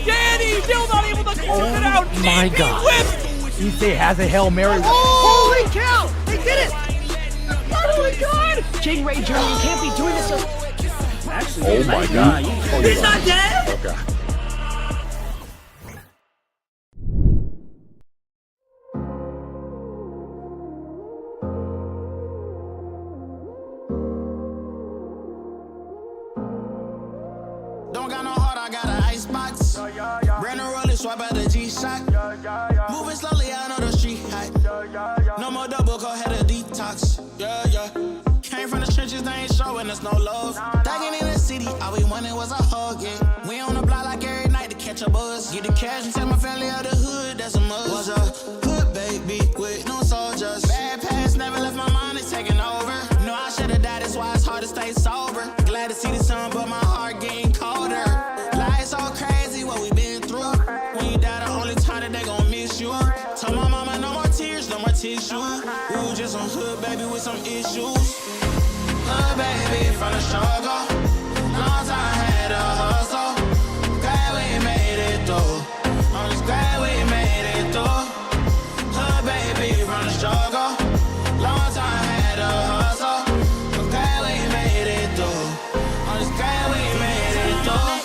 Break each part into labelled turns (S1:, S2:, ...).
S1: Danny still not able to close it out.
S2: My
S1: DP
S2: God.
S1: whip.
S2: He has a Hail Mary.
S1: Holy cow! They did it! Oh my God!
S3: King Ray Jr., you can't be doing this. Actually,
S2: Oh my God.
S1: He's not dead.
S2: Okay.
S4: Don't got no heart, I got an icebox. Brand new roller, swipe out the G-Shock. Moving slowly, I know the street hot. No more double, go ahead and detox. Came from the trenches, they ain't showing us no love. Thugging in the city, all we wanted was a hug, yeah. We on the block like every night to catch a buzz. Get the cash and tell my family of the hood, that's a must. Was a hood baby with no soldiers. Bad past never left my mind, it's taking over. No, I should've died, that's why it's hard to stay sober. Glad to see the sun, but my heart getting colder. Life's so crazy, what we been through. When you die, the only time that they gon' miss you. Told my mama, no more tears, no more tissue. Ooh, just some hood baby with some issues. Hood baby from the struggle. Long time had a hustle. Glad we made it through. I'm just glad we made it through. Hood baby from the struggle. Long time had a hustle. I'm glad we made it through. I'm just glad we made it through.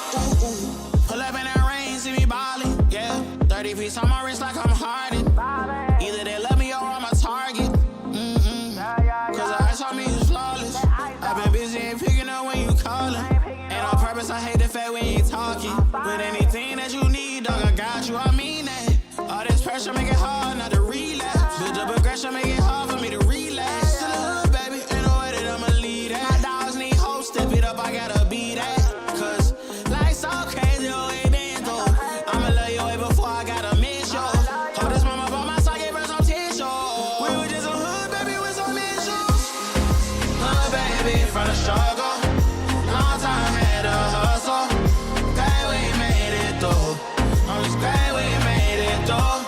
S4: Pull up in that rain, see me ballin', yeah. 30 piece on my wrist like I'm Harden. Either they love me or I'm a target. Cause the ice on me is flawless. I've been busy and picking up when you callin'. And on purpose, I hate the fact we ain't talking. But anything that you need, dog, I got you, I mean that. All this pressure make it hard not to relapse. Build up aggression, make it hard for me to relax. Still a hood, baby, ain't no way that I'ma lead that. My dogs need hope, step it up, I gotta be that. Cause life's so crazy, oh, it been through. I'ma love you way before I gotta miss you. Hold this mama by my side, give her some tissue. We were just a hood, baby, with some issues. Hood, baby, from the struggle. Long time had a hustle. Glad we made it through. I'm just glad we made it through.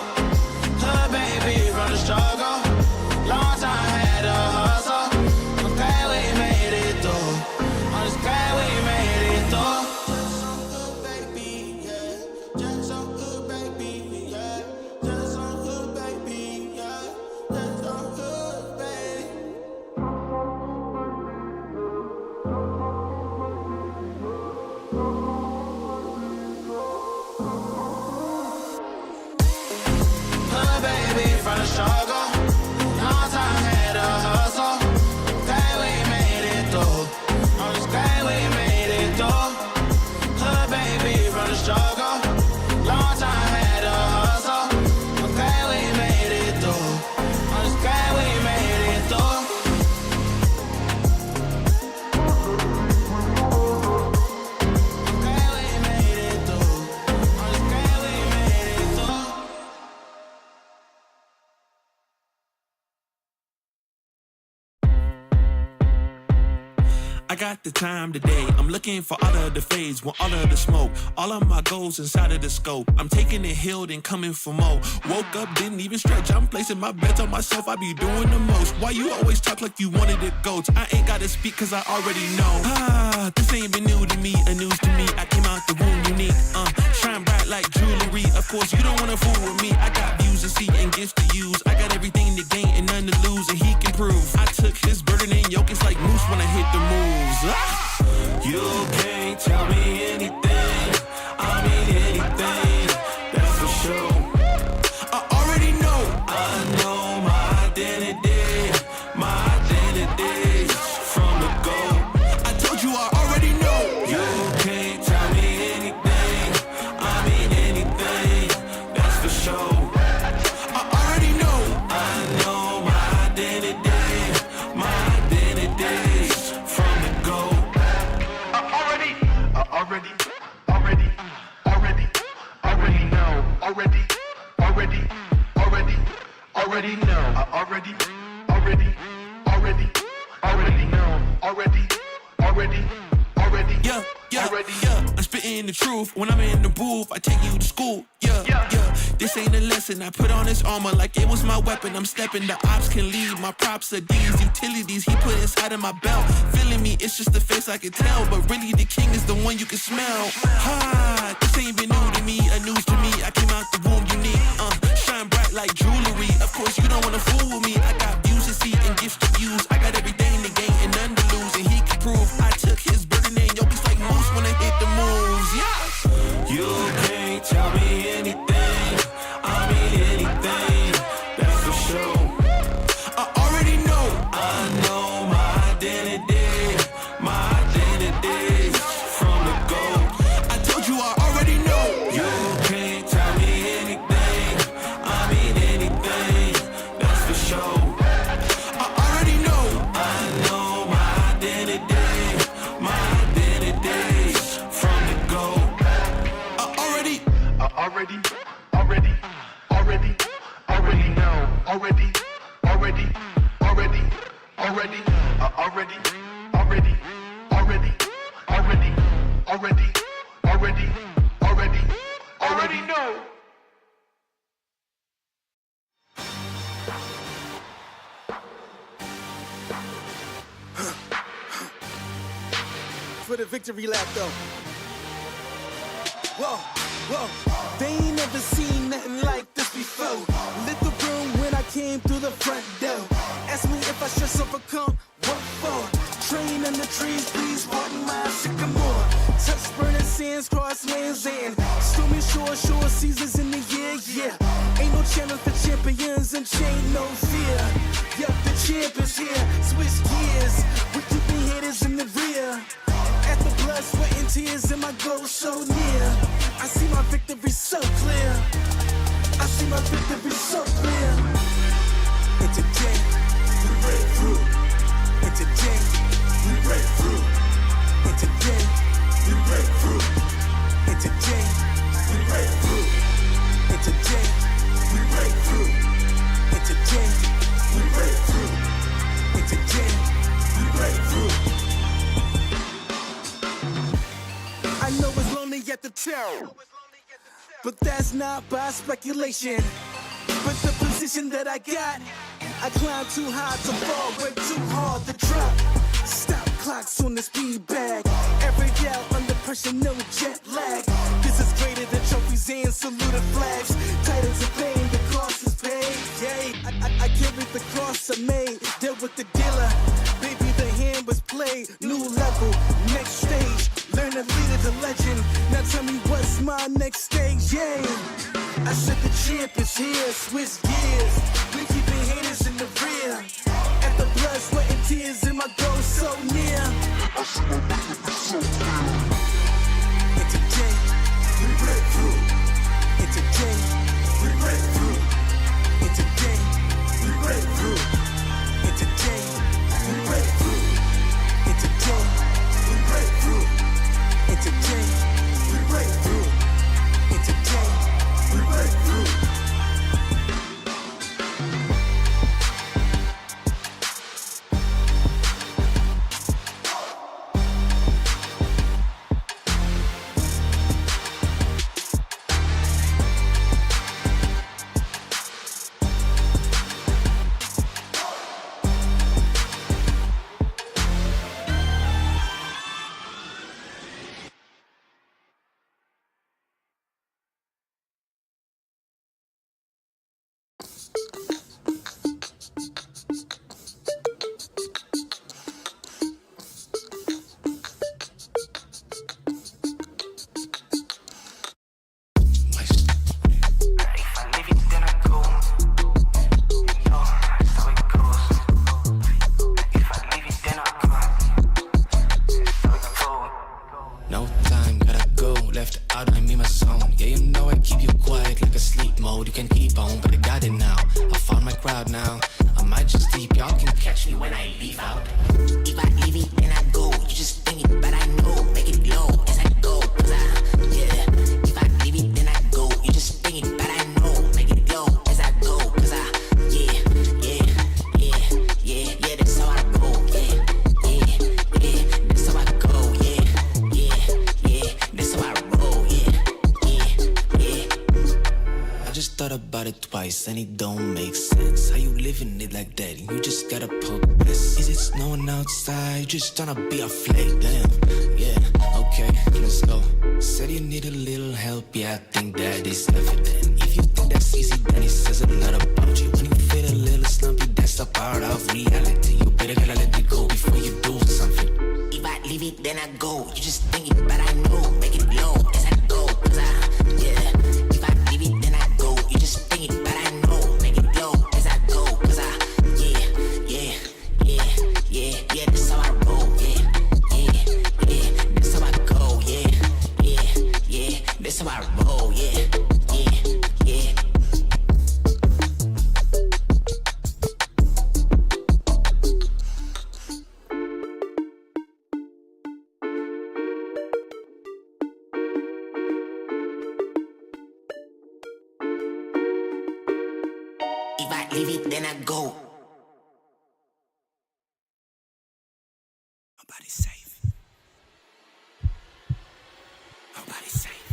S4: Hood, baby, from the struggle. Long time had a hustle. I'm glad we made it through. I'm just glad we made it through. Just some hood, baby, yeah. Just some hood, baby, yeah. Just some hood, baby, yeah. Just some hood, baby. Hood baby from the struggle. Long time had a hustle. Glad we made it through. I'm just glad we made it through. Hood baby from the struggle. Long time had a hustle. I'm glad we made it through. I'm just glad we made it through. I'm glad we made it through. I'm just glad we made it through.
S5: I got the time today. I'm looking for all of the fades, want all of the smoke. All of my goals inside of the scope. I'm taking it healed and coming for more. Woke up, didn't even stretch. I'm placing my bets on myself. I be doing the most. Why you always talk like you wanted it goats? I ain't gotta speak cause I already know. This ain't been new to me, a news to me. I came out the womb unique. Shine bright like jewelry. Of course, you don't wanna fool with me. I got views to see and gifts to use. I got everything to gain and none to lose, and he can prove. I took his burden and yoke. It's like moose when I hit the moves. You can't tell me anything. I mean anything. That's for sure. I already know. I know my identity. My identity from the go. I told you I already know. You can't tell me anything. I mean anything. That's for sure. I already know. I know my identity. My identity from the go.
S6: Already know. I already know.
S5: Yeah. I'm spitting the truth. When I'm in the booth, I take you to school. Yeah. This this ain't a lesson. I put on his armor like it was my weapon. I'm stepping, the ops can lead. My props are these utilities he put inside of my belt. Feeling me, it's just the face I can tell. But really the king is the one you can smell. Ha, this ain't been new to me, a news to me. I came out the womb unique. Shine bright like jewelry. Of course you don't wanna fool with me. I got views to see and gifts to use. I got everything to gain and none to lose. And he can prove I took his burden and yo, it's like moose when I hit the moves. Yeah. You can't tell me anything. I mean anything. That's for sure. I already know. I know my identity. My identity from the go. I told you I already know. You can't tell me anything. I mean anything. That's for sure. I already know. I know my identity. My identity from the go. Already know. Already know.
S2: For the victory lap though. Whoa, whoa, they ain't never seen nothing like this before. Lit the room when I came through the front door. Ask me if I should overcome, what for? Train in the trees, please pardon my sycamore. Touch burning sands, cross lands and stormy shore seasons in the year, yeah. Ain't no challenge for champions and chain no fear. Yup, the champ is here, switch gears. We keeping haters in the rear. At the blood, sweat and tears and my goal so near. I see my victory so clear. I see my victory so clear. And today, we break through. And today, we break through. And today, we break through. And today, we break through. And today, we break through. And today, we break through. And today, we break through. I know it's lonely at the top, but that's not by speculation. But the position that I got, I climb too high to fall, work too hard to drop. Stop clocks on the speed bag. Every out under pressure, no jet lag. This is greater than trophies and saluted flags. Titles of fame, the cost is paid. Yay, I carried the cross I made. Dealt with the dealer, baby, the hand was played. New level, next stage. Learn to lead as a legend. Now tell me what's my next stage, yay. I said the champ is here, switch gears. We keeping haters in the rear. At the blood, sweat and tears and my goal so near. I see my victory so clear. And today, we break through. And today, we break through. And today, we break through. And today, we break through. And today, we break through. And today, we break through. And today, we break through.
S4: just thought about it twice and it don't make sense. How you living it like that? You just gotta poke this. Is it snowing outside? Just tryna be a flake. Damn, yeah, okay, let's go. Said you need a little help, yeah, I think that is evident. If you think that's easy, then it says a lot about you. When you feel a little slumpy, that's a part of reality. You better gotta let it go before you do something. If I leave it, then I go. You just think it, but I know. Make it blow as I go, cause yeah. If I leave it, then I go. You just think it, but I know. Make it blow as I go, cause yeah. That's how I roll, yeah. That's how I go, yeah. That's how I roll, yeah. If I leave it, then I go. Nobody's safe. Nobody's safe.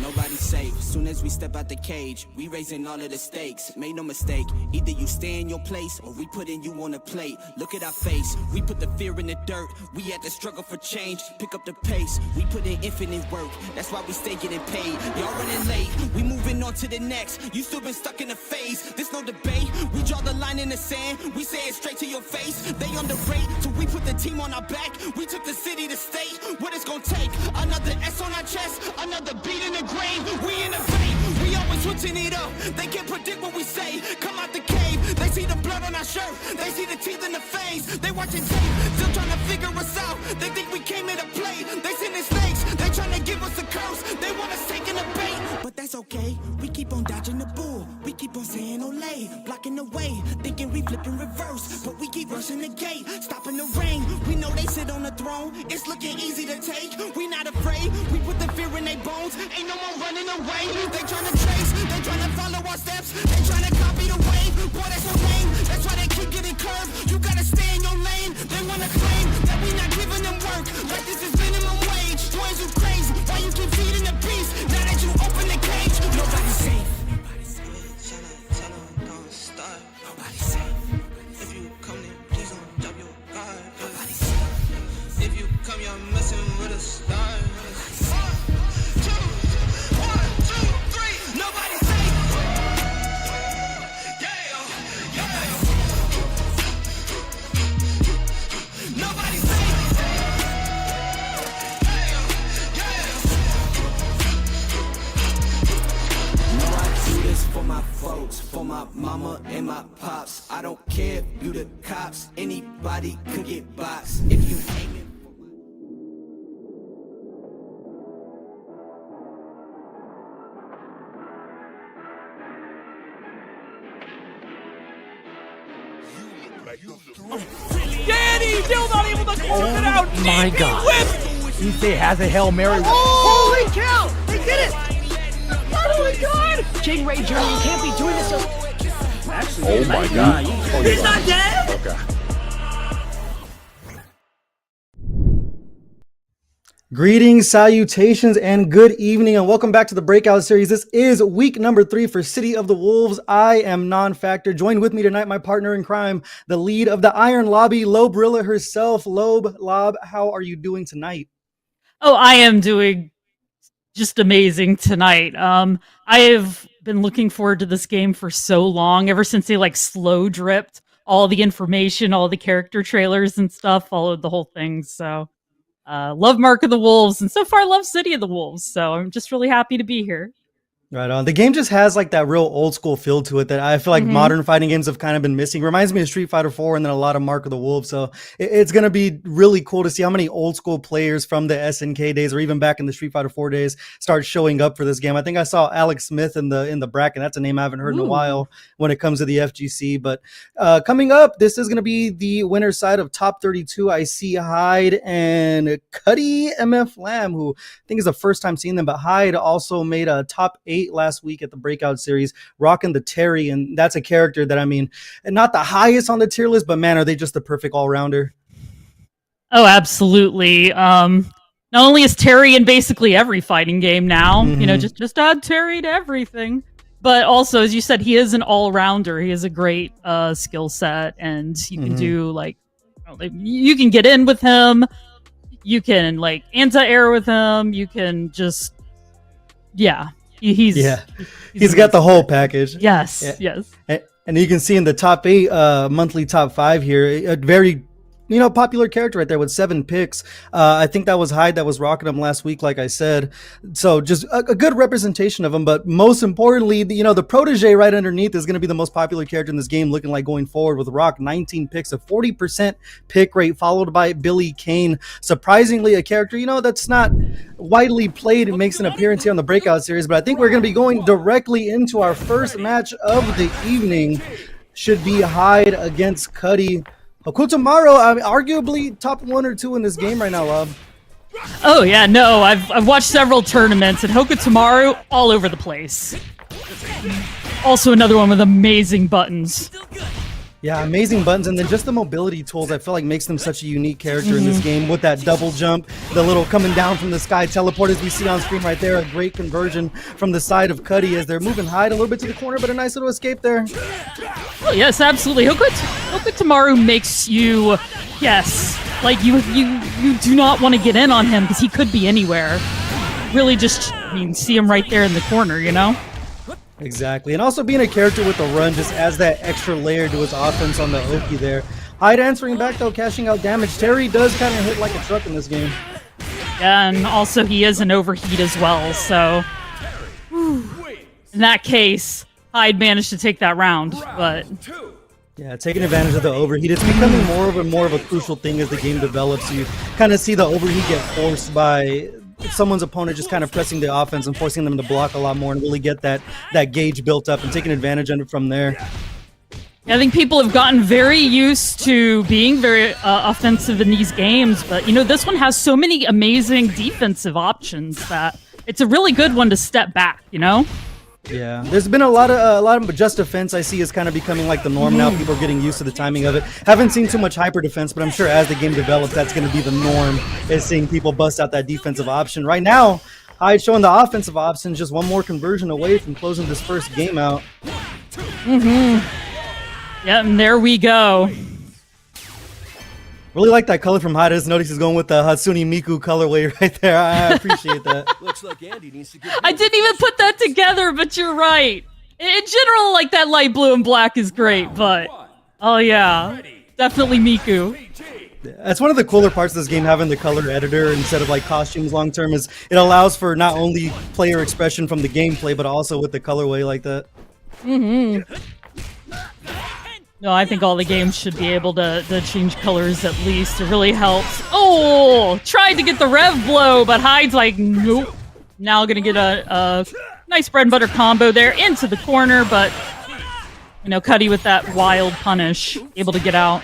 S4: Nobody's safe. Soon as we step out the cage, we raising all of the stakes. Make no mistake, either you stay in your place or we putting you on a plate. Look at our face, we put the fear in the dirt. We had to struggle for change, pick up the pace. We put in infinite work, that's why we stay getting paid. Y'all running late, we moving on to the next. You still been stuck in a phase, there's no debate. We draw the line in the sand, we say it straight to your face. They underrate, so we put the team on our back. We took the city to state, what it's gonna take. Another S on our chest, another beat in the grave. We innovate, we always switching it up. They can't predict what we say. Come out the cave, they see the blood on our shirt. They see the teeth in the face. They watching tape, still trying to figure us out. They think we came here to play. They sending snakes, they trying to give us a curse. They want us taking a bait, but that's okay. We keep on dodging the bull. We keep on saying Olay, blocking the way, thinking we flipping reverse. But we keep rushing the gate, stopping the rain. We know they sit on the throne. It's looking easy to take. We not afraid. We put the fear in their bones. Ain't no more running away. They tryna trace, they tryna follow our steps. They tryna copy the wave. Boy, that's so lame. That's why they keep getting curved. You gotta stay in your lane. They wanna claim that we not giving them work. Like this is minimum wage. Boys, you crazy. Why you keep feeding the beast? Now that you open the cage, nobody's safe. Nobody's safe. Don't start. Nobody's safe. If you come, then please don't drop your guard. Nobody's safe. If you come, you're messing with a star. For my mama and my pops, I don't care if you the cops. Anybody could get boxed if you aim it.
S3: Danny still not able to close it out.
S1: my
S3: DP
S1: God.
S3: whip.
S1: He has a Hail Mary.
S3: Holy cow! They did it! Oh my God!
S1: Jing Ray Jr., you can't be doing this.
S3: Actually,
S7: Oh my God.
S3: He's not dead.
S7: Okay.
S8: Greetings, salutations, and good evening, and welcome back to the Breakout series. This is week number 3 for City of the Wolves. I am Non-Factor. Joined with me tonight, my partner in crime, the lead of the Iron Lobby, Lobrilla herself. Lob, how are you doing tonight?
S9: Oh, I am doing just amazing tonight. I have been looking forward to this game for so long, ever since they slow dripped all the information, all the character trailers and stuff, followed the whole thing. So love Mark of the Wolves, and so far love City of the Wolves. So I'm just really happy to be here.
S8: Right on. The game just has that real old school feel to it that I feel like modern fighting games have kind of been missing. Reminds me of Street Fighter 4 and then a lot of Mark of the Wolves. So it's going to be really cool to see how many old school players from the SNK days or even back in the Street Fighter 4 days start showing up for this game. I think I saw Alex Smith in the bracket. That's a name I haven't heard in a while when it comes to the FGC. But coming up, this is going to be the winner's side of top 32. I see Hyde and Cuddy MF Lamb, who I think is the first time seeing them. But Hyde also made a top 8 last week at the Breakout series, rocking the Terry, and that's a character that, I mean, not the highest on the tier list, but man, are they just the perfect all-rounder.
S9: Oh, absolutely. not only is Terry in basically every fighting game now, you know,
S8: Mhm.
S9: just add Terry to everything. But also, as you said, he is an all-rounder. He has a great skill set, and you can
S8: Mhm.
S9: do you can get in with him. You can like anti-air with him. You can just he's
S8: Yeah, he's got the
S9: amazing.
S8: whole package.
S9: Yes,
S8: Yeah.
S9: yes.
S8: And you can see in the top 8 monthly top 5 here, a very popular character right there with 7 picks. I think that was Hyde that was rocking him last week, like I said. So just a good representation of him. But most importantly, the protege right underneath is going to be the most popular character in this game, looking like going forward with Rock, 19 picks, a 40% pick rate, followed by Billy Kane. Surprisingly, a character that's not widely played and makes an appearance here on the Breakout series. But I think we're going to be going directly into our first match of the evening. Should be Hyde against Cuddy. Okutamaru, arguably top 1 or 2 in this game right now, Love.
S9: Oh yeah, no, I've watched several tournaments, and Hokutomaru all over the place. Also another one with amazing buttons.
S8: Yeah, amazing buttons, and then just the mobility tools I feel like makes them such a unique character in this game with that double jump, the little coming down from the sky teleport as we see on screen right there, a great conversion from the side of Cuddy as they're moving Hyde a little bit to the corner, but a nice little escape there.
S9: Oh yes, absolutely. Hokutomaru makes you, like you do not want to get in on him because he could be anywhere. Really just, see him right there in the corner,
S8: Exactly, and also being a character with a run just adds that extra layer to his offense on the Oki there. Hyde answering back though, cashing out damage. Terry does kind of hit like a truck in this game.
S9: Yeah, and also he is an overheat as well, so in that case, Hyde managed to take that round, but
S8: yeah, taking advantage of the overheat. It's becoming more of a crucial thing as the game develops. You kind of see the overheat get forced by someone's opponent just kind of pressing the offense and forcing them to block a lot more and really get that gauge built up and taking advantage of it from there.
S9: I think people have gotten very used to being very offensive in these games, but this one has so many amazing defensive options that it's a really good one to step back.
S8: Yeah, there's been a lot of just defense I see is kind of becoming like the norm now. People are getting used to the timing of it. Haven't seen too much hyper defense, but I'm sure as the game develops, that's going to be the norm, is seeing people bust out that defensive option. Right now, Hyde showing the offensive option, just one more conversion away from closing this first game out.
S9: Yeah, and there we go.
S8: Really like that color from Hyde. I just noticed he's going with the Hatsune Miku colorway right there. I appreciate that.
S1: Looks like Andy needs to get.
S9: I didn't even put that together, but you're right. In general, like that light blue and black is great, but oh yeah, definitely Miku.
S8: That's one of the cooler parts of this game, having the color editor instead of like costumes long term, is it allows for not only player expression from the gameplay, but also with the colorway like that.
S9: No, I think all the games should be able to change colors at least. It really helps. Oh, tried to get the rev blow, but Hyde's like, nope. Now gonna get a nice bread and butter combo there into the corner, but Cuddy with that wild punish, able to get out.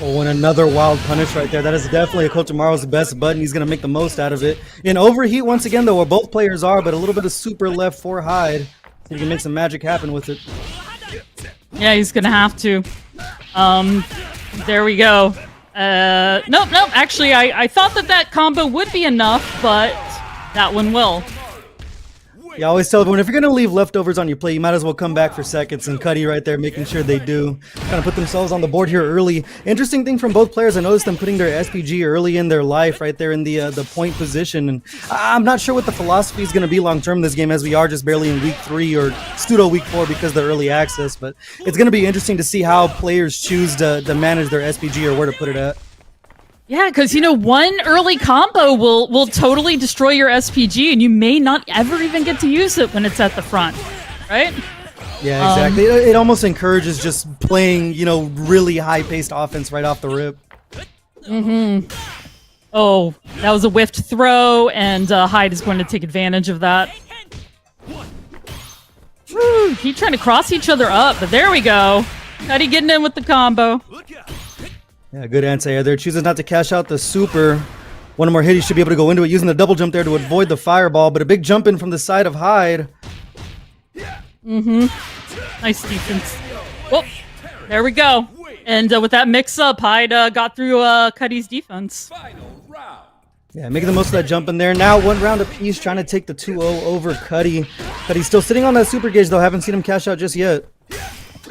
S8: Oh, and another wild punish right there. That is definitely Okutamaru's best button. He's going to make the most out of it. In overheat, once again, though, where both players are, but a little bit of super left for Hyde. He can make some magic happen with it.
S9: Yeah, he's going to have to. There we go. Nope. Actually, I thought that combo would be enough, but that one will.
S8: Yeah, I always tell everyone, if you're going to leave leftovers on your plate, you might as well come back for seconds. And Cuddy right there making sure they do. Kind of put themselves on the board here early. Interesting thing from both players, I noticed them putting their SPG early in their life right there in the point position. And I'm not sure what the philosophy is going to be long term in this game, as we are just barely in week 3 or pseudo week 4 because of the early access. But it's going to be interesting to see how players choose to manage their SPG or where to put it at.
S9: Yeah, because one early combo will totally destroy your SPG, and you may not ever even get to use it when it's at the front, right?
S8: Yeah, exactly. It almost encourages just playing, really high-paced offense right off the rip.
S9: Oh, that was a whiffed throw, and Hyde is going to take advantage of that. Woo, keep trying to cross each other up, but there we go. Cuddy getting in with the combo.
S8: Yeah, good anti-air there. Chooses not to cash out the super. One more hit, he should be able to go into it, using the double jump there to avoid the fireball, but a big jump in from the side of Hyde.
S9: Nice defense. Whoop, there we go. And with that mix-up, Hyde got through Cuddy's defense.
S8: Yeah, making the most of that jump in there. Now 1 round apiece, trying to take the 2-0 over Cuddy. Cuddy's still sitting on that super gauge, though. Haven't seen him cash out just yet.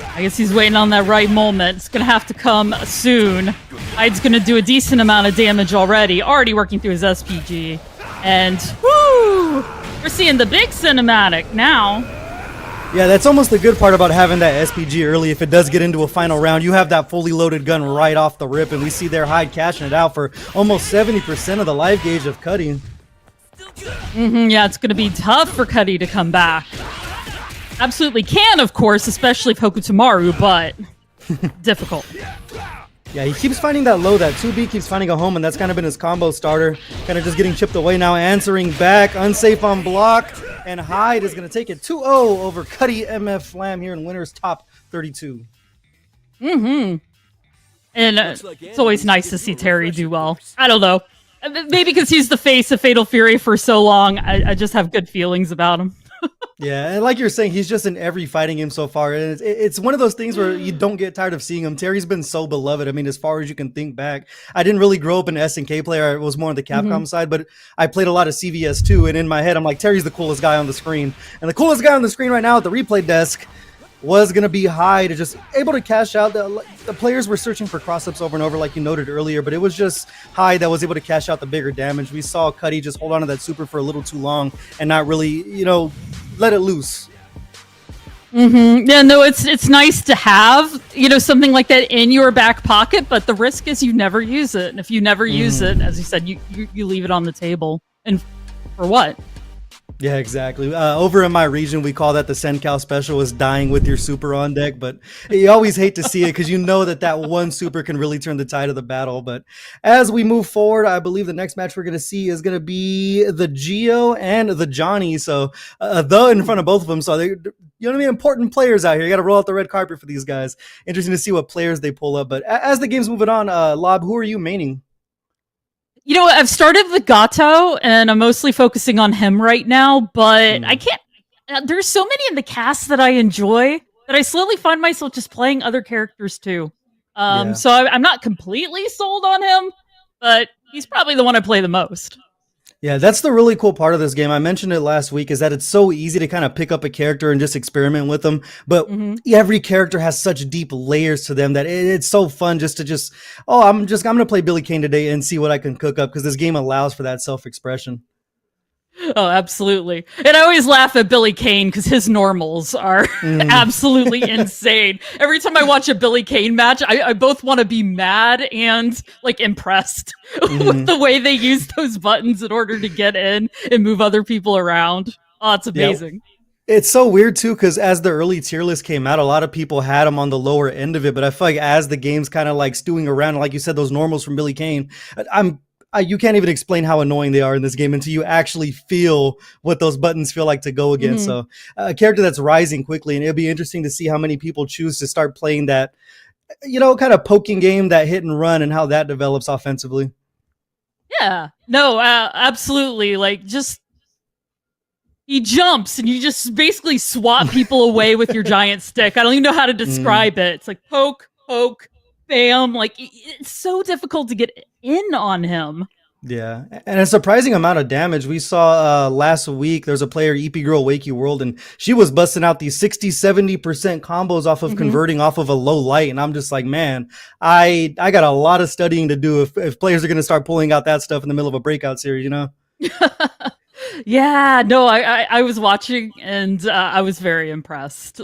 S9: I guess he's waiting on that right moment. It's going to have to come soon. Hyde's going to do a decent amount of damage already working through his SPG. And, woo! We're seeing the big cinematic now.
S8: Yeah, that's almost the good part about having that SPG early. If it does get into a final round, you have that fully loaded gun right off the rip, and we see their Hyde cashing it out for almost 70% of the life gauge of Cuddy.
S9: Yeah, it's going to be tough for Cuddy to come back. Absolutely can, of course, especially if Hokutomaru, but difficult.
S8: Yeah, he keeps finding that low. That 2B keeps finding a home, and that's kind of been his combo starter. Kind of just getting chipped away now, answering back. Unsafe on block, and Hyde is going to take it 2-0 over Cuddy MF Flam here in winner's top 32.
S9: And it's always nice to see Terry do well. I don't know. Maybe because he's the face of Fatal Fury for so long, I just have good feelings about him.
S8: Yeah, and like you're saying, he's just in every fighting game so far. And it's one of those things where you don't get tired of seeing him. Terry's been so beloved. I mean, as far as you can think back, I didn't really grow up an SNK player. I was more on the Capcom side, but I played a lot of CVS too. And in my head, I'm like, Terry's the coolest guy on the screen. And the coolest guy on the screen right now at the replay desk was going to be Hyde, just able to cash out. The players were searching for cross-ups over and over, like you noted earlier, but it was just Hyde that was able to cash out the bigger damage. We saw Cuddy just hold on to that super for a little too long and not really, let it loose.
S9: Yeah, no, it's nice to have, something like that in your back pocket, but the risk is you never use it. And if you never use it, as you said, you leave it on the table. And for what?
S8: Yeah, exactly. Over in my region, we call that the Sencal special, is dying with your super on deck. But you always hate to see it because you know that one super can really turn the tide of the battle. But as we move forward, I believe the next match we're going to see is going to be the Geo and the Johnny. So the in front of both of them. So they're, important players out here. You got to roll out the red carpet for these guys. Interesting to see what players they pull up. But as the game's moving on, Lob, who are you maining?
S9: I've started with Gato, and I'm mostly focusing on him right now, but I can't... there's so many in the cast that I enjoy that I slowly find myself just playing other characters too. So I'm not completely sold on him, but he's probably the one I play the most.
S8: Yeah, that's the really cool part of this game. I mentioned it last week, is that it's so easy to kind of pick up a character and just experiment with them. But every character has such deep layers to them that it's so fun I'm going to play Billy Kane today and see what I can cook up, because this game allows for that self-expression.
S9: Oh, absolutely. And I always laugh at Billy Kane because his normals are absolutely insane. Every time I watch a Billy Kane match, I both want to be mad and impressed with the way they use those buttons in order to get in and move other people around. Oh, it's amazing.
S8: Yeah. It's so weird too, because as the early tier list came out, a lot of people had him on the lower end of it. But I feel like as the game's kind of stewing around, like you said, those normals from Billy Kane, you can't even explain how annoying they are in this game until you actually feel what those buttons feel like to go against. So a character that's rising quickly, and it'll be interesting to see how many people choose to start playing that, kind of poking game, that hit and run, and how that develops offensively.
S9: Yeah, no, absolutely. He jumps and you just basically swat people away with your giant stick. I don't even know how to describe it. It's like poke, bam. It's so difficult to get in on him.
S8: Yeah, and a surprising amount of damage. We saw last week, there's a player, EP Girl Wakey World, and she was busting out these 60-70% combos off of converting off of a low light. And I'm just like, man, I got a lot of studying to do if players are going to start pulling out that stuff in the middle of a breakout series,
S9: Yeah, no, I was watching and I was very impressed.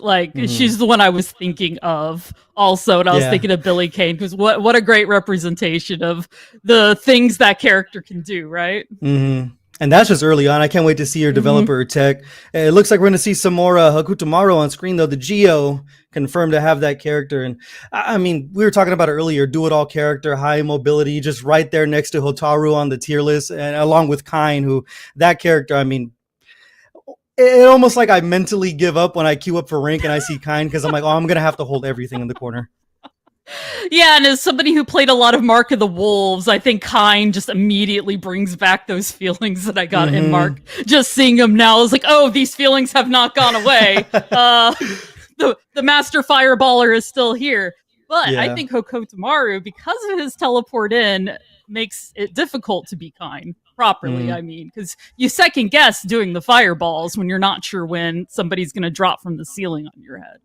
S9: She's the one I was thinking of also, and I was thinking of Billy Kane, because what a great representation of the things that character can do, right?
S8: And that's just early on. I can't wait to see your developer or tech. It looks like we're going to see some more Hokutomaru on screen, though. The Geo confirmed to have that character. And I mean, we were talking about it earlier, do-it-all character, high mobility, just right there next to Hotaru on the tier list, and along with Kain, who that character, I mean, it almost like I mentally give up when I queue up for rank and I see Kain, because I'm like, I'm going to have to hold everything in the corner.
S9: Yeah, and as somebody who played a lot of Mark of the Wolves, I think Kain just immediately brings back those feelings that I got in Mark. Just seeing him now is like, oh, these feelings have not gone away. The Master Fireballer is still here. But I think Hokutomaru, because of his teleport in, makes it difficult to be Kain. properly. I mean, because you second guess doing the fireballs when you're not sure when somebody's going to drop from the ceiling on your head.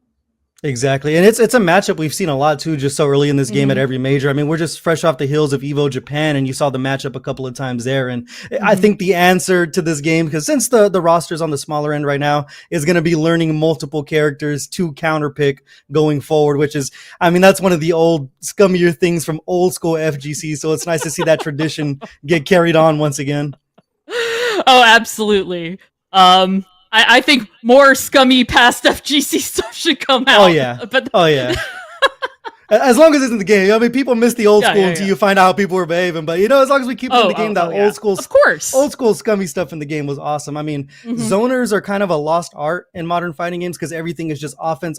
S8: Exactly. And it's a matchup we've seen a lot too, just so early in this game at every major. I mean, we're just fresh off the heels of Evo Japan, and you saw the matchup a couple of times there. And I think the answer to this game, because since the roster's on the smaller end right now, is going to be learning multiple characters to counterpick going forward, which is, I mean, that's one of the old scummier things from old school FGC. So it's nice to see that tradition get carried on once again.
S9: Oh, absolutely. I think more scummy past FGC stuff should come out.
S8: Oh yeah. As long as it's in the game. I mean, people miss the old school until you find out how people were behaving. But as long as we keep it in the game, that old school scummy stuff in the game was awesome. I mean, zoners are kind of a lost art in modern fighting games because everything is just offense.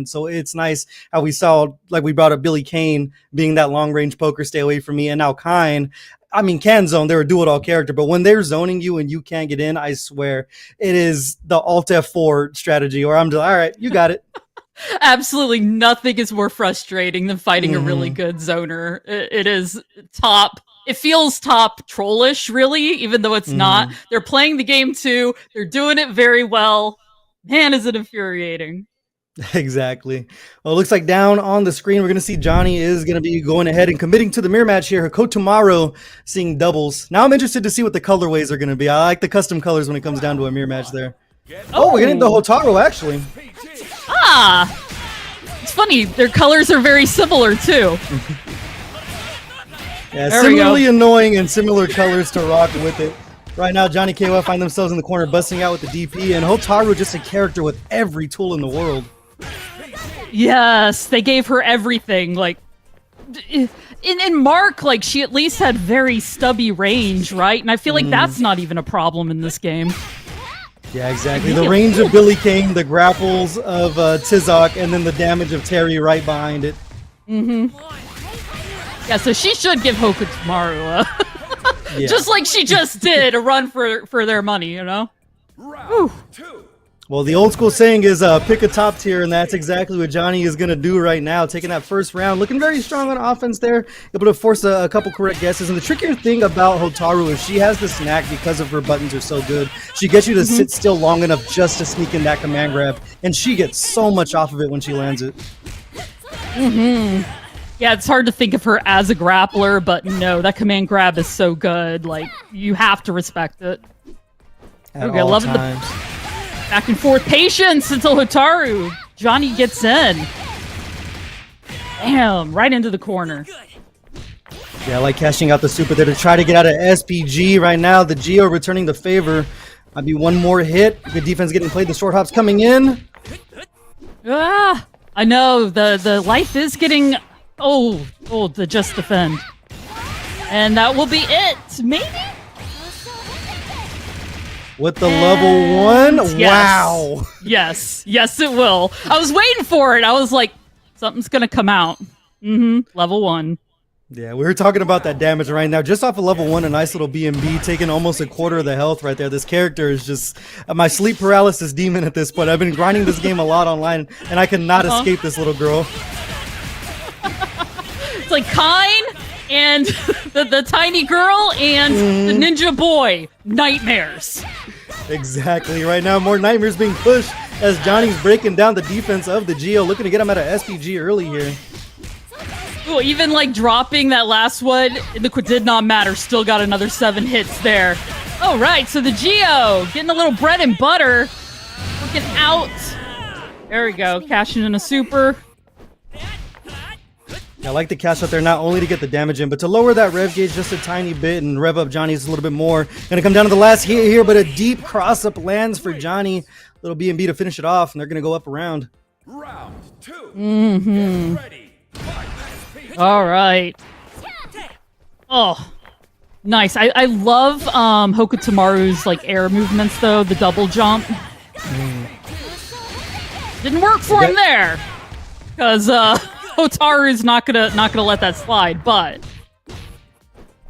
S8: So it's nice how we saw, like we brought up Billy Kane being that long range poker, stay away from me, and now Kine. I mean, can zone, they're a do-it-all character, but when they're zoning you and you can't get in, I swear, it is the Alt F4 strategy, or I'm just, all right, you got it.
S9: Absolutely nothing is more frustrating than fighting a really good zoner. It is top. It feels top trollish, really, even though it's not. They're playing the game too. They're doing it very well. Man, is it infuriating.
S8: Exactly. Well, it looks like down on the screen, we're going to see Johnny is going to be going ahead and committing to the mirror match here. Hokotomaru seeing doubles. Now I'm interested to see what the colorways are going to be. I like the custom colors when it comes down to a mirror match there. Oh, we're getting the Hotaru, actually.
S9: It's funny. Their colors are very similar, too.
S8: Yeah, similarly annoying and similar colors to rock with it. Right now, Johnny KOF find themselves in the corner busting out with the DP, and Hotaru just a character with every tool in the world.
S9: Yes, they gave her everything. Like, in Mark, like, she at least had very stubby range, right? And I feel like that's not even a problem in this game.
S8: Yeah, exactly. The range of Billy Kane, the grapples of Tizok, and then the damage of Terry right behind it.
S9: Yeah, so she should give Hokotomaru just like she just did, a run for their money, Round
S6: 2.
S8: Well, the old school saying is pick a top tier, and that's exactly what Johnny is going to do right now, taking that first round, looking very strong on offense there, able to force a couple correct guesses. And the trickier thing about Hotaru is she has this knack because of her buttons are so good. She gets you to sit still long enough just to sneak in that command grab, and she gets so much off of it when she lands it.
S9: Yeah, it's hard to think of her as a grappler, but no, that command grab is so good. Like, you have to respect it.
S8: At all times.
S9: Back and forth patience until Hotaru. Johnny gets in. Damn, right into the corner.
S8: Yeah, I like cashing out the super there to try to get out of SPG right now. The Geo returning the favor. Might be one more hit. Good defense getting played. The short hops coming in.
S9: I know. The life is getting... the just defend. And that will be it. Maybe?
S8: With the level 1?
S9: Yes.
S8: Wow.
S9: Yes, it will. I was waiting for it. I was like, something's going to come out. Level 1.
S8: Yeah, we were talking about that damage right now. Just off of level 1, a nice little B&B, taking almost a quarter of the health right there. This character is just my sleep paralysis demon at this point. I've been grinding this game a lot online, and I cannot escape this little girl.
S9: It's like Kine and the tiny girl and the ninja boy. Nightmares.
S8: Exactly. Right now, more nightmares being pushed as Johnny's breaking down the defense of the Geo, looking to get him out of SPG early here.
S9: Ooh, even like dropping that last one, it did not matter. Still got another 7 hits there. All right, so the Geo getting a little bread and butter, looking out. There we go, cashing in a super.
S8: I like the cash out there not only to get the damage in, but to lower that rev gauge just a tiny bit and rev up Johnny's a little bit more. Gonna come down to the last hit here, but a deep cross up lands for Johnny. Little B&B to finish it off, and they're gonna go up around.
S6: Round 2. Get ready.
S9: All right. Oh, nice. I love Hokotomaru's like air movements though, the double jump. Didn't work for him there, because Hotaru's not gonna let that slide, but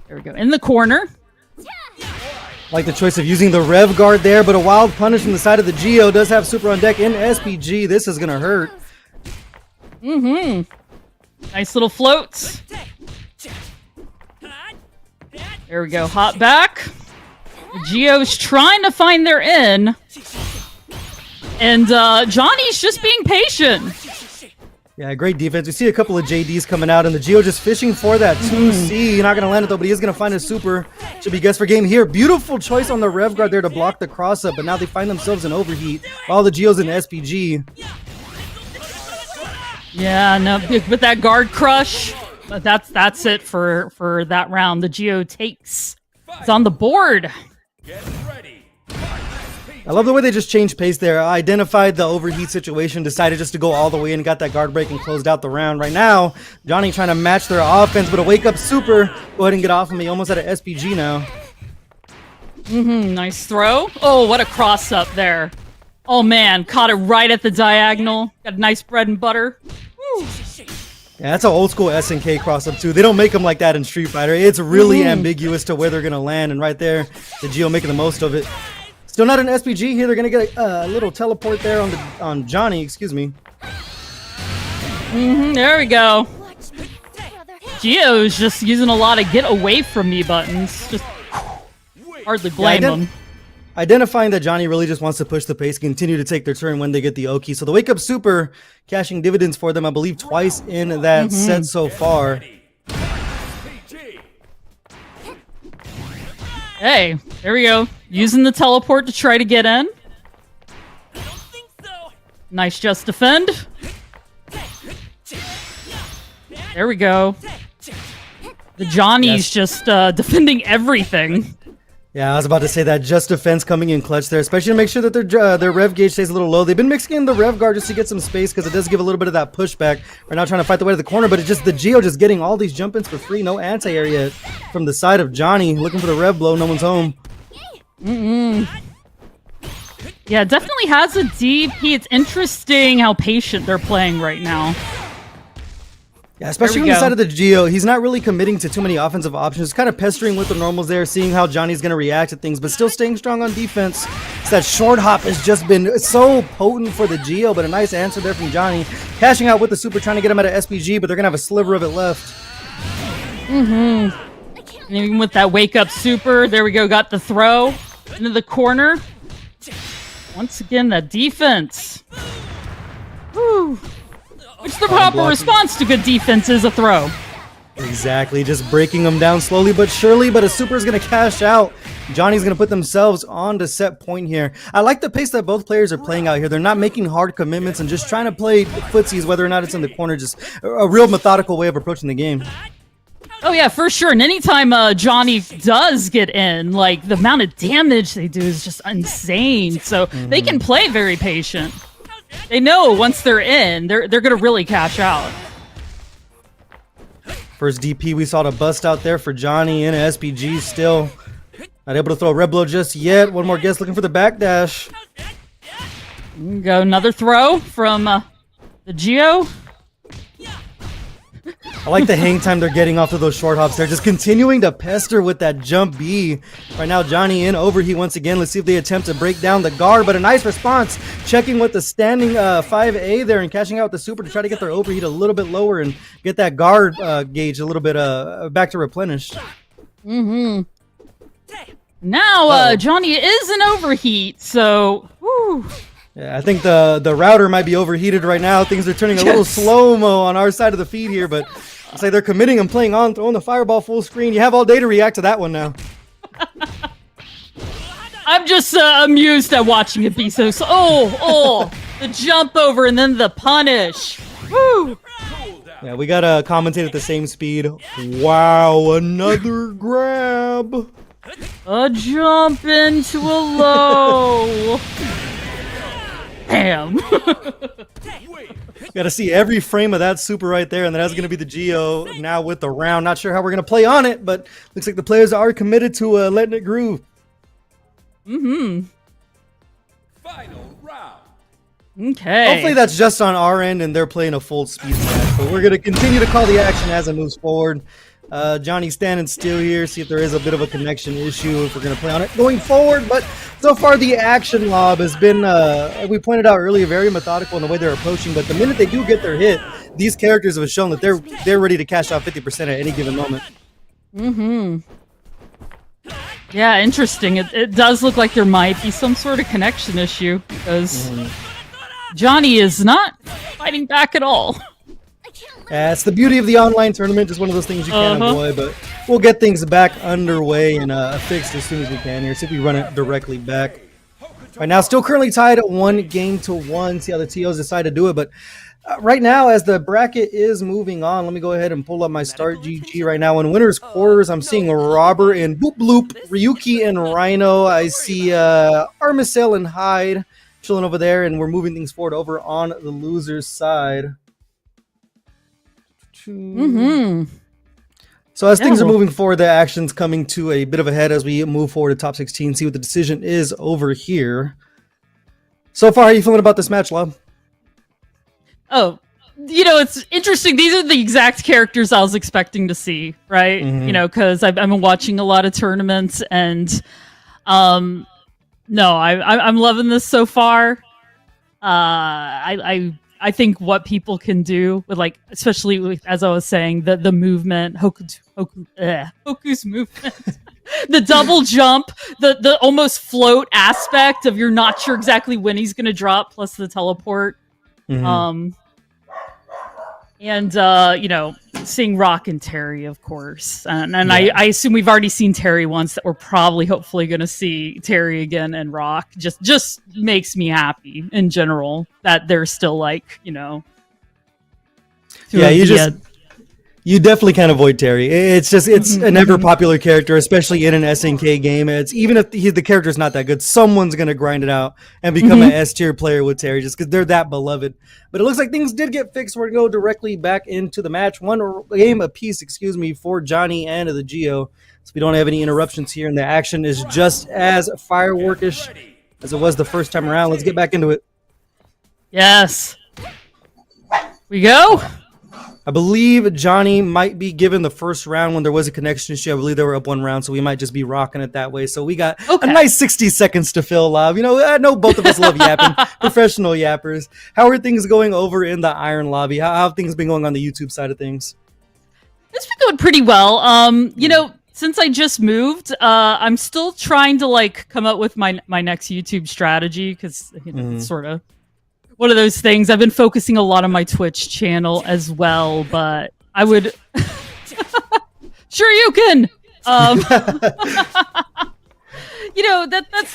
S9: there we go. In the corner.
S8: Like the choice of using the rev guard there, but a wild punish from the side of the Geo does have super on deck in SPG. This is gonna hurt.
S9: Nice little floats. There we go. Hop back. The Geo's trying to find their in. And Johnny's just being patient.
S8: Yeah, great defense. We see a couple of JDs coming out, and the Geo just fishing for that 2C. You're not going to land it, though, but he is going to find a super. Should be guess for game here. Beautiful choice on the Rev Guard there to block the cross-up, but now they find themselves in overheat. All the Geos in SPG.
S9: Yeah, no, with that guard crush, but that's it for that round. The Geo takes. It's on the board.
S6: Get ready.
S8: I love the way they just changed pace there. Identified the overheat situation, decided just to go all the way in, got that guard break and closed out the round. Right now, Johnny trying to match their offense, but a wake-up super. Go ahead and get off of me. Almost at an SPG now.
S9: Nice throw. Oh, what a cross-up there. Oh, man. Caught it right at the diagonal. Got a nice bread and butter. Woo.
S8: Yeah, that's an old school SNK cross-up too. They don't make them like that in Street Fighter. It's really ambiguous to where they're going to land, and right there, the Geo making the most of it. Still not an SPG here. They're going to get a little teleport there on Johnny, excuse me.
S9: There we go. Geo's just using a lot of get away from me buttons. Just hardly blame him.
S8: Identifying that Johnny really just wants to push the pace, continue to take their turn when they get the Oki. So the wake up super cashing dividends for them, I believe, twice in that set so far.
S9: Hey, there we go. Using the teleport to try to get in. Nice just defend. There we go. The Johnny's just defending everything.
S8: Yeah, I was about to say that just defense coming in clutch there, especially to make sure that their rev gauge stays a little low. They've been mixing in the rev guard just to get some space because it does give a little bit of that pushback. We're now trying to fight the way to the corner, but it's just the Geo just getting all these jump ins for free. No anti-air yet from the side of Johnny. Looking for the rev blow. No one's home.
S9: Yeah, definitely has a DP. It's interesting how patient they're playing right now.
S8: Yeah, especially on the side of the Geo, he's not really committing to too many offensive options. Kind of pestering with the normals there, seeing how Johnny's going to react to things, but still staying strong on defense. So that short hop has just been so potent for the Geo, but a nice answer there from Johnny. Cashing out with the super, trying to get him at an SPG, but they're going to have a sliver of it left.
S9: And even with that wake-up super, there we go, got the throw into the corner. Once again, that defense. Whew. Which the proper response to good defense is a throw.
S8: Exactly, just breaking them down slowly but surely, but a super is going to cash out. Johnny's going to put themselves on to set point here. I like the pace that both players are playing out here. They're not making hard commitments and just trying to play footsies, whether or not it's in the corner, just a real methodical way of approaching the game.
S9: Oh yeah, for sure. And anytime Johnny does get in, like, the amount of damage they do is just insane. So they can play very patient. They know once they're in, they're gonna really cash out.
S8: First DP we saw to bust out there for Johnny in SPG. Still not able to throw a red blow just yet. One more guess looking for the backdash.
S9: Go another throw from the Geo.
S8: I like the hang time they're getting off of those short hops. They're just continuing to pester with that jump B. Right now, Johnny in overheat once again. Let's see if they attempt to break down the guard, but a nice response. Checking with the standing 5A there and cashing out with the super to try to get their overheat a little bit lower and get that guard gauge a little bit back to replenished.
S9: Now, Johnny is in overheat, so... Whew.
S8: Yeah, I think the router might be overheated right now. Things are turning a little slow-mo on our side of the feed here, but I'll say they're committing and playing on, throwing the fireball full screen. You have all day to react to that one now.
S9: I'm just amused at watching it be so... Oh, the jump over and then the punish. Woo!
S8: Yeah, we got to commentate at the same speed. Wow, another grab.
S9: A jump into a low. Damn.
S8: Got to see every frame of that super right there, and that's going to be the Geo now with the round. Not sure how we're going to play on it, but looks like the players are committed to letting it groove.
S6: Final round.
S9: Okay.
S8: Hopefully that's just on our end, and they're playing a full speed match, but we're going to continue to call the action as it moves forward. Johnny's standing still here, see if there is a bit of a connection issue if we're going to play on it going forward, but so far the action lob has been, like we pointed out earlier, very methodical in the way they're approaching, but the minute they do get their hit, these characters have shown that they're ready to cash out 50% at any given moment.
S9: Yeah, interesting. It does look like there might be some sort of connection issue because Johnny is not fighting back at all.
S8: Yeah, it's the beauty of the online tournament. Just one of those things you can't avoid, but we'll get things back underway and fixed as soon as we can here. See if we run it directly back. Right now, still currently tied at 1-1. See how the TOs decide to do it, but right now, as the bracket is moving on, let me go ahead and pull up my start GG right now. In winners quarters, I'm seeing Robert and Boop Bloop, Ryuki and Rhino. I see Armicell and Hyde chilling over there, and we're moving things forward over on the losers side. So as things are moving forward, the action's coming to a bit of a head as we move forward to top 16. See what the decision is over here. So far, how are you feeling about this match, Love?
S9: Oh, it's interesting. These are the exact characters I was expecting to see, right? Because I've been watching a lot of tournaments, and I'm loving this so far. I think what people can do with, like, especially with, as I was saying, the movement, Hoku's movement, the double jump, the almost float aspect of you're not sure exactly when he's going to drop, plus the teleport. Seeing Rock and Terry, of course. And I assume we've already seen Terry once, that we're probably hopefully going to see Terry again and Rock. Just makes me happy in general that they're still
S8: you definitely can't avoid Terry. It's an ever popular character, especially in an SNK game. It's even if the character's not that good, someone's gonna grind it out and become an S tier player with Terry just because they're that beloved. But it looks like things did get fixed. We're gonna go directly back into the match. One game apiece, for Johnny and the Geo. So we don't have any interruptions here, and the action is just as fireworkish as it was the first time around. Let's get back into it.
S9: Yes. We go.
S8: I believe Johnny might be given the first round when there was a connection issue. I believe they were up one round, so we might just be rocking it that way. So we got a nice 60 seconds to fill live. I know both of us love yapping, professional yappers. How are things going over in the Iron Lobby? How have things been going on the YouTube side of things?
S9: It's been going pretty well. Since I just moved, I'm still trying to come up with my next YouTube strategy because it's sort of one of those things. I've been focusing a lot on my Twitch channel as well, but I would sure you can. That's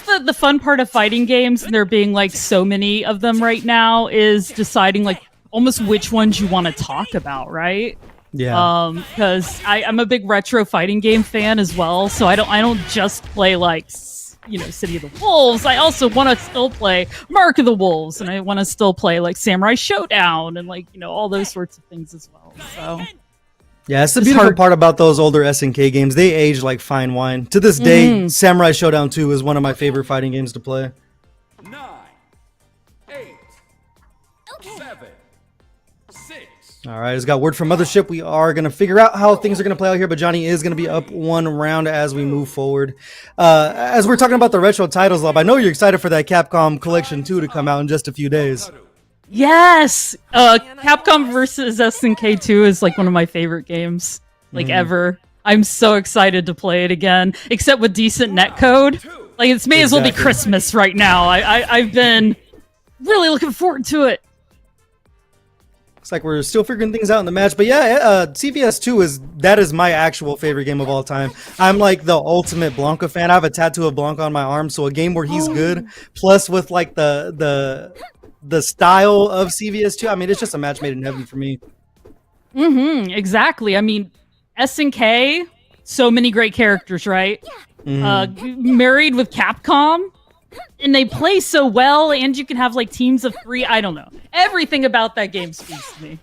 S9: the fun part of fighting games, and there being so many of them right now, is deciding almost which ones you want to talk about, right?
S8: Yeah.
S9: Because I'm a big retro fighting game fan as well, so I don't just play City of the Wolves. I also want to still play Mark of the Wolves, and I want to still play Samurai Showdown and all those sorts of things as well. So
S8: yeah, it's the beautiful part about those older SNK games. They age like fine wine. To this day, Samurai Showdown 2 is one of my favorite fighting games to play.
S6: 9, 8, 7, 6.
S8: All right, it's got word from Mothership. We are going to figure out how things are going to play out here, but Johnny is going to be up one round as we move forward. As we're talking about the retro titles, Lab, I know you're excited for that Capcom Collection 2 to come out in just a few days.
S9: Yes! Capcom versus SNK 2 is one of my favorite games, ever. I'm so excited to play it again, except with decent netcode. It may as well be Christmas right now. I've been really looking forward to it.
S8: Looks like we're still figuring things out in the match, but yeah, CVS2 is my actual favorite game of all time. I'm the ultimate Blanca fan. I have a tattoo of Blanca on my arm, so a game where he's good, plus with the style of CVS2. I mean, it's just a match made in heaven for me.
S9: Exactly. I mean, SNK, so many great characters, right? Married with Capcom. And they play so well, and you can have teams of 3. I don't know. Everything about that game speaks to me.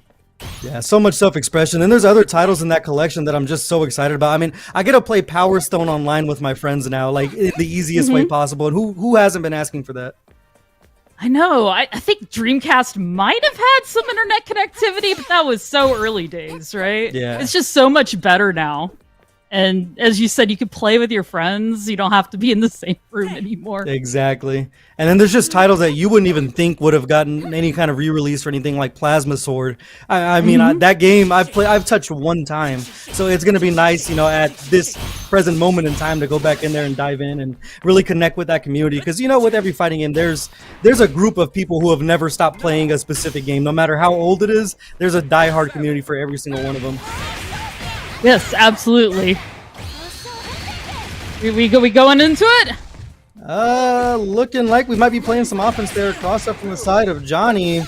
S8: Yeah, so much self-expression. And there's other titles in that collection that I'm just so excited about. I mean, I get to play Power Stone online with my friends now, in the easiest way possible. And who hasn't been asking for that?
S9: I know. I think Dreamcast might have had some internet connectivity, but that was so early days, right?
S8: Yeah.
S9: It's just so much better now. And as you said, you could play with your friends. You don't have to be in the same room anymore.
S8: Exactly. And then there's just titles that you wouldn't even think would have gotten any kind of re-release or anything, like Plasma Sword. I mean, that game I've touched one time, so it's gonna be nice, at this present moment in time to go back in there and dive in and really connect with that community. Because with every fighting game, there's a group of people who have never stopped playing a specific game, no matter how old it is. There's a diehard community for every single one of them.
S9: Yes, absolutely. We going into it?
S8: Looking like we might be playing some offense there. Cross up from the side of Johnny.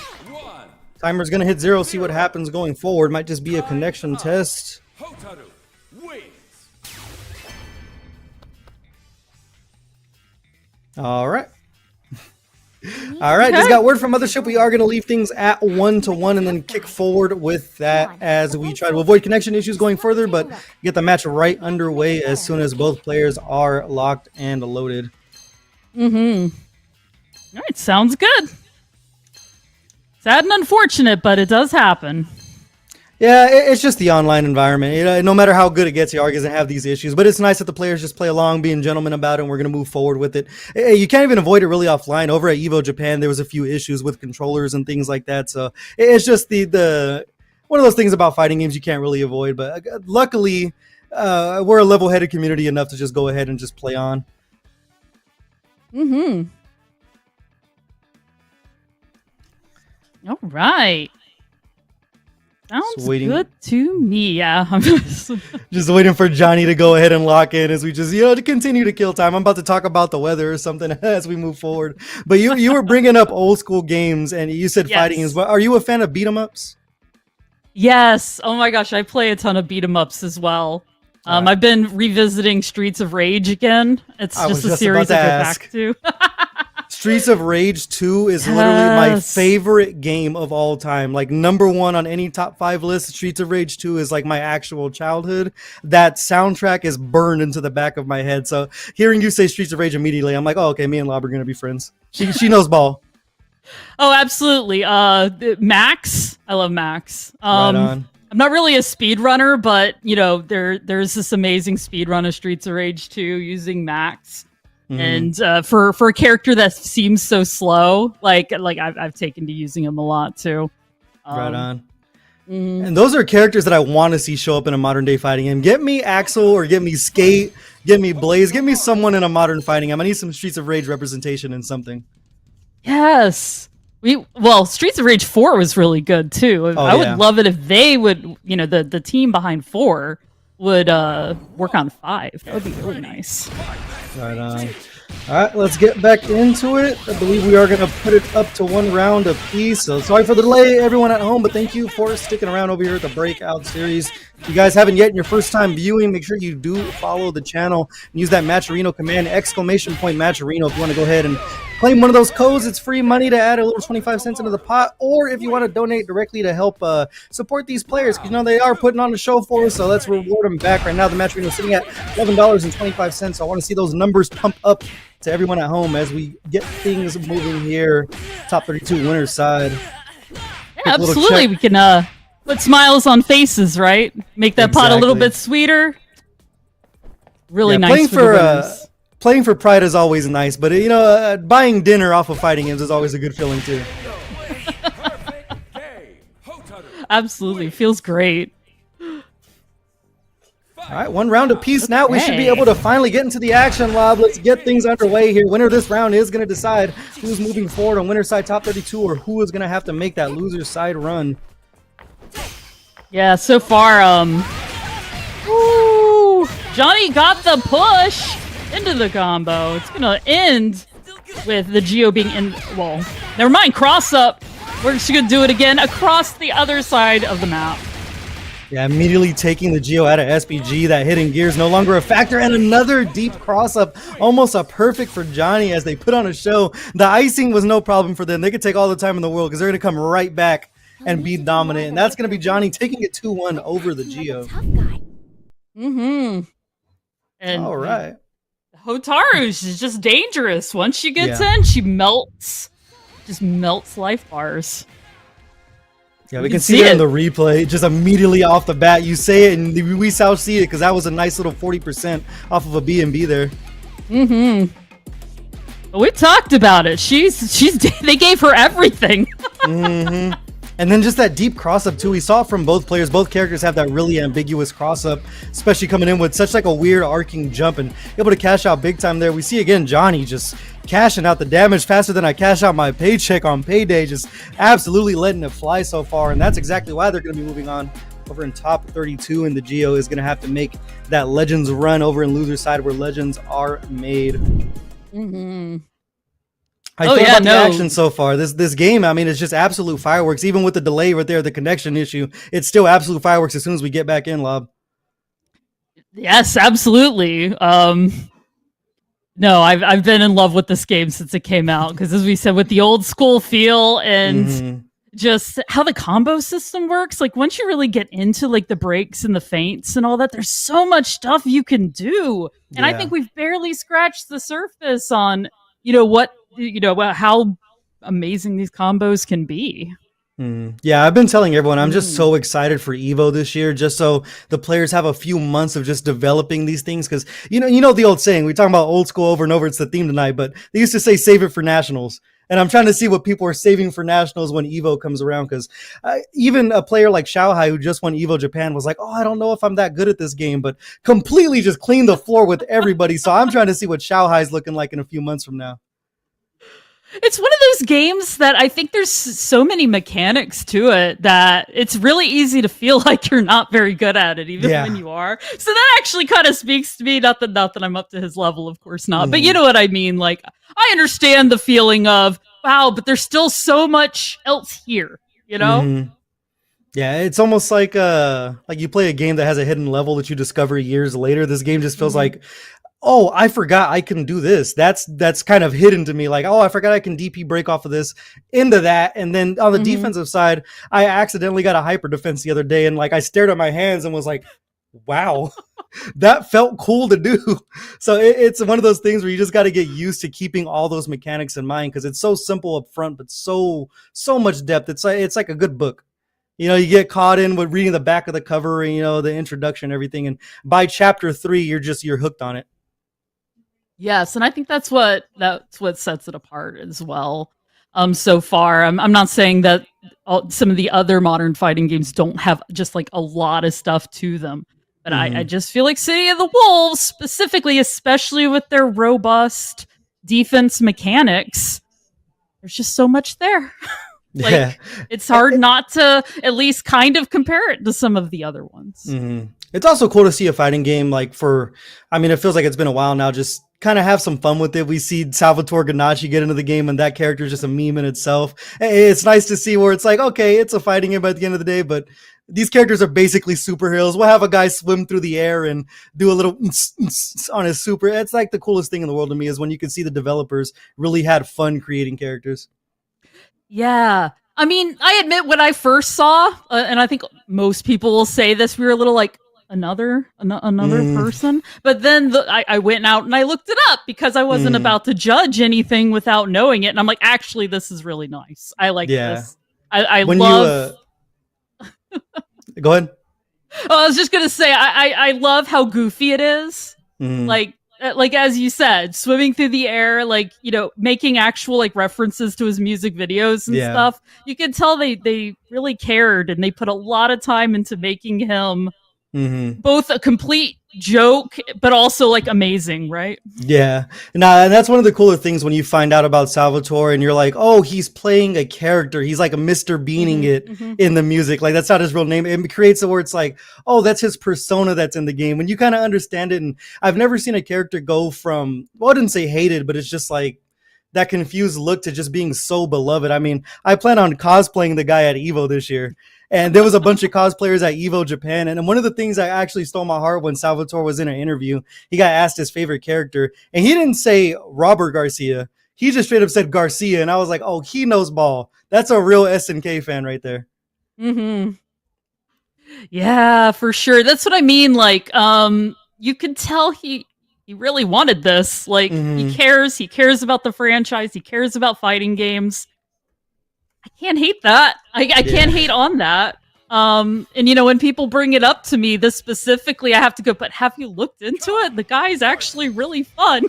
S8: Timer's gonna hit 0. See what happens going forward. Might just be a connection test. All right. All right, just got word from Mothership. We are going to leave things at 1-1 and then kick forward with that as we try to avoid connection issues going further, but get the match right underway as soon as both players are locked and loaded.
S9: All right, sounds good. Sad and unfortunate, but it does happen.
S8: Yeah, it's just the online environment. No matter how good it gets, you are going to have these issues. But it's nice that the players just play along, being gentlemen about it, and we're going to move forward with it. You can't even avoid it really offline. Over at Evo Japan, there was a few issues with controllers and things like that. So it's just the one of those things about fighting games you can't really avoid. But luckily, we're a level-headed community enough to just go ahead and just play on.
S9: All right. Sounds good to me. Yeah, I'm
S8: just waiting for Johnny to go ahead and lock in as we just to continue to kill time. I'm about to talk about the weather or something as we move forward. But you were bringing up old school games and you said fighting as well. Are you a fan of beat 'em ups?
S9: Yes. Oh my gosh, I play a ton of beat 'em ups as well. I've been revisiting Streets of Rage again. It's just a series I go back to.
S8: Streets of Rage 2 is literally my favorite game of all time. Like #1 on any top 5 list. Streets of Rage 2 is like my actual childhood. That soundtrack is burned into the back of my head. So hearing you say Streets of Rage immediately, I'm like, oh, okay, me and Lob are going to be friends. She knows ball.
S9: Oh, absolutely. Max. I love Max.
S8: Right on.
S9: I'm not really a speedrunner, but there's this amazing speedrun of Streets of Rage 2 using Max. And for a character that seems so slow, like I've taken to using him a lot too.
S8: Right on. And those are characters that I want to see show up in a modern day fighting game. Get me Axel or get me Skate, get me Blaze, get me someone in a modern fighting game. I need some Streets of Rage representation in something.
S9: Yes. Streets of Rage 4 was really good too. I would love it if they would, the team behind 4 would work on 5. That would be really nice.
S8: Right on. All right, let's get back into it. I believe we are going to put it up to 1 round apiece. So sorry for the delay, everyone at home, but thank you for sticking around over here at the Breakout series. If you guys haven't yet and your first time viewing, make sure you do follow the channel and use that Matcherino command, !Matcherino, if you want to go ahead and claim one of those codes. It's free money to add a little 25 cents into the pot, or if you want to donate directly to help support these players, because they are putting on the show for us, so let's reward them back. Right now, the Matcherino is sitting at $11.25, so I want to see those numbers pump up to everyone at home as we get things moving here. Top 32 winner's side.
S9: Yeah, absolutely. We can put smiles on faces, right? Make that pot a little bit sweeter. Really nice for the winners.
S8: Playing for pride is always nice, but buying dinner off of fighting games is always a good feeling too.
S9: Absolutely, feels great.
S8: All right, 1 round apiece now. We should be able to finally get into the action, Lob. Let's get things underway here. Winner of this round is going to decide who's moving forward on winner's side top 32 or who is going to have to make that loser's side run.
S9: Yeah, so far, Johnny got the push into the combo. It's going to end with the Geo being in, never mind, cross up. We're just going to do it again across the other side of the map.
S8: Yeah, immediately taking the Geo out of SPG. That hidden gear is no longer a factor, and another deep cross-up. Almost a perfect for Johnny as they put on a show. The icing was no problem for them. They could take all the time in the world because they're going to come right back and be dominant. And that's going to be Johnny taking it 2-1 over the Geo.
S9: And
S8: all right.
S9: Hotaru is just dangerous. Once she gets in, she melts. Just melts life bars.
S8: Yeah, we can see it in the replay just immediately off the bat. You say it, and we shall see it because that was a nice little 40% off of a B&B there.
S9: Mm-hmm. We talked about it. They gave her everything.
S8: Mm-hmm. And then just that deep cross-up too. We saw it from both players. Both characters have that really ambiguous cross-up, especially coming in with such like a weird arcing jump and able to cash out big time there. We see again Johnny just cashing out the damage faster than I cash out my paycheck on payday, just absolutely letting it fly so far. And that's exactly why they're going to be moving on over in top 32, and the Geo is going to have to make that Legends run over in loser side where Legends are made.
S9: Mm-hmm.
S8: I thought about the action so far. This game, I mean, it's just absolute fireworks. Even with the delay right there, the connection issue, it's still absolute fireworks as soon as we get back in, Lob.
S9: Yes, absolutely. No, I've been in love with this game since it came out because, as we said, with the old school feel and just how the combo system works. Like once you really get into like the breaks and the feints and all that, there's so much stuff you can do. And I think we've barely scratched the surface on how amazing these combos can be.
S8: Yeah, I've been telling everyone I'm just so excited for Evo this year, just so the players have a few months of just developing these things. Because you know the old saying, we talk about old school over and over. It's the theme tonight, but they used to say save it for nationals. And I'm trying to see what people are saving for nationals when Evo comes around. Because even a player like Xiaohai, who just won Evo Japan, was like, "Oh, I don't know if I'm that good at this game," but completely just cleaned the floor with everybody. So I'm trying to see what Xiaohai's looking like in a few months from now.
S9: It's one of those games that I think there's so many mechanics to it that it's really easy to feel like you're not very good at it, even when you are. So that actually kind of speaks to me. Not that I'm up to his level, of course not. But you know what I mean? Like, I understand the feeling of, wow, but there's still so much else here, you know?
S8: Yeah, it's almost like you play a game that has a hidden level that you discover years later. This game just feels like, oh, I forgot I can do this. That's kind of hidden to me. Like, oh, I forgot I can DP break off of this into that. And then on the defensive side, I accidentally got a hyper defense the other day. And like, I stared at my hands and was like, wow, that felt cool to do. So it's one of those things where you just got to get used to keeping all those mechanics in mind. Cause it's so simple up front, but so much depth. It's like a good book. You know, you get caught in with reading the back of the cover and, you know, the introduction and everything. And by chapter 3, you're hooked on it.
S9: Yes, and I think that's what sets it apart as well. So far, I'm not saying that some of the other modern fighting games don't have just like a lot of stuff to them, but I just feel like City of the Wolves, specifically, especially with their robust defense mechanics, there's just so much there. It's hard not to at least kind of compare it to some of the other ones.
S8: It's also cool to see a fighting game it feels like it's been a while now, just kind of have some fun with it. We see Salvatore Ganache get into the game, and that character is just a meme in itself. It's nice to see where it's like, okay, it's a fighting game at the end of the day, but these characters are basically superheroes. We'll have a guy swim through the air and do a little on his super. It's like the coolest thing in the world to me is when you can see the developers really had fun creating characters.
S9: Yeah. I mean, I admit when I first saw, and I think most people will say this, we were a little like, another person. But then I went out and I looked it up because I wasn't about to judge anything without knowing it. And I'm like, actually, this is really nice. I like this. I love...
S8: Go ahead.
S9: Oh, I was just going to say, I love how goofy it is. Like, as you said, swimming through the air, like, you know, making actual like references to his music videos and stuff. You can tell they really cared and they put a lot of time into making him both a complete joke, but also like amazing, right?
S8: Yeah. And that's one of the cooler things when you find out about Salvatore and you're like, oh, he's playing a character. He's like a Mr. Beaning it in the music. Like that's not his real name. It creates a where it's like, oh, that's his persona that's in the game. When you kind of understand it. And I've never seen a character go from, well, I didn't say hated, but it's just like that confused look to just being so beloved. I mean, I plan on cosplaying the guy at Evo this year. And there was a bunch of cosplayers at Evo Japan. And one of the things that actually stole my heart when Salvatore was in an interview, he got asked his favorite character. And he didn't say Robert Garcia. He just straight up said Garcia. And I was like, oh, he knows ball. That's a real SNK fan right there.
S9: Yeah, for sure. That's what I mean. Like, you could tell he really wanted this. Like, he cares about the franchise. He cares about fighting games. I can't hate that. I can't hate on that. And when people bring it up to me, this specifically, I have to go, but have you looked into it? The guy's actually really fun.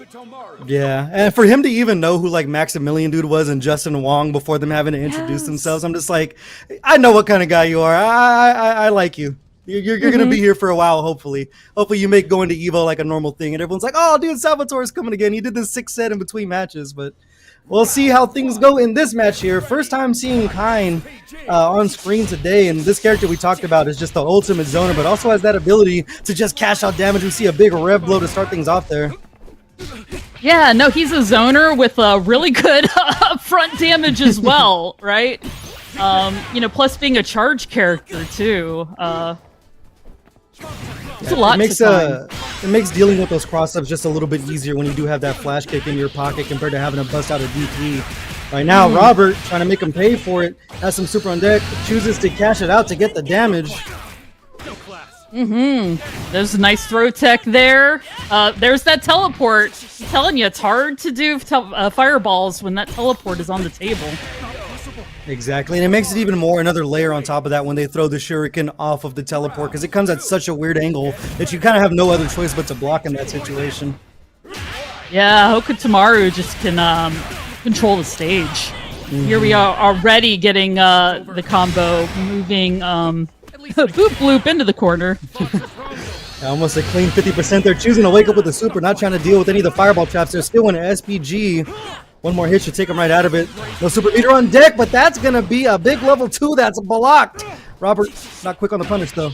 S8: Yeah, and for him to even know who like Maximilian Dude was and Justin Wong before them having to introduce themselves, I'm just like, I know what kind of guy you are. I like you. You're gonna be here for a while, hopefully. Hopefully you make going to Evo like a normal thing, and everyone's like, oh, dude, Salvatore's coming again. He did this 6-set in between matches, but we'll see how things go in this match here. First time seeing Kine on screen today, and this character we talked about is just the ultimate zoner, but also has that ability to just cash out damage. We see a big rev blow to start things off there.
S9: Yeah, no, he's a zoner with a really good upfront damage as well, right? Plus being a charge character too. It's a lot.
S8: It makes dealing with those cross-ups just a little bit easier when you do have that flash kick in your pocket compared to having to bust out a DP. Right now, Robert, trying to make him pay for it, has some super on deck, chooses to cash it out to get the damage.
S9: There's a nice throw tech there. There's that teleport. I'm telling you, it's hard to do fireballs when that teleport is on the table.
S8: Exactly, and it makes it even more another layer on top of that when they throw the shuriken off of the teleport, because it comes at such a weird angle that you kind of have no other choice but to block in that situation.
S9: Yeah, Hokutomaru just can control the stage. Here we are already getting the combo moving boop bloop into the corner.
S8: Almost a clean 50%. They're choosing to wake up with the super, not trying to deal with any of the fireball traps. They're still in an SPG. One more hit should take him right out of it. No super meter on deck, but that's going to be a big level 2 that's blocked. Robert, not quick on the punish, though.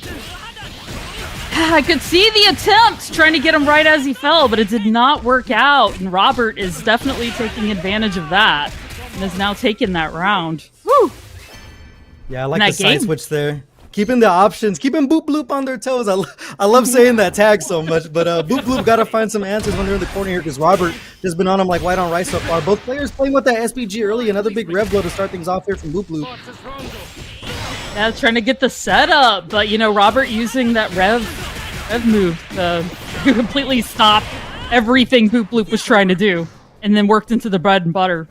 S9: I could see the attempt trying to get him right as he fell, but it did not work out. And Robert is definitely taking advantage of that and is now taking that round. Woo!
S8: Yeah, I like the side switch there. Keeping the options, keeping Boop Bloop on their toes. I love saying that tag so much, but Boop Bloop got to find some answers when they're in the corner here because Robert has been on him like white on rice so far. Both players playing with that SPG early. Another big rev blow to start things off here from Boop Bloop.
S9: Yeah, trying to get the setup, but Robert using that rev move to completely stop everything Boop Bloop was trying to do, and then worked into the bread and butter.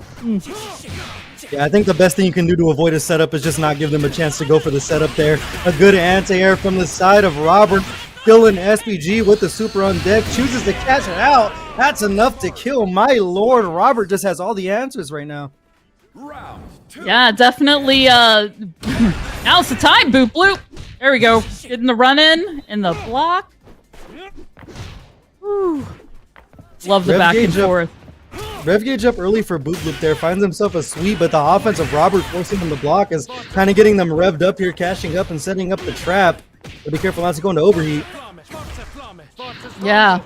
S8: Yeah, I think the best thing you can do to avoid a setup is just not give them a chance to go for the setup there. A good anti-air from the side of Robert. Still in SPG with the super on deck. Chooses to catch it out. That's enough to kill. My lord, Robert just has all the answers right now.
S9: Yeah, definitely. Now's the time, Boop Bloop. There we go. Getting the run in the block. Whew. Love the back and forth.
S8: Rev gauge up early for Boop Bloop there. Finds himself a sweep, but the offense of Robert forcing him to block is kind of getting them revved up here, cashing up and setting up the trap. But be careful not to go into overheat.
S9: Yeah.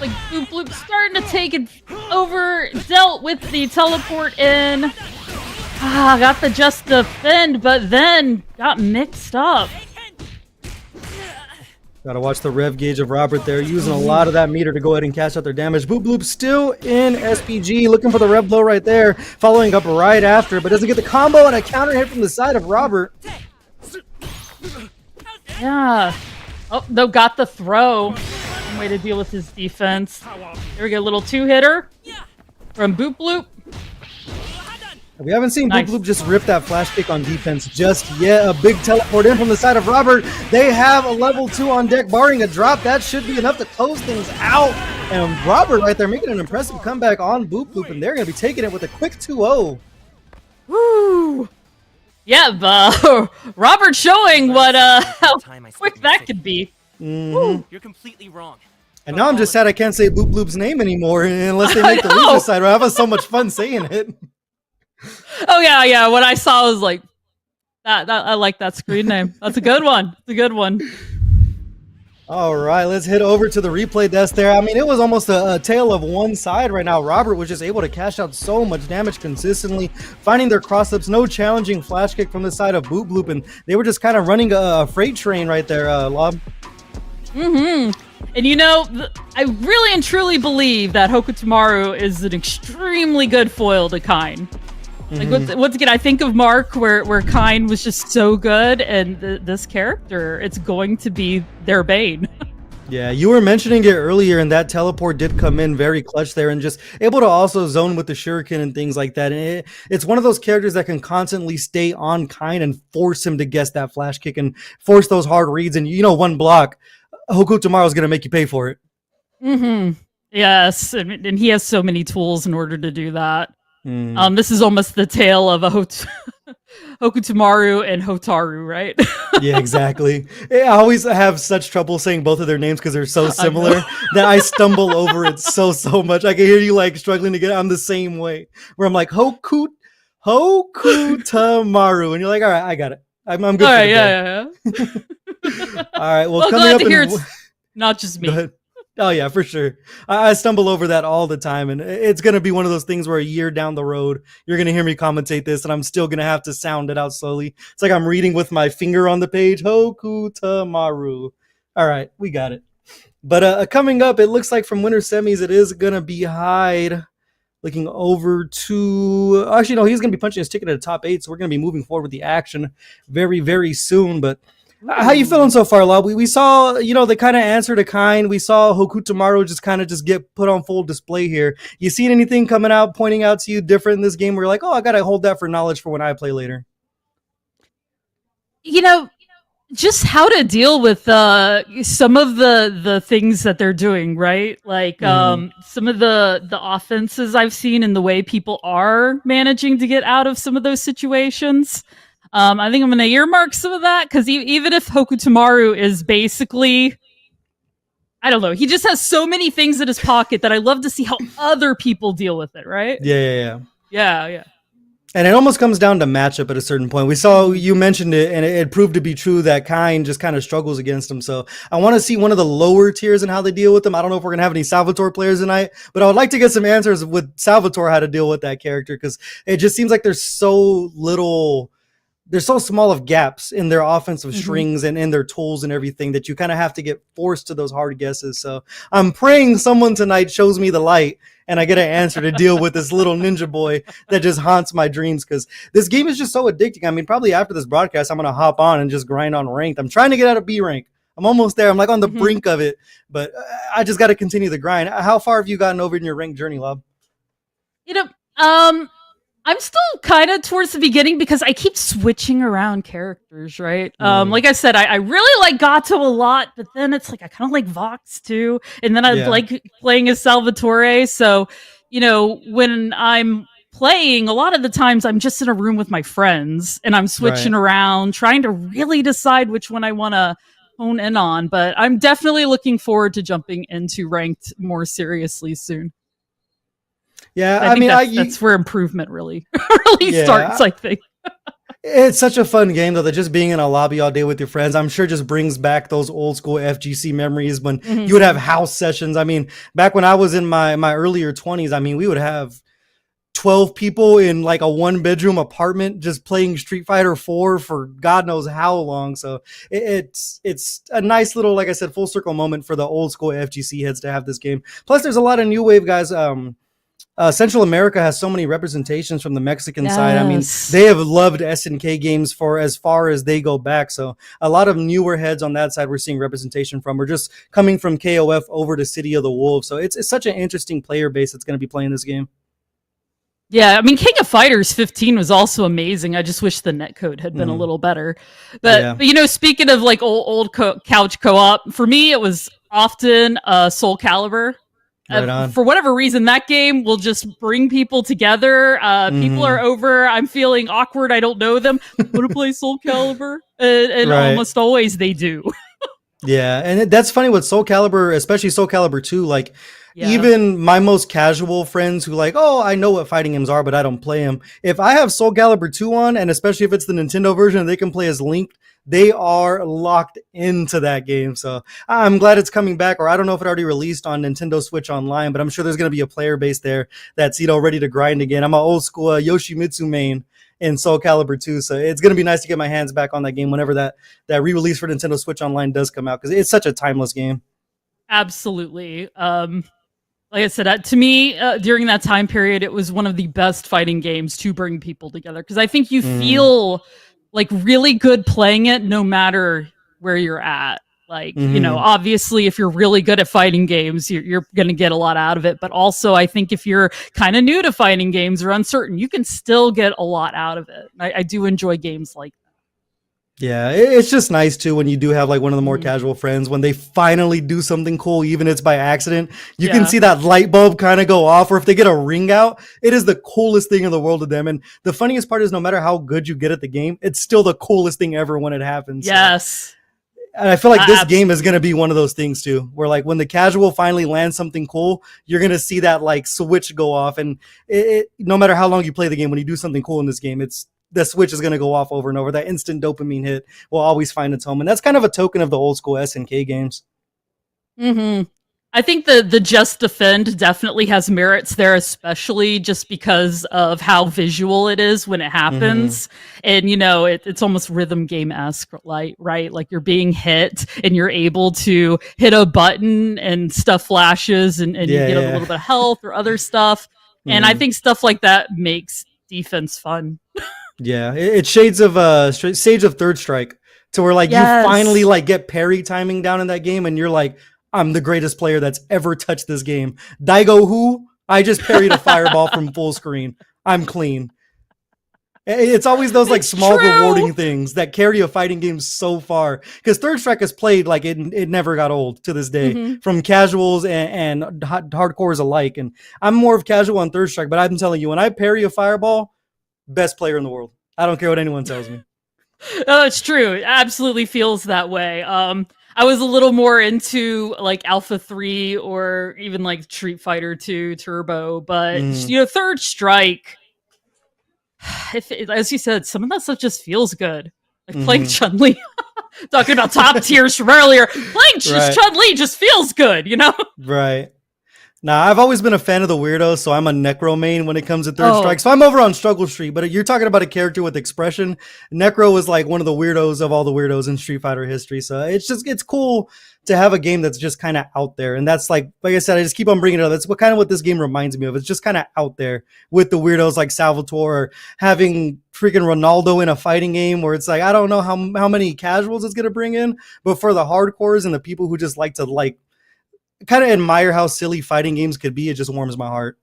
S9: Like Boop Bloop starting to take it over. Dealt with the teleport in. Got the just defend, but then got mixed up.
S8: Gotta watch the rev gauge of Robert there, using a lot of that meter to go ahead and cash out their damage. Boop Bloop still in SPG, looking for the rev blow right there, following up right after, but doesn't get the combo and a counter hit from the side of Robert.
S9: Yeah. Oh, no, got the throw. Some way to deal with his defense. There we go, little two-hitter from Boop Bloop.
S8: We haven't seen Boop Bloop just rip that flash kick on defense just yet. A big teleport in from the side of Robert. They have a level 2 on deck, barring a drop. That should be enough to close things out. And Robert right there making an impressive comeback on Boop Bloop, and they're going to be taking it with a quick 2-0.
S9: Woo! Yeah, Robert showing what how quick that could be.
S3: You're completely wrong.
S8: And now I'm just sad I can't say Boop Bloop's name anymore unless they make the loser side. I have so much fun saying it.
S9: Oh yeah. What I saw was like that. I like that screen name. That's a good one. It's a good one.
S8: All right, let's head over to the replay desk there. I mean, it was almost a tale of one side right now. Robert was just able to cash out so much damage consistently, finding their cross-ups, no challenging flash kick from the side of Boop Bloop, and they were just kind of running a freight train right there, Lob.
S9: And I really and truly believe that Hokutomaru is an extremely good foil to Kine. Like once again, I think of Mark where Kine was just so good, and this character, it's going to be their bane.
S8: Yeah, you were mentioning it earlier, and that teleport did come in very clutch there, and just able to also zone with the shuriken and things like that. And it's one of those characters that can constantly stay on kind and force him to guess that flash kick and force those hard reads. And one block, Hoku tomorrow is going to make you pay for it.
S9: Mm-hmm. Yes, and he has so many tools in order to do that.
S8: Mm.
S9: This is almost the tale of a Hokutomaru and Hotaru, right?
S8: Yeah, exactly. I always have such trouble saying both of their names because they're so similar that I stumble over it so much. I can hear you like struggling to get it. I'm the same way where I'm like Hokutamaru, and you're like, all right, I got it. I'm good.
S9: All
S8: for
S9: right,
S8: the
S9: yeah.
S8: All right. Well, coming
S9: glad
S8: up
S9: to hear
S8: in
S9: it's not just me.
S8: Go ahead. Oh yeah, for sure. I stumble over that all the time, and it's gonna be one of those things where a year down the road, you're gonna hear me commentate this, and I'm still gonna have to sound it out slowly. It's like I'm reading with my finger on the page. Hokutamaru. All right, we got it. But coming up, it looks like from winter semis, it is gonna be Hyde looking over to. Actually, no, he's gonna be punching his ticket at the top 8, so we're gonna be moving forward with the action very soon. But how you feeling so far, Lob? We saw, they kind of answered a kind. We saw Hokutomaru just get put on full display here. You seen anything coming out, pointing out to you different in this game where you're like, oh, I got to hold that for knowledge for when I play later?
S9: Just how to deal with some of the things that they're doing, right? Like some of the offenses I've seen and the way people are managing to get out of some of those situations. I think I'm going to earmark some of that because even if Hokutomaru is basically, I don't know, he just has so many things in his pocket that I love to see how other people deal with it, right?
S8: Yeah. And it almost comes down to matchup at a certain point. We saw, you mentioned it, and it proved to be true that Kain just kind of struggles against him. So I want to see one of the lower tiers and how they deal with them. I don't know if we're going to have any Salvatore players tonight, but I would like to get some answers with Salvatore how to deal with that character, because it just seems like there's so little... They're so small of gaps in their offensive strings and in their tools and everything that you kind of have to get forced to those hard guesses. So I'm praying someone tonight shows me the light and I get an answer to deal with this little ninja boy that just haunts my dreams, because this game is just so addicting. I mean, probably after this broadcast, I'm going to hop on and just grind on ranked. I'm trying to get out of B rank. I'm almost there. I'm like on the brink of it, but I just got to continue the grind. How far have you gotten over in your ranked journey, Lob?
S9: I'm still kind of towards the beginning because I keep switching around characters, right? Like I said, I really like Gato a lot, but then it's like I kind of like Vox too, and then I like playing as Salvatore. So, when I'm playing, a lot of the times I'm just in a room with my friends and I'm switching around, trying to really decide which one I want to hone in on. But I'm definitely looking forward to jumping into ranked more seriously soon.
S8: Yeah,
S9: I mean, that's where improvement really starts, I think.
S8: It's such a fun game, though, that just being in a lobby all day with your friends, I'm sure just brings back those old school FGC memories when you would have house sessions. I mean, back when I was in my earlier 20s, I mean, we would have 12 people in like a 1-bedroom apartment just playing Street Fighter 4 for God knows how long. So it's a nice little, like I said, full circle moment for the old school FGC heads to have this game. Plus, there's a lot of new wave guys. Central America has so many representations from the Mexican side. I mean, they have loved SNK games for as far as they go back. So a lot of newer heads on that side we're seeing representation from. We're just coming from KOF over to City of the Wolves. So it's such an interesting player base that's going to be playing this game.
S9: Yeah, I mean, King of Fighters 15 was also amazing. I just wish the netcode had been a little better. But speaking of like old couch co-op, for me, it was often Soul Calibur. For whatever reason, that game will just bring people together. People are over. I'm feeling awkward. I don't know them. I want to play Soul Calibur. And almost always they do.
S8: Yeah, and that's funny with Soul Calibur, especially Soul Calibur 2. Like, even my most casual friends who like, oh, I know what fighting games are, but I don't play them. If I have Soul Calibur 2 on, and especially if it's the Nintendo version and they can play as Link, they are locked into that game. So I'm glad it's coming back, or I don't know if it already released on Nintendo Switch Online, but I'm sure there's going to be a player base there that's, ready to grind again. I'm an old school Yoshimitsu main in Soul Calibur 2, so it's going to be nice to get my hands back on that game whenever that re-release for Nintendo Switch Online does come out, because it's such a timeless game.
S9: Absolutely. Like I said, to me, during that time period, it was one of the best fighting games to bring people together, because I think you feel like really good playing it no matter where you're at. Like,
S8: Mhm.
S9: obviously, if you're really good at fighting games, you're going to get a lot out of it. But also, I think if you're kind of new to fighting games or uncertain, you can still get a lot out of it. I do enjoy games like
S8: Yeah, it's just nice too when you do have like one of the
S9: that.
S8: more
S9: Mhm.
S8: casual friends when they finally do something cool, even if it's by accident. You can
S9: Yeah.
S8: see that light bulb kind of go off, or if they get a ring out, it is the coolest thing in the world to them. And the funniest part is, no matter how good you get at the game, it's still the coolest thing ever when it happens. So,
S9: Yes.
S8: and I feel like this game is going to
S9: Absolutely.
S8: be one of those things too, where like when the casual finally lands something cool, you're going to see that like switch go off. And no matter how long you play the game, when you do something cool in this game, it's the switch is going to go off over and over. That instant dopamine hit will always find its home. And that's kind of a token of the old school SNK games.
S9: Hmm. I think the Just Defend definitely has merits there, especially just because of how visual it is when it
S8: Mm-hmm.
S9: happens. And, it's almost rhythm game esque, like, right? Like you're being hit and you're able to hit a button and stuff flashes and you
S8: Yeah,
S9: get a little
S8: yeah.
S9: bit of health or other stuff. And I
S8: Mm-hmm.
S9: think stuff like that makes defense fun.
S8: Yeah, it's shades of Third Strike, to where like you finally
S9: Yes.
S8: like get parry timing down in that game, and you're like, I'm the greatest player that's ever touched this game. Daigo who? I just parried a fireball from full screen. I'm clean. It's always those like
S9: It's
S8: small
S9: true.
S8: rewarding things that carry a fighting game so far. Because Third Strike has played like it never got old to this day,
S9: Hmm.
S8: from casuals and hardcores alike. And I'm more of casual on Third Strike, but I'm telling you, when I parry a fireball, best player in the world. I don't care what anyone tells me.
S9: Oh, it's true. It absolutely feels that way. I was a little more into like Alpha 3 or even like Street Fighter 2 Turbo, but
S8: Mm,
S9: Third Strike, as you said, some of that stuff just feels good. Like playing
S8: hmm.
S9: Chun Li, talking about top tiers from earlier, playing
S8: Right,
S9: Chun Li just feels good.
S8: right. Nah, I've always been a fan of the weirdos, so I'm a Necro main when it comes to Third Strike.
S9: Oh,
S8: So I'm over on Struggle Street, but you're talking about a character with expression. Necro is like one of the weirdos of all the weirdos in Street Fighter history. So it's cool to have a game that's just kind of out there. And that's like I said, I just keep on bringing it up. That's what this game reminds me of. It's just kind of out there with the weirdos like Salvatore, or having freaking Ronaldo in a fighting game where it's like, I don't know how many casuals it's going to bring in, but for the hardcores and the people who just like to like kind of admire how silly fighting games could be, it just warms my heart.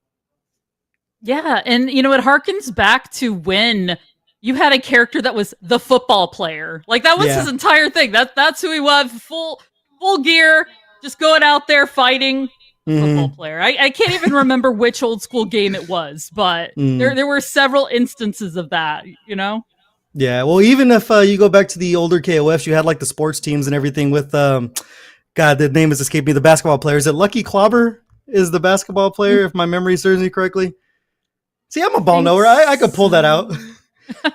S9: yeah, and it harkens back to when you had a character that was the football player. Like that was his
S8: Yeah.
S9: entire thing. That's who he was. Full gear, just going out there fighting. Football
S8: Hmm.
S9: player. I can't even remember which old school game it was, but
S8: Mm.
S9: there were several instances of that.
S8: Yeah. Well, even if you go back to the older KOFs, you had like the sports teams and everything with God, the name has escaped me. The basketball player, is it Lucky Clobber? Is the basketball
S9: Mm,
S8: player, if my memory serves me correctly? See, I'm a ball
S9: think
S8: knower. I could pull that out.
S9: so.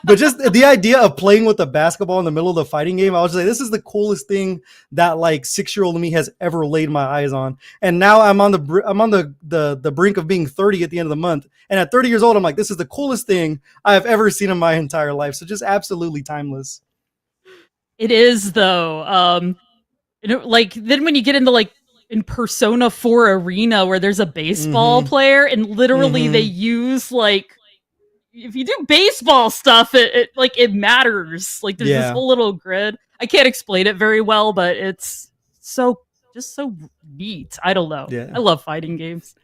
S8: But just the idea of playing with a basketball in the middle of the fighting game, I was like, this is the coolest thing that like 6-year-old me has ever laid my eyes on. And now I'm on the brink of being 30 at the end of the month. And at 30 years old, I'm like, this is the coolest thing I've ever seen in my entire life. So just absolutely timeless.
S9: It is though. Like then when you get into like in Persona 4 Arena where there's a baseball
S8: Mm-hmm.
S9: player and literally they
S8: Mm-hmm.
S9: use like if you do baseball stuff, it like it matters. Like there's this
S8: Yeah.
S9: whole little grid. I can't explain it very well, but it's so just so neat. I don't know.
S8: Yeah.
S9: I love fighting games.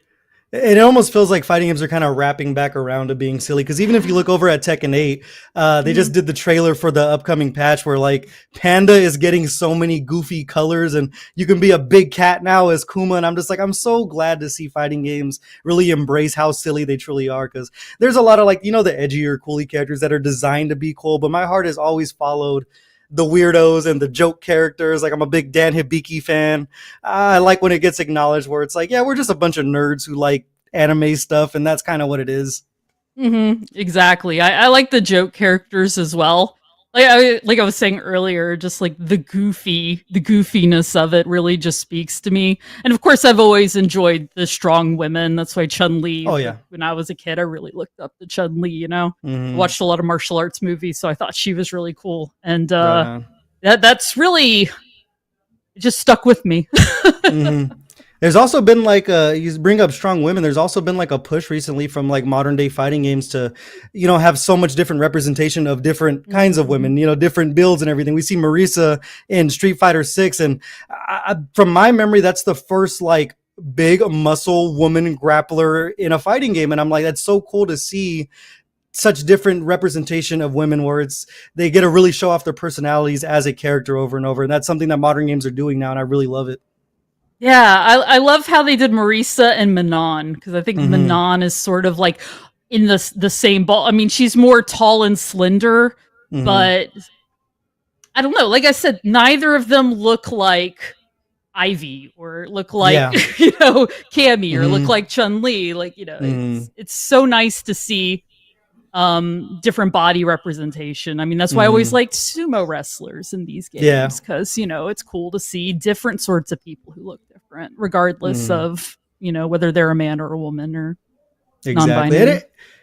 S8: It almost feels like fighting games are kind of wrapping back around to being silly. Because even if you look over at Tekken 8, they
S9: Mhm.
S8: just did the trailer for the upcoming patch where like Panda is getting so many goofy colors, and you can be a big cat now as Kuma. And I'm just like, I'm so glad to see fighting games really embrace how silly they truly are. Because there's a lot of like, the edgier, coolie characters that are designed to be cool, but my heart has always followed the weirdos and the joke characters. Like I'm a big Dan Hibiki fan. I like when it gets acknowledged where it's like, yeah, we're just a bunch of nerds who like anime stuff, and that's kind of what it is.
S9: Exactly. I like the joke characters as well. Like I was saying earlier, just like the goofiness of it really just speaks to me. And of course, I've always enjoyed the strong women. That's why Chun Li.
S8: Oh
S9: Like
S8: yeah.
S9: when I was a kid, I really looked up to Chun Li. I
S8: Hmm.
S9: watched a lot of martial arts movies, so I thought she was really cool. And
S8: Right on.
S9: that's really it just stuck with me.
S8: Hmm. There's also been like you bring up strong women. There's also been like a push recently from like modern day fighting games to, have so much different representation of different kinds of women, different builds and everything. We see Marisa in Street Fighter 6, and from my memory, that's the first like big muscle woman grappler in a fighting game, and I'm like, that's so cool to see such different representation of women where they get to really show off their personalities as a character over and over, and that's something that modern games are doing now, and I really love it.
S9: Yeah, I love how they did Marisa and Manon, because I think Manon is sort of like in the same ball. I mean, she's more tall and slender, but I don't know. Like I said, neither of them look like Ivy or look like Cammy or look like Chun-Li. Like, it's so nice to see different body representation. I mean, that's why I always liked sumo wrestlers in these games, because it's cool to see different sorts of people who look different regardless of whether they're a man or a woman or non-binary.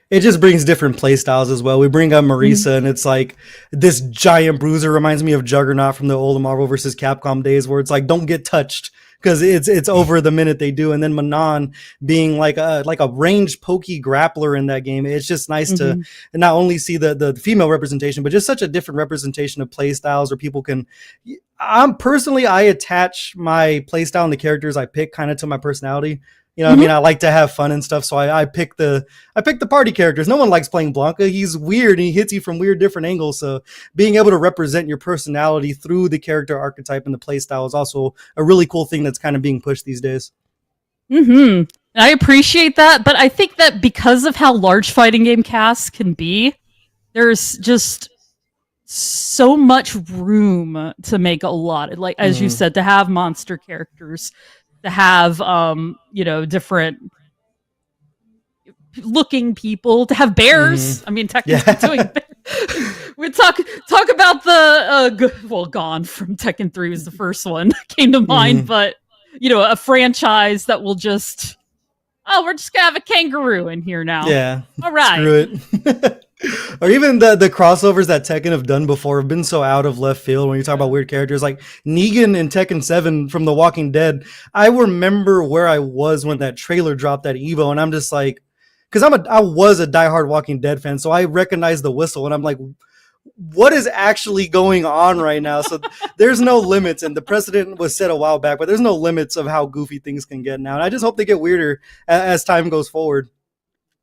S8: It just brings different play styles as well. We bring up Marisa, and it's like this giant bruiser reminds me of Juggernaut from the old Marvel vs. Capcom days, where it's like, don't get touched because it's over the minute they do. And then Manon being like a ranged pokey grappler in that game. It's just nice to not only see the female representation, but just such a different representation of play styles where people can. I attach my play style and the characters I pick kind of to my personality. I mean, I like to have fun and stuff, so I pick the party characters. No one likes playing Blanca. He's weird and he hits you from weird different angles. So being able to represent your personality through the character archetype and the play style is also a really cool thing that's kind of being pushed these days.
S9: I appreciate that, but I think that because of how large fighting game casts can be, there's just so much room to make a lot. Like, as you said, to have monster characters, to have different looking people, to have bears. I mean, technically doing we talk about the Gone from Tekken 3 was the first one that came to mind, but a franchise that will just we're just gonna have a kangaroo in here now.
S8: Yeah,
S9: all right,
S8: screw it. Or even the crossovers that Tekken have done before have been so out of left field when you talk about weird characters like Negan in Tekken 7 from The Walking Dead. I remember where I was when that trailer dropped at Evo, and I'm just like, because I was a diehard Walking Dead fan, so I recognized the whistle, and I'm like, what is actually going on right now? So there's no limits, and the precedent was set a while back, but there's no limits of how goofy things can get now, and I just hope they get weirder as time goes forward.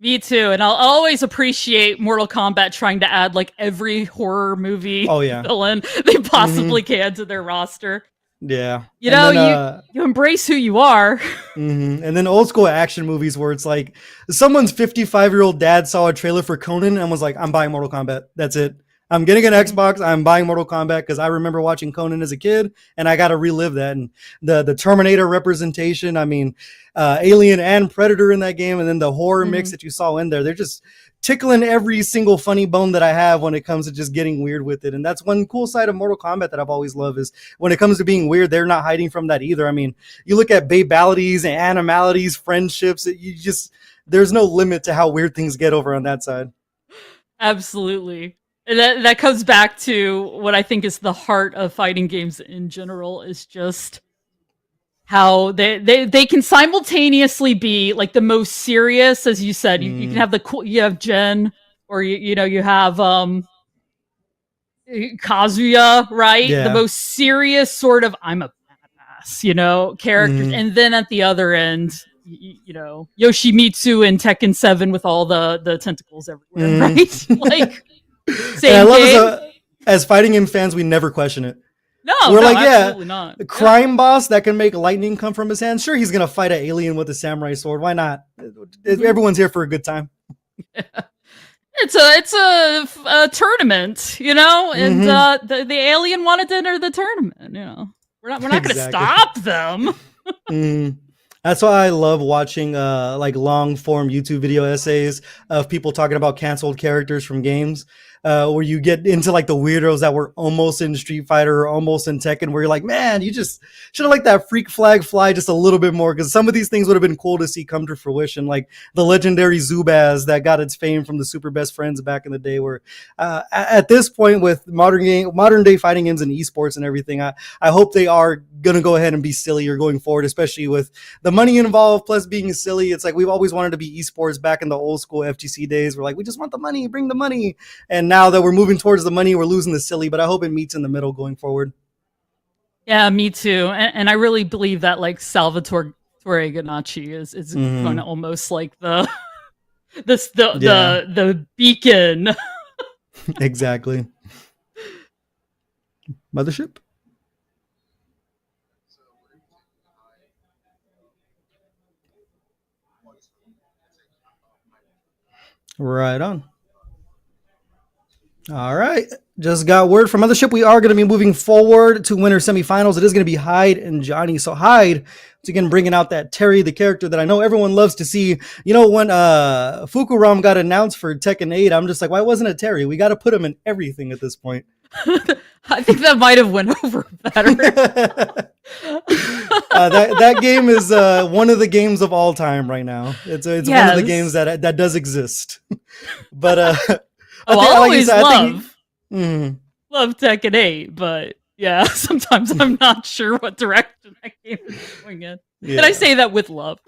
S9: Me too, and I'll always appreciate Mortal Kombat trying to add like every horror movie villain they possibly can to their roster.
S8: Yeah,
S9: you embrace who you are.
S8: And then old school action movies where it's like someone's 55-year-old dad saw a trailer for Conan and was like, "I'm buying Mortal Kombat. That's it. I'm getting an Xbox. I'm buying Mortal Kombat because I remember watching Conan as a kid, and I got to relive that." And the Terminator representation, I mean, Alien and Predator in that game, and then the horror mix that you saw in there, they're just tickling every single funny bone that I have when it comes to just getting weird with it. And that's one cool side of Mortal Kombat that I've always loved, is when it comes to being weird, they're not hiding from that either. I mean, you look at babalities and animalities, friendships, there's no limit to how weird things get over on that side.
S9: Absolutely. And that comes back to what I think is the heart of fighting games in general, is just how they can simultaneously be like the most serious, as you said. You can have you have Jen, or you have Kazuya, right? The most serious sort of I'm a badass, characters, and then at the other end, Yoshimitsu in Tekken 7 with all the tentacles everywhere, right? Like.
S8: And I love as fighting game fans, we never question it. We're like, absolutely not. The crime boss that can make lightning come from his hands. Sure, he's gonna fight an alien with a samurai sword. Why not? Everyone's here for a good time.
S9: It's a tournament, and the alien wanted to enter the tournament. We're not gonna stop them.
S8: That's why I love watching like long form YouTube video essays of people talking about canceled characters from games. where you get into like the weirdos that were almost in Street Fighter or almost in Tekken, where you're like, man, you just should have let that freak flag fly just a little bit more, because some of these things would have been cool to see come to fruition, like the legendary Zubaz that got its fame from the Super Best Friends back in the day. Where at this point, with modern day fighting games and esports and everything, I hope they are gonna go ahead and be sillier going forward, especially with the money involved plus being silly. It's like we've always wanted to be esports back in the old school FGC days. We're like, we just want the money, bring the money. And now that we're moving towards the money, we're losing the silly, but I hope it meets in the middle going forward.
S9: Yeah, me too. And I really believe that like Salvatore Ganacci is going to almost like the the beacon.
S8: Exactly. Mothership? Right on. All right. Just got word from Mothership. We are going to be moving forward to winter semifinals. It is going to be Hyde and Johnny. So Hyde, once again, bringing out that Terry, the character that I know everyone loves to see. You know, when Fukuram got announced for Tekken 8, I'm just like, why wasn't it Terry? We got to put him in everything at this point.
S9: I think that might have went over better.
S8: That game is one of the games of all time right now. It's one of the games that does exist. But
S9: I always love Tekken 8, but yeah, sometimes I'm not sure what direction that game is going in. Yeah. And I say that with love.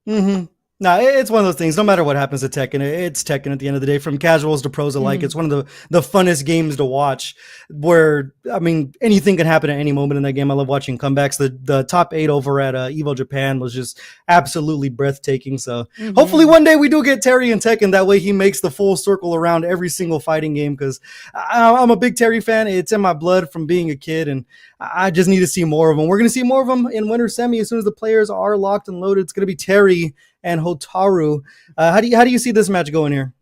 S8: Mm-hmm. No, it's one of those things. No matter what happens to Tekken, it's Tekken at the end of the day. From casuals to pros alike, it's one of the funnest games to watch. Where, I mean, anything can happen at any moment in that game. I love watching comebacks. The top 8 over at Evo Japan was just absolutely breathtaking. So hopefully one day we do get Terry in Tekken. That way he makes the full circle around every single fighting game, because I'm a big Terry fan. It's in my blood from being a kid, and I just need to see more of them. We're going to see more of them in winter semi as soon as the players are locked and loaded. It's going to be Terry and Hotaru. How do you see this match going here?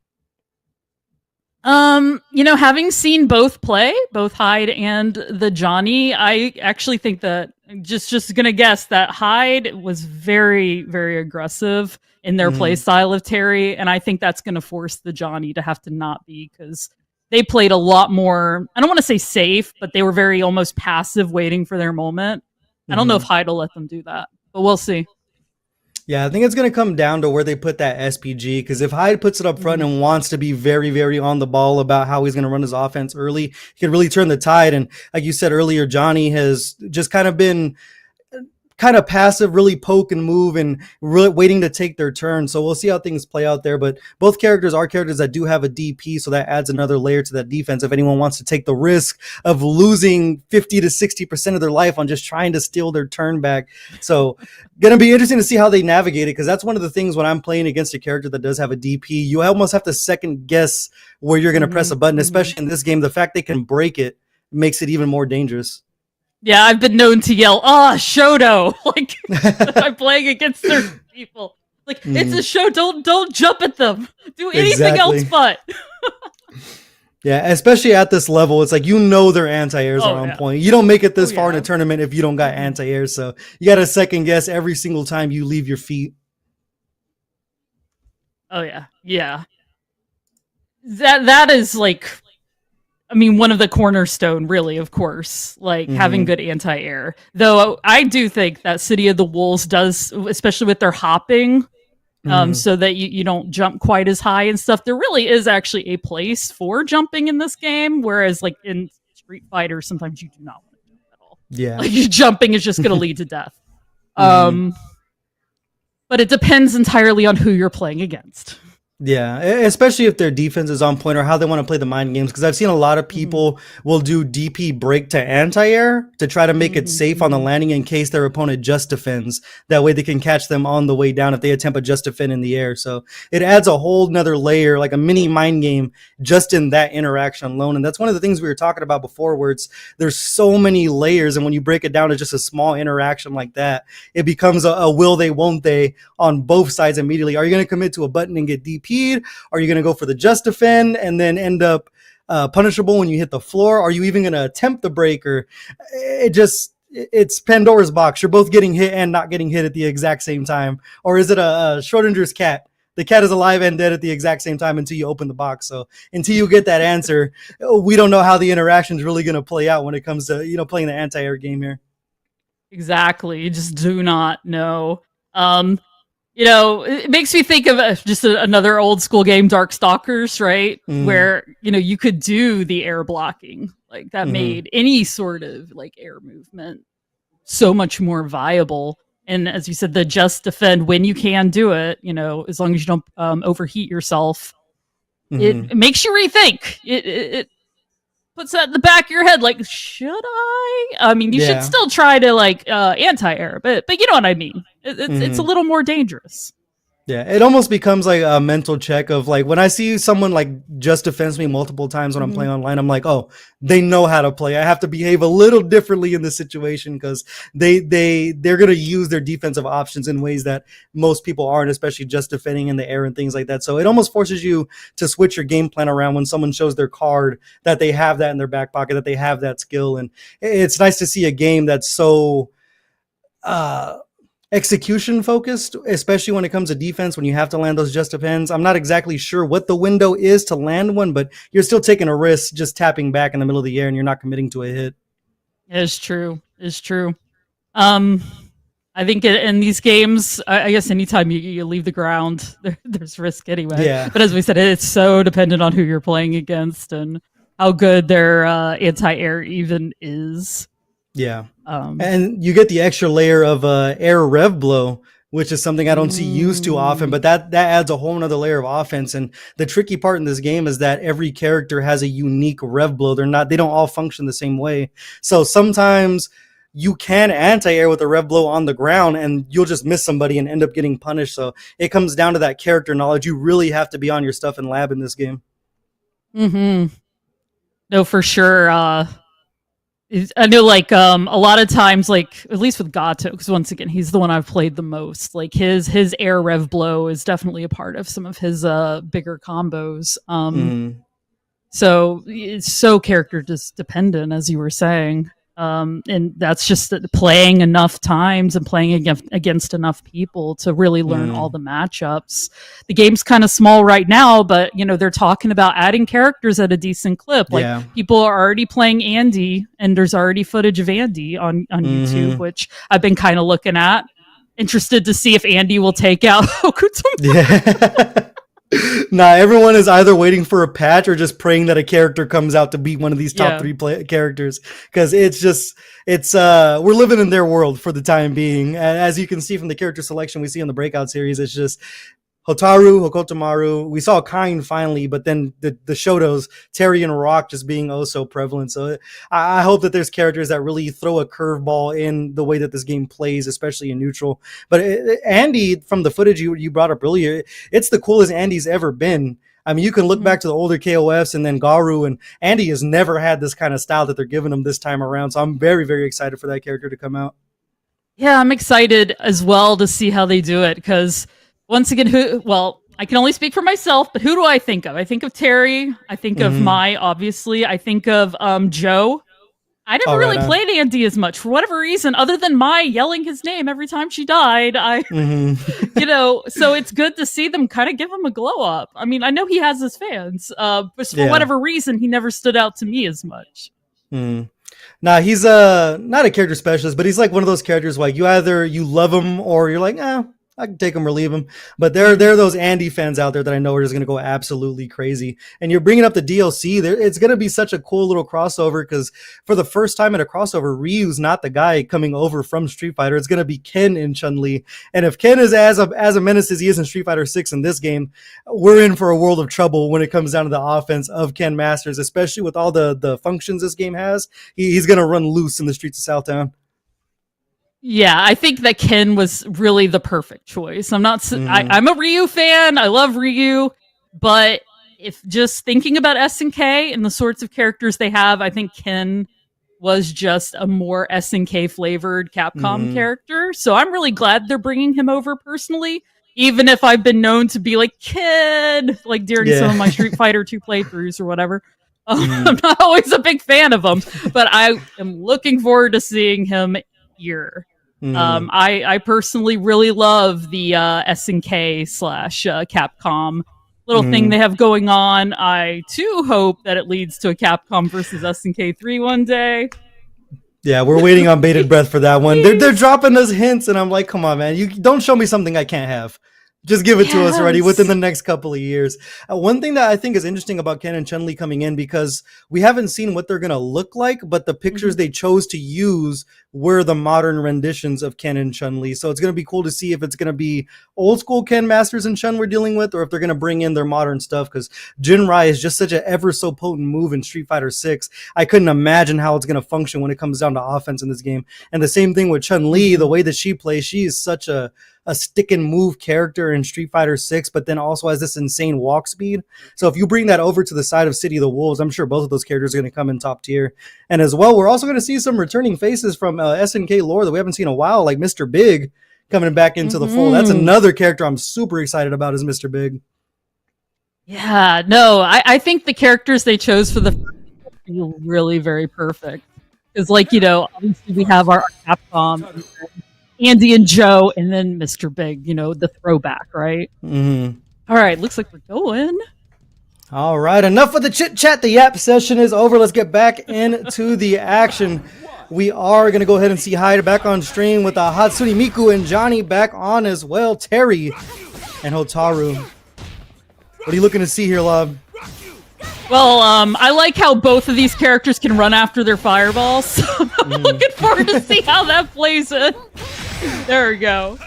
S9: You know, having seen both play, both Hyde and the Johnny, I actually think that just gonna guess that Hyde was very, very aggressive in their play style of Terry, and I think that's gonna force the Johnny to have to not be, because they played a lot more, I don't want to say safe, but they were very almost passive, waiting for their moment. I don't know if Hyde will let them do that, but we'll see.
S8: Yeah, I think it's going to come down to where they put that SPG, because if Hyde puts it up front and wants to be very, very on the ball about how he's going to run his offense early, he could really turn the tide. And like you said earlier, Johnny has just kind of been kind of passive, really poke and move and really waiting to take their turn. So we'll see how things play out there. But both characters are characters that do have a DP, so that adds another layer to that defense if anyone wants to take the risk of losing 50 to 60% of their life on just trying to steal their turn back. So going to be interesting to see how they navigate it, because that's one of the things when I'm playing against a character that does have a DP, you almost have to second guess where you're going to press a button, especially in this game. The fact they can break it makes it even more dangerous.
S9: Yeah, I've been known to yell, Shoto, like I'm playing against certain people. Like, it's a show, don't jump at them. Do anything else but.
S8: Yeah, especially at this level, it's like, their anti-airs are on point. You don't make it this far in a tournament if you don't got anti-airs, so you got to second guess every single time you leave your feet.
S9: Oh yeah, yeah. That is like, I mean, one of the cornerstone, really, of course, like having good anti-air. Though I do think that City of the Wolves does, especially with their hopping, so that you don't jump quite as high and stuff. There really is actually a place for jumping in this game, whereas like in Street Fighter, sometimes you do not want to jump at all.
S8: Yeah,
S9: like jumping is just going to lead to death. But it depends entirely on who you're playing against.
S8: Yeah, especially if their defense is on point or how they want to play the mind games. Because I've seen a lot of people will do DP break to anti-air to try to make it safe on the landing in case their opponent just defends. That way they can catch them on the way down if they attempt a just defend in the air. So it adds a whole nother layer, like a mini mind game, just in that interaction alone. And that's one of the things we were talking about before, where there's so many layers. And when you break it down to just a small interaction like that, it becomes a will they, won't they on both sides immediately. Are you going to commit to a button and get DP? Are you going to go for the just defend and then end up punishable when you hit the floor? Are you even going to attempt the breaker? It's Pandora's box. You're both getting hit and not getting hit at the exact same time. Or is it a Schrodinger's cat the cat is alive and dead at the exact same time until you open the box. So until you get that answer, we don't know how the interaction is really going to play out when it comes to, playing the anti-air game here.
S9: Exactly. You just do not know. It makes me think of just another old school game, Darkstalkers, right? Where, you could do the air blocking. Like that made any sort of like air movement so much more viable. And as you said, the just defend when you can do it, as long as you don't overheat yourself, it makes you rethink. It puts that in the back of your head, like, should I? I mean, you should still try to like anti-air, but you know what I mean. It's a little more dangerous.
S8: Yeah, it almost becomes like a mental check of like when I see someone like just defends me multiple times when I'm playing online, I'm like, oh, they know how to play. I have to behave a little differently in this situation because they're gonna use their defensive options in ways that most people aren't, especially just defending in the air and things like that. So it almost forces you to switch your game plan around when someone shows their card that they have that in their back pocket, that they have that skill. And it's nice to see a game that's so execution focused, especially when it comes to defense, when you have to land those just defends. I'm not exactly sure what the window is to land one, but you're still taking a risk just tapping back in the middle of the air and you're not committing to a hit.
S9: It's true. I think in these games, I guess anytime you leave the ground, there's risk anyway.
S8: Yeah.
S9: But as we said, it's so dependent on who you're playing against and how good their anti-air even is.
S8: Yeah. And you get the extra layer of air rev blow, which is something I don't see used too often, but that adds a whole nother layer of offense. And the tricky part in this game is that every character has a unique rev blow. They don't all function the same way. So sometimes you can anti-air with a rev blow on the ground and you'll just miss somebody and end up getting punished. So it comes down to that character knowledge. You really have to be on your stuff in lab in this game.
S9: No, for sure. I know, like, a lot of times, like, at least with Gato, because once again, he's the one I've played the most. Like, his air rev blow is definitely a part of some of his bigger combos. So it's so character dependent, as you were saying. And that's just playing enough times and playing against enough people to really learn all the matchups. The game's kind of small right now, but they're talking about adding characters at a decent clip. Like people are already playing Andy, and there's already footage of Andy on YouTube, which I've been kind of looking at. Interested to see if Andy will take out Okutama.
S8: Yeah. Nah, everyone is either waiting for a patch or just praying that a character comes out to beat one of these top three characters, because we're living in their world for the time being. As you can see from the character selection we see in the Breakout series, it's just Hotaru, Hokotomaru. We saw Kain finally, but then the Shotos, Terry and Rock just being oh so prevalent. So I hope that there's characters that really throw a curveball in the way that this game plays, especially in neutral. But Andy, from the footage you brought up earlier, it's the coolest Andy's ever been. I mean, you can look back to the older KOFs and then Garu, and Andy has never had this kind of style that they're giving him this time around. So I'm very, very excited for that character to come out.
S9: Yeah, I'm excited as well to see how they do it, because once again, I can only speak for myself, but who do I think of? I think of Terry. I think of Mai, obviously. I think of Joe. I never really played Andy as much for whatever reason, other than Mai yelling his name every time she died. So it's good to see them kind of give him a glow up. I mean, I know he has his fans, but for whatever reason, he never stood out to me as much.
S8: Nah, he's not a character specialist, but he's like one of those characters like you either you love him or you're like, I can take him or leave him. But there are those Andy fans out there that I know are just going to go absolutely crazy. And you're bringing up the DLC. It's going to be such a cool little crossover, because for the first time in a crossover, Ryu's not the guy coming over from Street Fighter. It's going to be Ken in Chun-Li. And if Ken is as a menace as he is in Street Fighter 6 in this game, we're in for a world of trouble when it comes down to the offense of Ken Masters, especially with all the functions this game has. He's going to run loose in the streets of Southtown.
S9: Yeah, I think that Ken was really the perfect choice. I'm a Ryu fan. I love Ryu, but if just thinking about SNK and the sorts of characters they have, I think Ken was just a more SNK flavored Capcom character. So I'm really glad they're bringing him over personally, even if I've been known to be like Ken, like during some of my Street Fighter 2 playthroughs or whatever. I'm not always a big fan of him, but I am looking forward to seeing him here. I personally really love the SNK slash Capcom little thing they have going on. I too hope that it leads to a Capcom versus SNK 3 one day.
S8: Yeah, we're waiting on bated breath for that one. They're dropping us hints, and I'm like, come on, man. You don't show me something I can't have. Just give it to us already within the next couple of years. One thing that I think is interesting about Ken and Chun-Li coming in, because we haven't seen what they're going to look like, but the pictures they chose to use were the modern renditions of Ken and Chun-Li. So it's going to be cool to see if it's going to be old school Ken Masters and Chun we're dealing with, or if they're going to bring in their modern stuff, because Jinrai is just such an ever so potent move in Street Fighter 6. I couldn't imagine how it's going to function when it comes down to offense in this game. And the same thing with Chun-Li, the way that she plays, she is such a stick and move character in Street Fighter 6, but then also has this insane walk speed. So if you bring that over to the side of City of the Wolves, I'm sure both of those characters are going to come in top tier. And as well, we're also going to see some returning faces from SNK lore that we haven't seen in a while, like Mr. Big coming back into the fold. That's another character I'm super excited about, is Mr. Big.
S9: Yeah, no, I think the characters they chose for the feel really very perfect. Because, like, you know, obviously we have our Capcom, Andy and Joe, and then Mr. Big, you know, the throwback, right? All right, looks like we're going.
S8: All right, enough of the chit chat. The yap session is over. Let's get back into the action. We are going to go ahead and see Hyde back on stream with Hatsune Miku and Johnny back on as well. Terry and Hotaru. What are you looking to see here, Lob?
S9: Well, I like how both of these characters can run after their fireballs. So I'm looking forward to see how that plays in. There we go.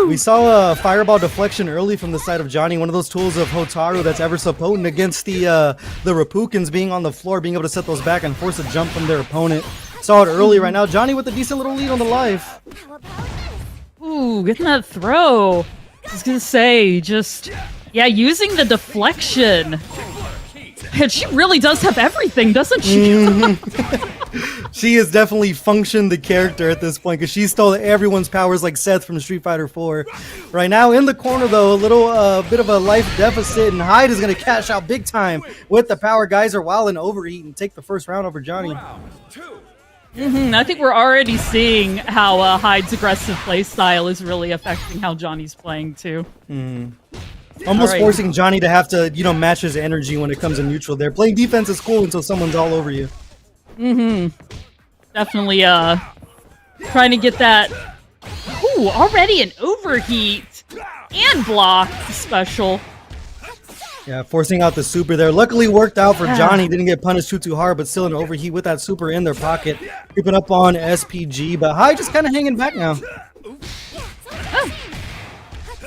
S8: We saw a fireball deflection early from the side of Johnny, one of those tools of Hotaru that's ever so potent against the Repukins being on the floor, being able to set those back and force a jump from their opponent. Saw it early right now. Johnny with a decent little lead on the life.
S9: Ooh, getting that throw. I was going to say, just, yeah, using the deflection. And she really does have everything, doesn't she?
S8: She has definitely functioned the character at this point, because she stole everyone's powers like Seth from Street Fighter 4. Right now in the corner, though, a little bit of a life deficit, and Hyde is going to cash out big time with the power geyser while in overheat and take the first round over Johnny.
S9: I think we're already seeing how Hyde's aggressive play style is really affecting how Johnny's playing, too.
S8: Almost forcing Johnny to have to, you know, match his energy when it comes to neutral there. Playing defense is cool until someone's all over you.
S9: Definitely trying to get that. Ooh, already an overheat and block special.
S8: Yeah, forcing out the super there. Luckily worked out for Johnny. Didn't get punished too hard, but still an overheat with that super in their pocket. Creeping up on SPG, but Hyde just kind of hanging back now.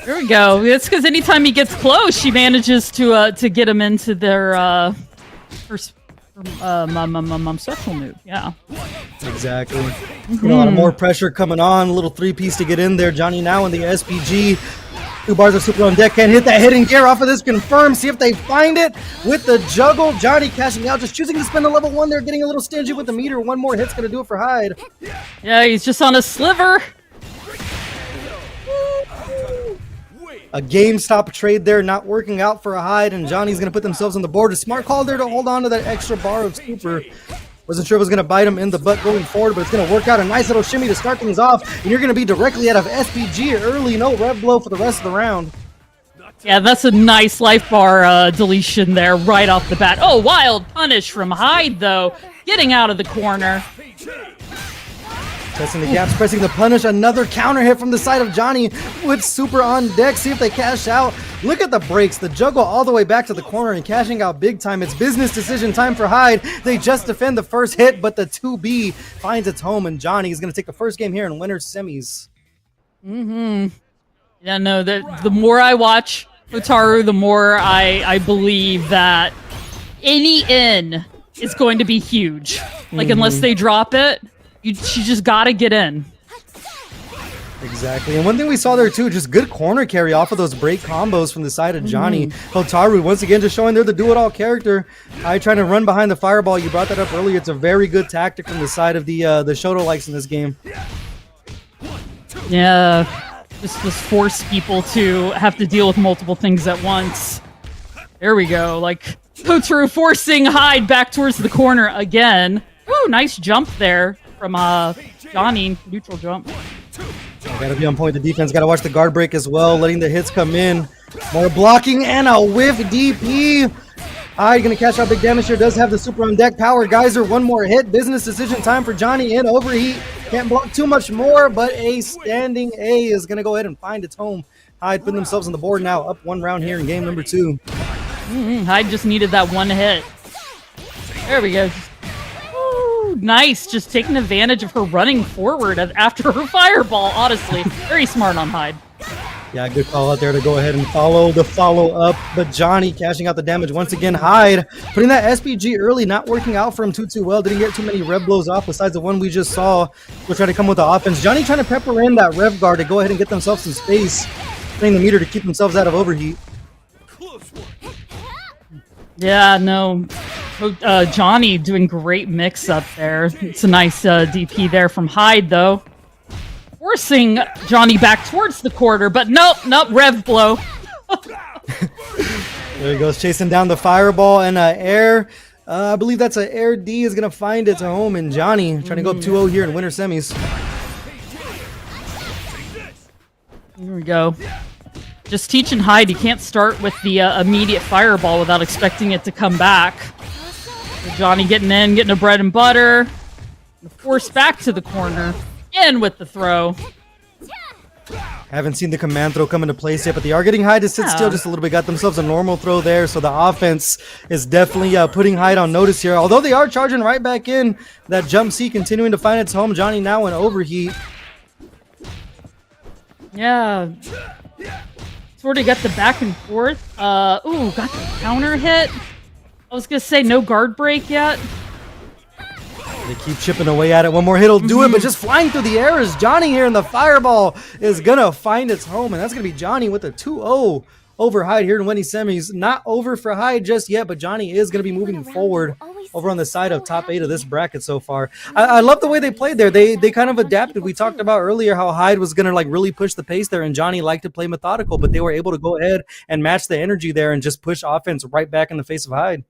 S9: There we go. It's because anytime he gets close, she manages to get him into their special move. Yeah.
S8: Exactly. A lot of more pressure coming on. A little three-piece to get in there. Johnny now in the SPG. 2 bars of super on deck. Can't hit that hidden gear off of this. Confirm. See if they find it with the juggle. Johnny cashing out. Just choosing to spend the level 1 there. Getting a little stingy with the meter. One more hit's going to do it for Hyde.
S9: Yeah, he's just on a sliver.
S8: A GameStop trade there not working out for a Hyde, and Johnny's going to put themselves on the board. A smart call there to hold on to that extra bar of super. Wasn't sure it was going to bite him in the butt going forward, but it's going to work out. A nice little shimmy to start things off, and you're going to be directly out of SPG early. No rev blow for the rest of the round.
S9: Yeah, that's a nice life bar deletion there right off the bat. Oh, wild punish from Hyde, though. Getting out of the corner.
S8: Testing the gaps, pressing the punish. Another counter hit from the side of Johnny with super on deck. See if they cash out. Look at the breaks. The juggle all the way back to the corner and cashing out big time. It's business decision time for Hyde. They just defend the first hit, but the 2B finds its home, and Johnny is going to take the first game here in winner's semis.
S9: Yeah, no, the more I watch Hotaru, the more I believe that any in is going to be huge. Like, unless they drop it, she just gotta get in.
S8: Exactly. And one thing we saw there too, just good corner carry off of those break combos from the side of Johnny. Hotaru once again just showing they're the do-it-all character. Trying to run behind the fireball. You brought that up earlier. It's a very good tactic from the side of the Shoto likes in this game.
S9: Yeah. Just force people to have to deal with multiple things at once. There we go. Like, Hotaru forcing Hyde back towards the corner again. Ooh, nice jump there from Johnny. Neutral jump.
S8: Gotta be on point. The defense gotta watch the guard break as well, letting the hits come in. More blocking and a whiff DP. Hyde gonna catch out big damage here. Does have the super on deck. Power geyser. One more hit. Business decision time for Johnny in overheat. Can't block too much more, but a standing A is gonna go ahead and find its home. Hyde putting themselves on the board now, up 1 round here in game number 2.
S9: Hyde just needed that one hit. There we go. Ooh, nice. Just taking advantage of her running forward after her fireball, honestly. Very smart on Hyde.
S8: Yeah, good call out there to go ahead and follow the follow-up. But Johnny cashing out the damage once again. Hyde putting that SPG early, not working out for him too well. Didn't get too many rev blows off besides the one we just saw. We'll try to come with the offense. Johnny trying to pepper in that rev guard to go ahead and get themselves some space. Playing the meter to keep themselves out of overheat.
S9: Yeah, no. Johnny doing great mix up there. It's a nice DP there from Hyde, though. Forcing Johnny back towards the quarter, but nope, rev blow.
S8: There he goes, chasing down the fireball and air. I believe that's an air D is going to find its home, and Johnny trying to go up 2-0 here in winter semis.
S9: Here we go. Just teaching Hyde, you can't start with the immediate fireball without expecting it to come back. So Johnny getting in, getting a bread and butter. Force back to the corner. In with the throw.
S8: Haven't seen the command throw come into place yet, but they are getting Hyde to sit still just a little bit. Got themselves a normal throw there, so the offense is definitely putting Hyde on notice here. Although they are charging right back in. That jump C continuing to find its home. Johnny now in overheat.
S9: Yeah. Sort of got the back and forth. Ooh, got the counter hit. I was going to say no guard break yet.
S8: They keep chipping away at it. One more hit will do it, but just flying through the air is Johnny here, and the fireball is going to find its home, and that's going to be Johnny with a 2-0 over Hyde here in winning semis. Not over for Hyde just yet, but Johnny is going to be moving forward over on the side of top 8 of this bracket so far. I love the way they played there. They kind of adapted. We talked about earlier how Hyde was going to like really push the pace there, and Johnny liked to play methodical, but they were able to go ahead and match the energy there and just push offense right back in the face of Hyde.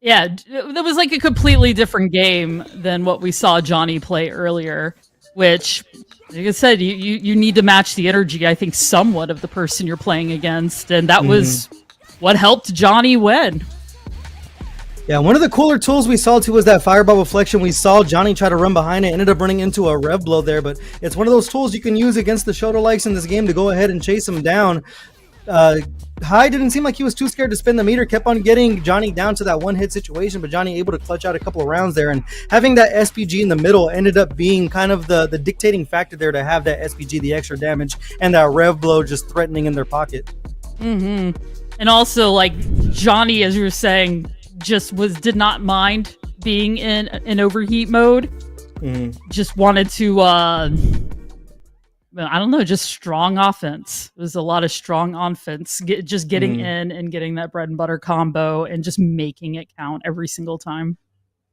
S9: Yeah, it was like a completely different game than what we saw Johnny play earlier, which, like I said, you need to match the energy, I think, somewhat of the person you're playing against, and that was what helped Johnny win.
S8: Yeah, one of the cooler tools we saw too was that fireball reflection. We saw Johnny try to run behind it, ended up running into a rev blow there, but it's one of those tools you can use against the shoulder likes in this game to go ahead and chase him down. Hyde didn't seem like he was too scared to spin the meter, kept on getting Johnny down to that one-hit situation, but Johnny able to clutch out a couple of rounds there, and having that SPG in the middle ended up being kind of the dictating factor there to have that SPG, the extra damage, and that rev blow just threatening in their pocket.
S9: And also, like, Johnny, as you were saying, just did not mind being in overheat mode. Just wanted to I don't know, just strong offense. It was a lot of strong offense, just getting in and getting that bread and butter combo and just making it count every single time.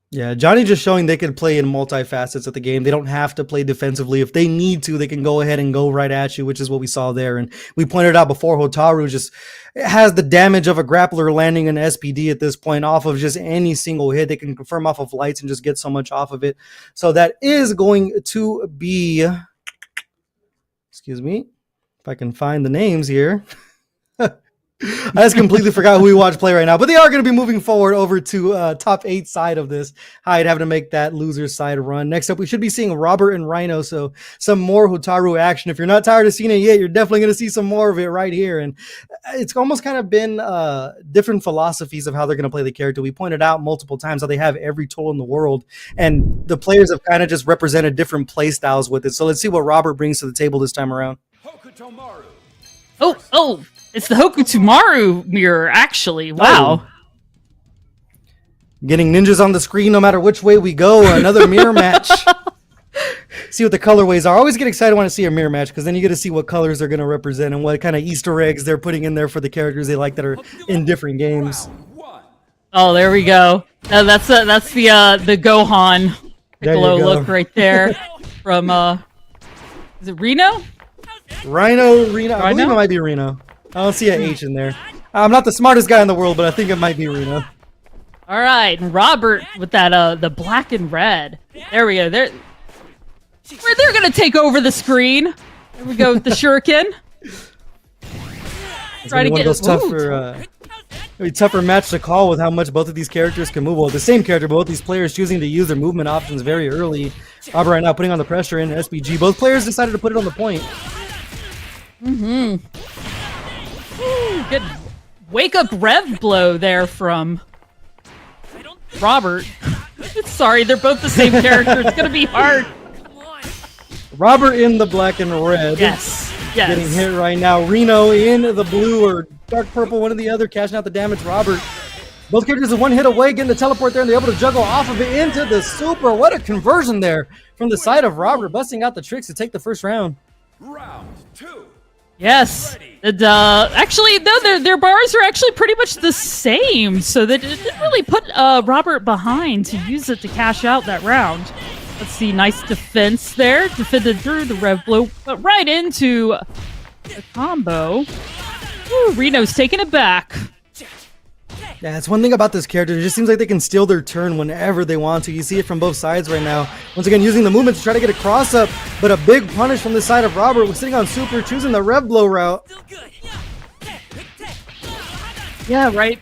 S8: Yeah, Johnny just showing they can play in multi-facets of the game. They don't have to play defensively. If they need to, they can go ahead and go right at you, which is what we saw there. And we pointed out before, Hotaru just has the damage of a grappler landing an SPD at this point off of just any single hit. They can confirm off of lights and just get so much off of it. So that is going to be... Excuse me, if I can find the names here. I just completely forgot who we watched play right now, but they are going to be moving forward over to top 8 side of this. Hyde having to make that loser side run. Next up, we should be seeing Robert and Rhino, so some more Hotaru action. If you're not tired of seeing it yet, you're definitely going to see some more of it right here, and it's almost kind of been different philosophies of how they're going to play the character. We pointed out multiple times how they have every tool in the world, and the players have kind of just represented different play styles with it. So let's see what Robert brings to the table this time around.
S9: Oh! It's the Hokutomaru mirror, actually. Wow.
S8: Oh. Getting ninjas on the screen no matter which way we go. Another mirror match. See what the colorways are. I always get excited when I see a mirror match because then you get to see what colors they're going to represent and what kind of Easter eggs they're putting in there for the characters they like that are in different games.
S9: Oh, there we go. That's the Gohan Piccolo look right there from is it Reno?
S8: Rhino. I believe it might be Reno. I don't see an H in there. I'm not the smartest guy in the world, but I think it might be Reno.
S9: All right, Robert with that the black and red. There we go. They're gonna take over the screen. There we go with the shuriken.
S8: It's
S9: Try
S8: gonna
S9: to
S8: be one
S9: get
S8: of those tougher match to call with how much both of these characters can move. Well, the same character, both these players choosing to use their movement options very early. Robert right now putting on the pressure in SPG. Both players decided to put it on the point.
S9: Ooh, good wake up rev blow there from Robert. Sorry, they're both the same character. It's gonna be hard.
S8: Robert in the black and red.
S9: Yes.
S8: Getting hit right now. Reno in the blue or dark purple, one or the other, cashing out the damage. Robert. Both characters are one hit away, getting the teleport there, and they're able to juggle off of it into the super. What a conversion there from the side of Robert, busting out the tricks to take the first round.
S6: Round 2.
S9: Yes. And, actually, no, their bars are actually pretty much the same, so that it didn't really put Robert behind to use it to cash out that round. Let's see, nice defense there. Defended through the rev blow, but right into the combo. Ooh, Reno's taking it back.
S8: Yeah, that's one thing about this character. It just seems like they can steal their turn whenever they want to. You see it from both sides right now. Once again, using the movement to try to get a cross-up, but a big punish from the side of Robert. Was sitting on super, choosing the rev blow route.
S9: Yeah, right.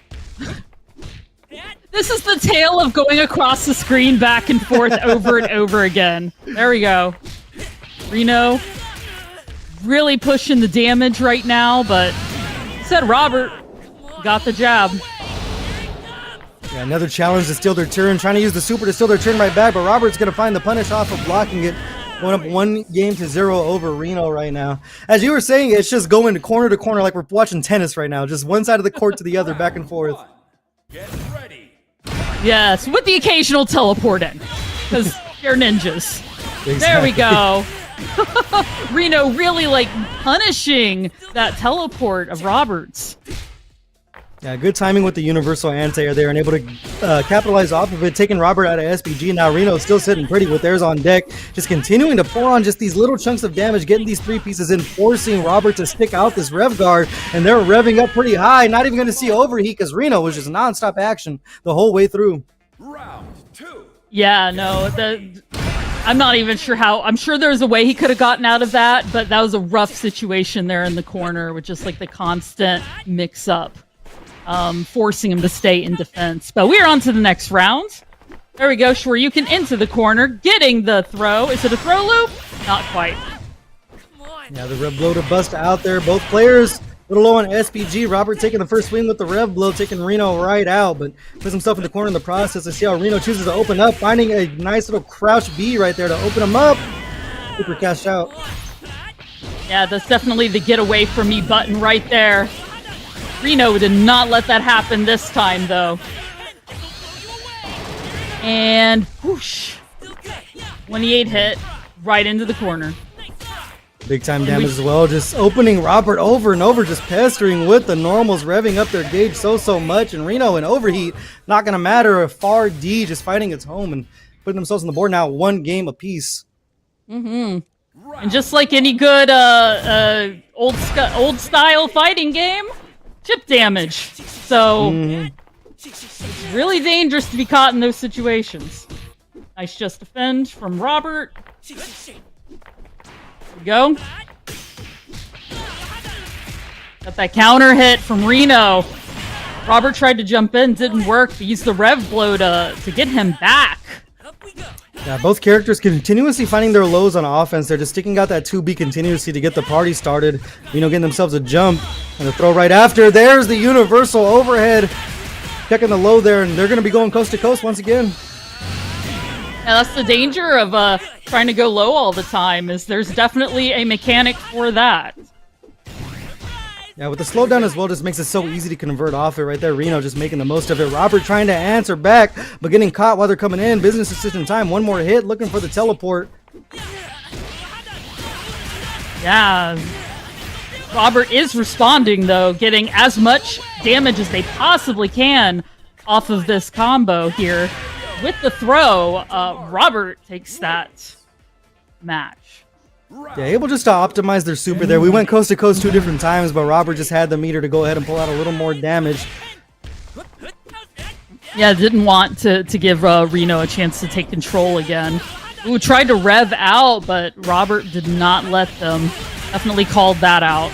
S9: This is the tale of going across the screen back and forth over and over again. There we go. Reno really pushing the damage right now, but said Robert got the jab.
S8: Yeah, another challenge to steal their turn, trying to use the super to steal their turn right back, but Robert's going to find the punish off of blocking it. Going up 1-0 over Reno right now. As you were saying, it's just going corner to corner like we're watching tennis right now. Just one side of the court to the other, back and forth.
S6: Get ready.
S9: Yes, with the occasional teleport in, because they're ninjas.
S8: Exactly.
S9: There we go. Reno really like punishing that teleport of Robert's.
S8: Yeah, good timing with the universal anti-air there and able to capitalize off of it, taking Robert out of SPG. Now Reno still sitting pretty with theirs on deck, just continuing to pour on just these little chunks of damage, getting these 3 pieces in, forcing Robert to stick out this rev guard, and they're revving up pretty high, not even going to see overheat because Reno was just non-stop action the whole way through.
S6: Round 2.
S9: Yeah, no, I'm not even sure how. I'm sure there's a way he could have gotten out of that, but that was a rough situation there in the corner with just like the constant mix-up. Forcing him to stay in defense. But we're on to the next round. There we go. Shoryuken into the corner, getting the throw. Is it a throw loop? Not quite.
S8: Yeah, the rev blow to bust out there. Both players a little low on SPG. Robert taking the first swing with the rev blow, taking Reno right out, but puts himself in the corner in the process. Let's see how Reno chooses to open up, finding a nice little crouch B right there to open him up. Super cash out.
S9: Yeah, that's definitely the get away from me button right there. Reno did not let that happen this time, though. And whoosh. 28 hit right into the corner.
S8: Big time damage as well. Just opening Robert over and over, just pestering with the normals, revving up their gauge so much. And Reno in overheat, not going to matter. A far D just fighting its home and putting themselves on the board now, 1 game apiece.
S9: And just like any good old style fighting game, chip damage. So it's really dangerous to be caught in those situations. Nice just defend from Robert. There we go. Got that counter hit from Reno. Robert tried to jump in, didn't work, but used the rev blow to get him back.
S8: Yeah, both characters continuously finding their lows on offense. They're just sticking out that 2B continuously to get the party started. Getting themselves a jump and a throw right after. There's the universal overhead. Checking the low there, and they're going to be going coast to coast once again.
S9: Yeah, that's the danger of trying to go low all the time, is there's definitely a mechanic for that.
S8: Yeah, with the slowdown as well, just makes it so easy to convert off it right there. Reno just making the most of it. Robert trying to answer back, but getting caught while they're coming in. Business decision time. One more hit, looking for the teleport.
S9: Yeah. Robert is responding, though, getting as much damage as they possibly can off of this combo here. With the throw, Robert takes that match.
S8: Yeah, able just to optimize their super there. We went coast to coast 2 different times, but Robert just had the meter to go ahead and pull out a little more damage.
S9: Yeah, didn't want to give Reno a chance to take control again. Ooh, tried to rev out, but Robert did not let them. Definitely called that out.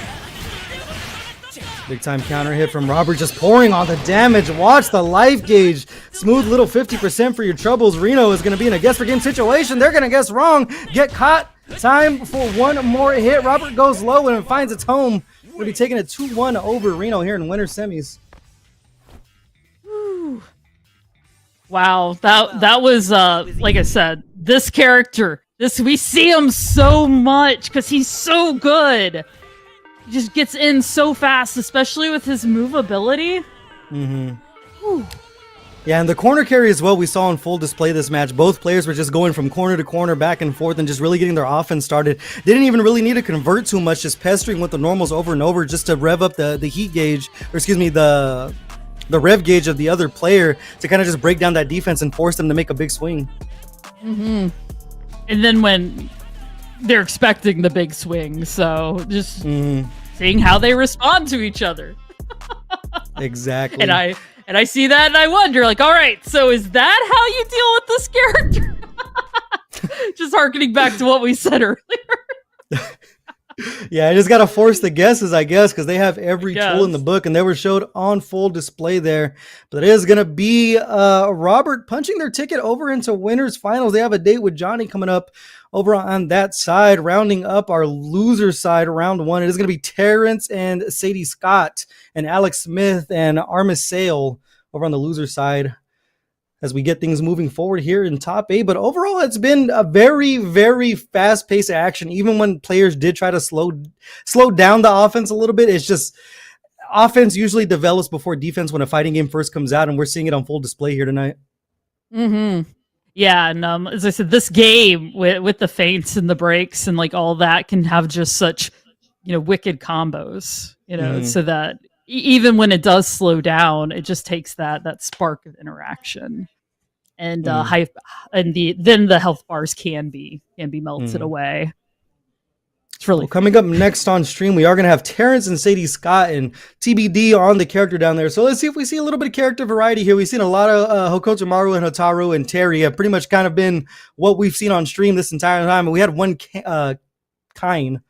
S8: Big time counter hit from Robert, just pouring on the damage. Watch the life gauge. Smooth little 50% for your troubles. Reno is going to be in a guess for game situation. They're going to guess wrong. Get caught. Time for one more hit. Robert goes low and it finds its home. We'll be taking a 2-1 over Reno here in winter semis.
S9: Whew. Wow, that was like I said, this character. We see him so much because he's so good. He just gets in so fast, especially with his movability.
S8: Mm-hmm. Yeah, and the corner carry as well, we saw on full display this match. Both players were just going from corner to corner, back and forth, and just really getting their offense started. Didn't even really need to convert too much, just pestering with the normals over and over just to rev up the heat gauge, or excuse me, the rev gauge of the other player to kind of just break down that defense and force them to make a big swing.
S9: Mm-hmm. And then when they're expecting the big swing, so just seeing how they respond to each other.
S8: Exactly.
S9: And I see that and I wonder, like, all right, so is that how you deal with this character? Just harkening back to what we said earlier.
S8: Yeah, I just got to force the guesses, I guess, because they have every tool in the book, and they were showed on full display there. But it is going to be Robert punching their ticket over into winners finals. They have a date with Johnny coming up over on that side. Rounding up our loser side, round one, it is going to be Terrence and Sadie Scott and Alex Smith and Armis Sale over on the loser side as we get things moving forward here in top 8. But overall, it's been a very, very fast-paced action. Even when players did try to slow down the offense a little bit, it's just offense usually develops before defense when a fighting game first comes out, and we're seeing it on full display here tonight.
S9: Mm-hmm. Yeah, and as I said, this game with the feints and the breaks and like all that can have just such, wicked combos, so that even when it does slow down, it just takes that spark of interaction, and then the health bars can be melted away. It's really
S8: coming up next on stream. We are going to have Terrence and Sadie Scott and TBD on the character down there. So let's see if we see a little bit of character variety here. We've seen a lot of Hokotomaru and Hotaru and Terry have pretty much kind of been what we've seen on stream this entire time. And we had one Kine,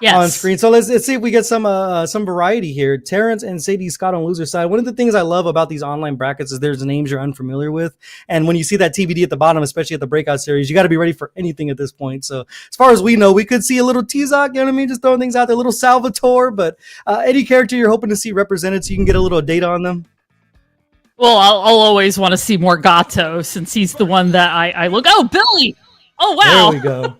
S8: on screen. So let's see if we get some variety here. Terrence and Sadie Scott on loser side. One of the things I love about these online brackets is there's names you're unfamiliar with, and when you see that TBD at the bottom, especially at the breakout series, you got to be ready for anything at this point. So as far as we know, we could see a little Tizak, you know what I mean, just throwing things out there, a little Salvatore, but any character you're hoping to see represented so you can get a little data on them.
S9: Well, I'll always want to see more Gato since he's the one that I look. Oh, Billy! Oh, wow!
S8: There we go.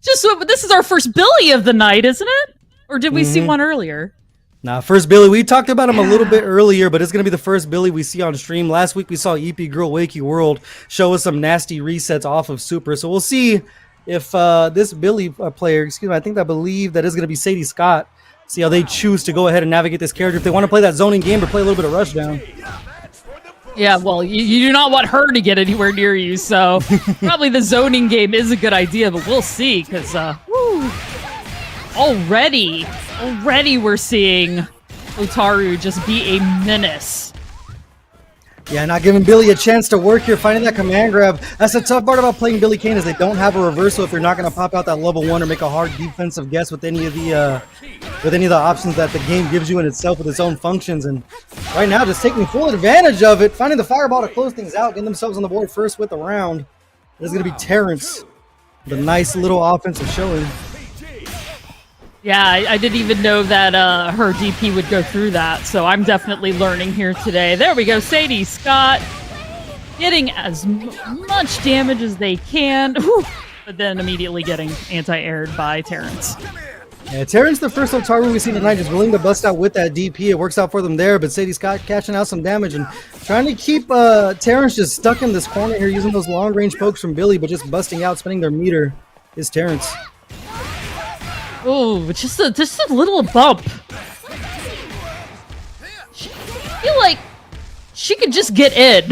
S9: This is our first Billy of the night, isn't it? Or did we see one earlier?
S8: Nah, first Billy. We talked about him a little bit earlier, but it's going to be the first Billy we see on stream. Last week we saw EP Girl Wakey World show us some nasty resets off of Super. So we'll see if this Billy player, I believe that is going to be Sadie Scott. See how they choose to go ahead and navigate this character. If they want to play that zoning game or play a little bit of rushdown.
S9: Yeah, well, you do not want her to get anywhere near you, so probably the zoning game is a good idea, but we'll see, because already we're seeing Otaru just be a menace.
S8: Yeah, not giving Billy a chance to work here, finding that command grab. That's the tough part about playing Billy Kane is they don't have a reversal if you're not going to pop out that level 1 or make a hard defensive guess with any of the options that the game gives you in itself with its own functions. And right now, just taking full advantage of it, finding the fireball to close things out, getting themselves on the board first with the round. There's going to be Terrence, the nice little offensive showing.
S9: Yeah, I didn't even know that her DP would go through that, so I'm definitely learning here today. There we go, Sadie Scott getting as much damage as they can, but then immediately getting anti-aired by Terrence.
S8: Yeah, Terrence, the first Otaru we've seen tonight, just willing to bust out with that DP. It works out for them there, but Sadie Scott catching out some damage and trying to keep Terrence just stuck in this corner here, using those long-range pokes from Billy, but just busting out, spinning their meter is Terrence.
S9: Oh, just a little bump. I feel like she could just get in.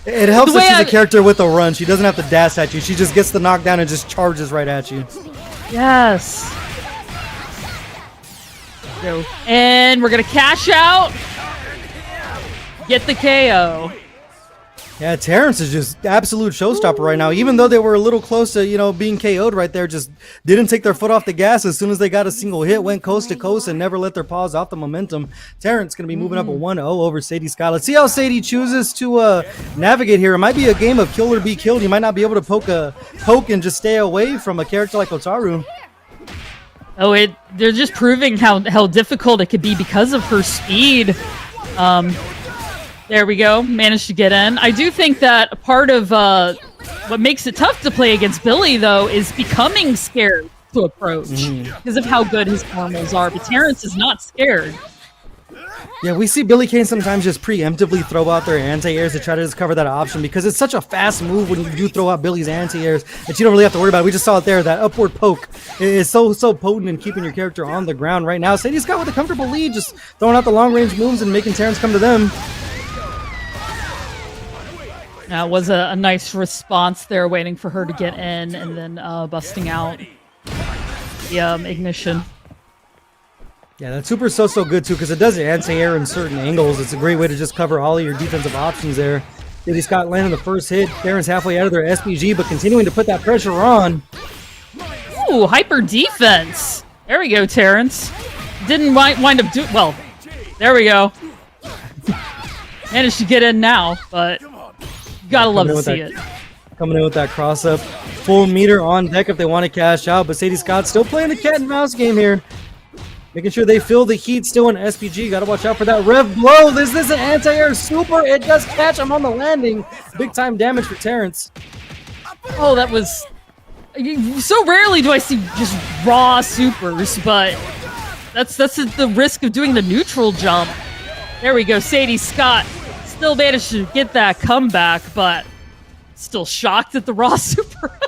S8: It helps that she's a character with a run. She doesn't have to dash at you. She just gets the knockdown and just charges right at you.
S9: Yes. And we're going to cash out. Get the KO.
S8: Yeah, Terrence is just absolute showstopper right now. Even though they were a little close to, being KO'd right there, just didn't take their foot off the gas as soon as they got a single hit, went coast to coast and never let their paws off the momentum. Terrence going to be moving up a 1-0 over Sadie Scott. Let's see how Sadie chooses to navigate here. It might be a game of kill or be killed. You might not be able to poke and just stay away from a character like Hotaru.
S9: Oh, they're just proving how difficult it could be because of her speed. There we go. Managed to get in. I do think that a part of what makes it tough to play against Billy, though, is becoming scared to approach because of how good his normals are. But Terrence is not scared.
S8: Yeah, we see Billy Kane sometimes just preemptively throw out their anti-airs to try to discover that option because it's such a fast move when you do throw out Billy's anti-airs that you don't really have to worry about it. We just saw it there. That upward poke is so potent in keeping your character on the ground right now. Sadie's got with a comfortable lead, just throwing out the long-range moves and making Terrence come to them.
S9: That was a nice response there, waiting for her to get in and then busting out the ignition.
S8: Yeah, that super is so good too because it does anti-air in certain angles. It's a great way to just cover all of your defensive options there. Sadie Scott landing the first hit. Terrence halfway out of their SPG, but continuing to put that pressure on.
S9: Ooh, hyper defense. There we go, Terrence. Didn't wind up doing well. There we go. Managed to get in now, but gotta love to see it.
S8: Coming in with that cross up. Full meter on deck if they want to cash out, but Sadie Scott still playing the cat and mouse game here. Making sure they feel the heat still in SPG. Gotta watch out for that rev blow. Is this an anti-air super? It does catch him on the landing. Big time damage for Terrence.
S9: Oh, that was... So rarely do I see just raw supers, but that's the risk of doing the neutral jump. There we go. Sadie Scott still managed to get that comeback, but still shocked at the raw super.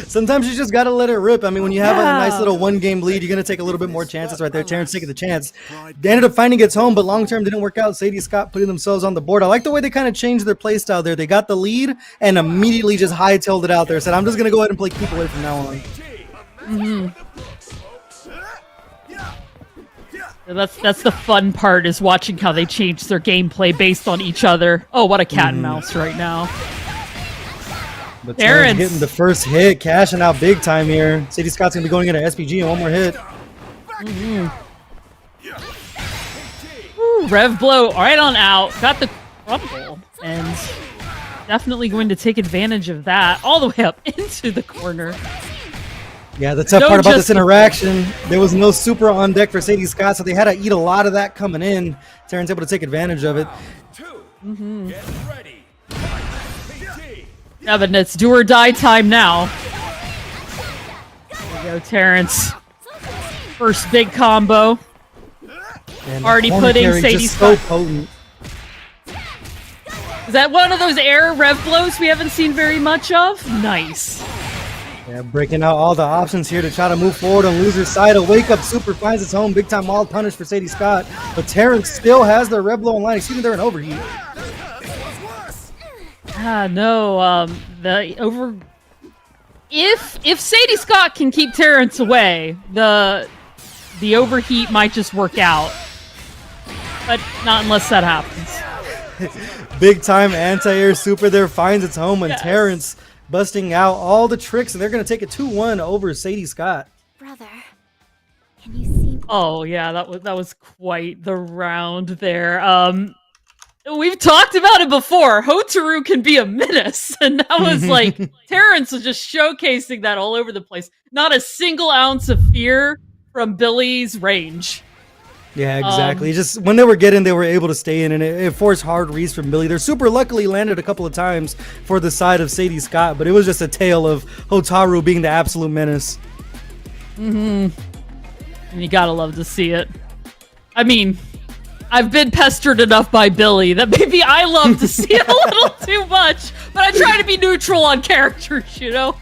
S8: Sometimes you just gotta let it rip. I mean, when you have a nice little one-game lead, you're gonna take a little bit more chances right there. Terrence taking the chance. They ended up finding its home, but long-term didn't work out. Sadie Scott putting themselves on the board. I like the way they kind of changed their play style there. They got the lead and immediately just hightailed it out there. Said, I'm just gonna go ahead and play keep away from now on.
S9: That's the fun part, is watching how they change their gameplay based on each other. Oh, what a cat and mouse right now.
S8: But Terrence getting the first hit, cashing out big time here. Sadie Scott's gonna be going into SPG and one more hit.
S9: Ooh, rev blow right on out. Got the crumble. And definitely going to take advantage of that all the way up into the corner.
S8: Yeah, the tough part about this interaction, there was no super on deck for Sadie Scott, so they had to eat a lot of that coming in. Terrence able to take advantage of it.
S6: Get ready.
S9: Yeah, but it's do or die time now. There we go, Terrence. First big combo.
S8: And
S9: already putting Sadie
S8: so potent.
S9: Is that one of those air rev blows we haven't seen very much of? Nice.
S8: Yeah, breaking out all the options here to try to move forward on loser's side. A wake-up super finds its home. Big time wall punish for Sadie Scott. But Terrence still has their rev blow in line. Excuse me, they're in overheat.
S9: No, if Sadie Scott can keep Terrence away, the overheat might just work out. But not unless that happens.
S8: Big time anti-air super there finds its home, and Terrence busting out all the tricks, and they're going to take a 2-1 over Sadie Scott.
S1: Brother, can you see?
S9: Oh yeah, that was quite the round there. We've talked about it before. Hotaru can be a menace, and that was like Terrence was just showcasing that all over the place. Not a single ounce of fear from Billy's range.
S8: Yeah, exactly. Just when they were getting, they were able to stay in, and it forced hard reads from Billy. Their super luckily landed a couple of times for the side of Sadie Scott, but it was just a tale of Hotaru being the absolute menace.
S9: And you gotta love to see it. I mean, I've been pestered enough by Billy that maybe I love to see it a little too much, but I try to be neutral on characters, you know?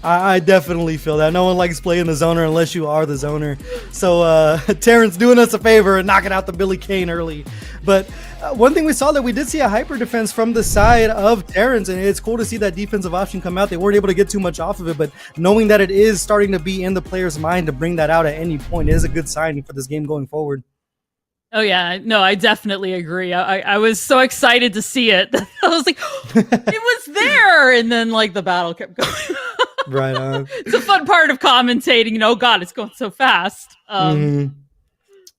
S8: I definitely feel that. No one likes playing the zoner unless you are the zoner. So Terrence doing us a favor and knocking out the Billy Kane early. But one thing we saw that we did see a hyper defense from the side of Terrence, and it's cool to see that defensive option come out. They weren't able to get too much off of it, but knowing that it is starting to be in the player's mind to bring that out at any point is a good sign for this game going forward.
S9: Oh yeah, no, I definitely agree. I was so excited to see it. I was like, it was there, and then like the battle kept going.
S8: Right on.
S9: It's a fun part of commentating. God, it's going so fast.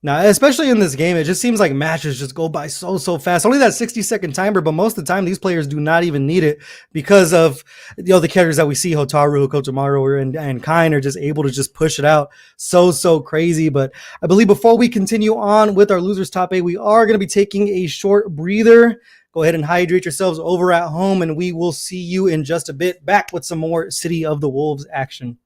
S8: Now, especially in this game, it just seems like matches just go by so fast. Only that 60-second timer, but most of the time these players do not even need it because of the characters that we see, Hotaru, Kotomaru, and Kain are just able to just push it out so crazy. But I believe before we continue on with our losers top 8, we are going to be taking a short breather. Go ahead and hydrate yourselves over at home, and we will see you in just a bit back with some more City of the Wolves action.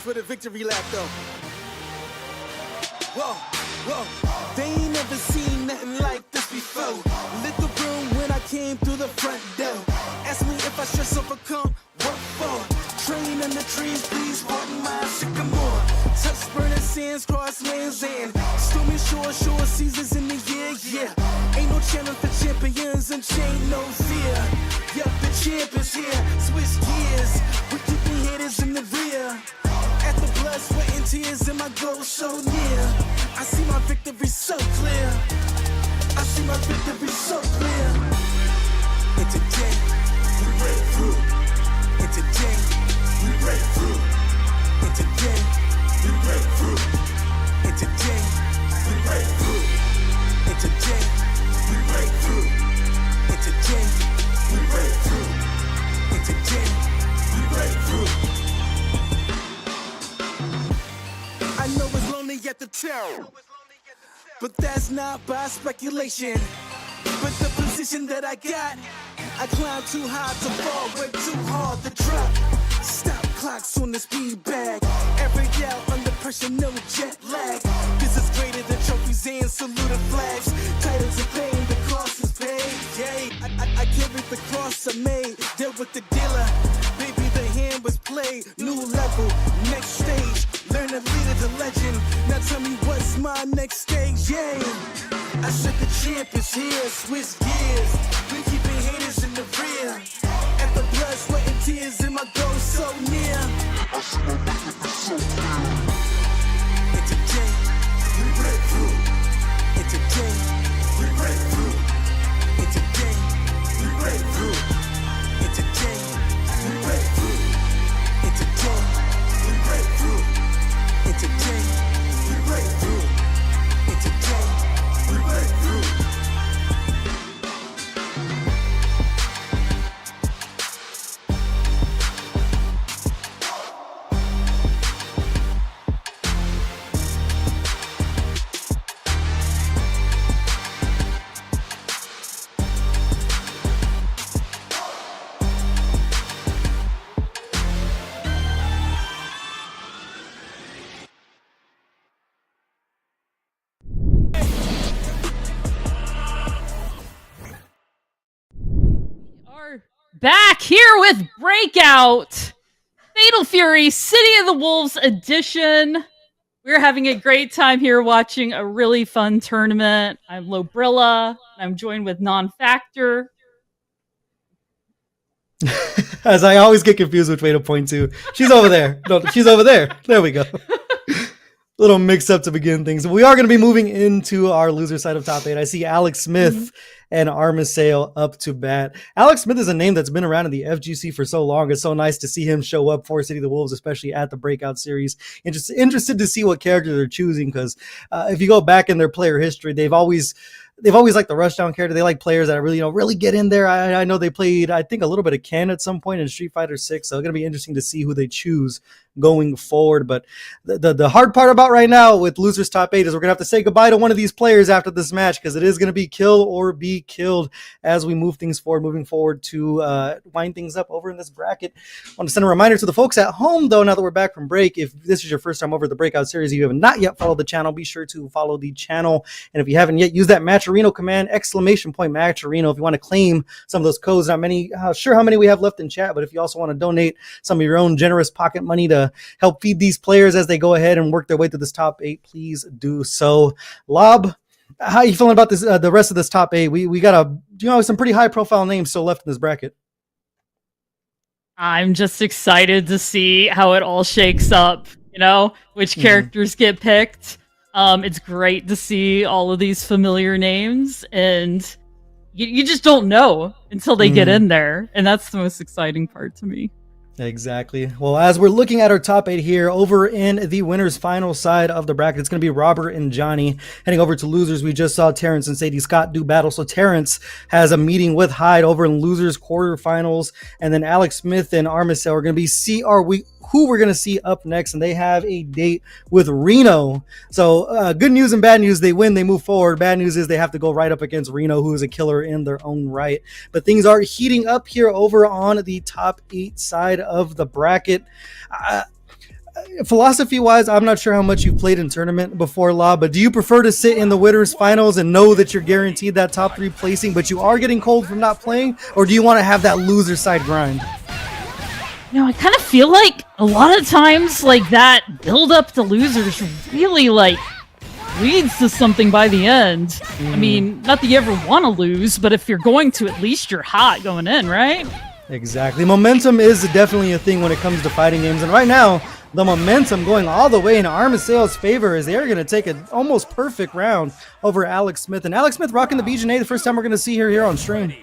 S2: For the victory lap, though. Whoa. They ain't never seen nothing like this before. Lit the room when I came through the front door. Ask me if I stress overcome, what for? Train in the trees, please pardon my sycamore. Touch burning sands, cross lands, and stormy shore seasons in the year, yeah. Ain't no channel for champions and chain no fear. Yup, the champ is here, switch gears. We keeping haters in the rear. At the blood, sweat, and tears, and my goal so near. I see my victory so clear. I see my victory so clear. And today, we break through. And today, we break through. And today, we break through. And today, we break through. And today, we break through. And today, we break through. And today, we break through. I know it's lonely at the top, but that's not by speculation. But the position that I got, I climb too high to fall, work too hard to drop. Stop clocks on the speed bag. Every out under pressure, no jet lag. This is greater than trophies and saluted flags. Titles of pain, the cost is paid. Yeah, I carried the cross I made. Dealt with the dealer. Baby, the hand was played. New level, next stage. Learn to lead it to legend. Now tell me what's my next stage, yeah. I said the champ is here, switch gears. We keeping haters in the rear. At the blood, sweat, and tears, and my goal so near. I see my victory so clear. And today, we break through. And today, we break through. And today, we break through. And today, we break through. And today, we break through. And today, we break through. And today, we break through.
S9: Back here with Breakout, Fatal Fury, City of the Wolves edition. We're having a great time here watching a really fun tournament. I'm Lobrilla. I'm joined with Non-Factor.
S8: As I always get confused which way to point to. She's over there. No, she's over there. There we go. Little mix up to begin things. We are going to be moving into our loser side of top 8. I see Alex Smith and Armisail up to bat. Alex Smith is a name that's been around in the FGC for so long. It's so nice to see him show up for City of the Wolves, especially at the Breakout series. And just interested to see what character they're choosing, because if you go back in their player history, they've always liked the rushdown character. They like players that really get in there. I know they played, I think, a little bit of Ken at some point in Street Fighter 6, so it's going to be interesting to see who they choose going forward. But the hard part about right now with losers top 8 is we're going to have to say goodbye to one of these players after this match, because it is going to be kill or be killed as we moving forward to wind things up over in this bracket. I want to send a reminder to the folks at home, though, now that we're back from break. If this is your first time over the Breakout series, if you have not yet followed the channel, be sure to follow the channel. And if you haven't yet, use that Matcherino command, ! Matcherino, if you want to claim some of those codes. Not many, sure how many we have left in chat, but if you also want to donate some of your own generous pocket money to help feed these players as they go ahead and work their way through this top 8, please do so. Lob, How are you feeling about this? The rest of this top 8. We got some pretty high profile names still left in this bracket.
S9: I'm just excited to see how it all shakes up, which characters get picked. It's great to see all of these familiar names, and you just don't know until they get in there, and that's the most exciting part to me.
S8: Exactly. Well, as we're looking at our top 8 here, over in the winners final side of the bracket, it's going to be Robert and Johnny. Heading over to losers, we just saw Terrence and Sadie Scott do battle. So Terrence has a meeting with Hyde over in losers quarterfinals, and then Alex Smith and Armicell are going to be who we're going to see up next, and they have a date with Reno. So good news and bad news, they win, they move forward. Bad news is they have to go right up against Reno, who is a killer in their own right. But things are heating up here over on the top 8 side of the bracket. Philosophy wise, I'm not sure how much you've played in tournament before, La, but do you prefer to sit in the winners finals and know that you're guaranteed that top 3 placing, but you are getting cold from not playing, or do you want to have that loser side grind?
S9: I kind of feel like a lot of times like that build up to losers really leads to something by the end. I mean, not that you ever want to lose, but if you're going to, at least you're hot going in, right?
S8: Exactly. Momentum is definitely a thing when it comes to fighting games, and right now the momentum going all the way in Armicell's favor as they're going to take an almost perfect round over Alex Smith, and Alex Smith rocking the BJ, the first time we're going to see her here on stream.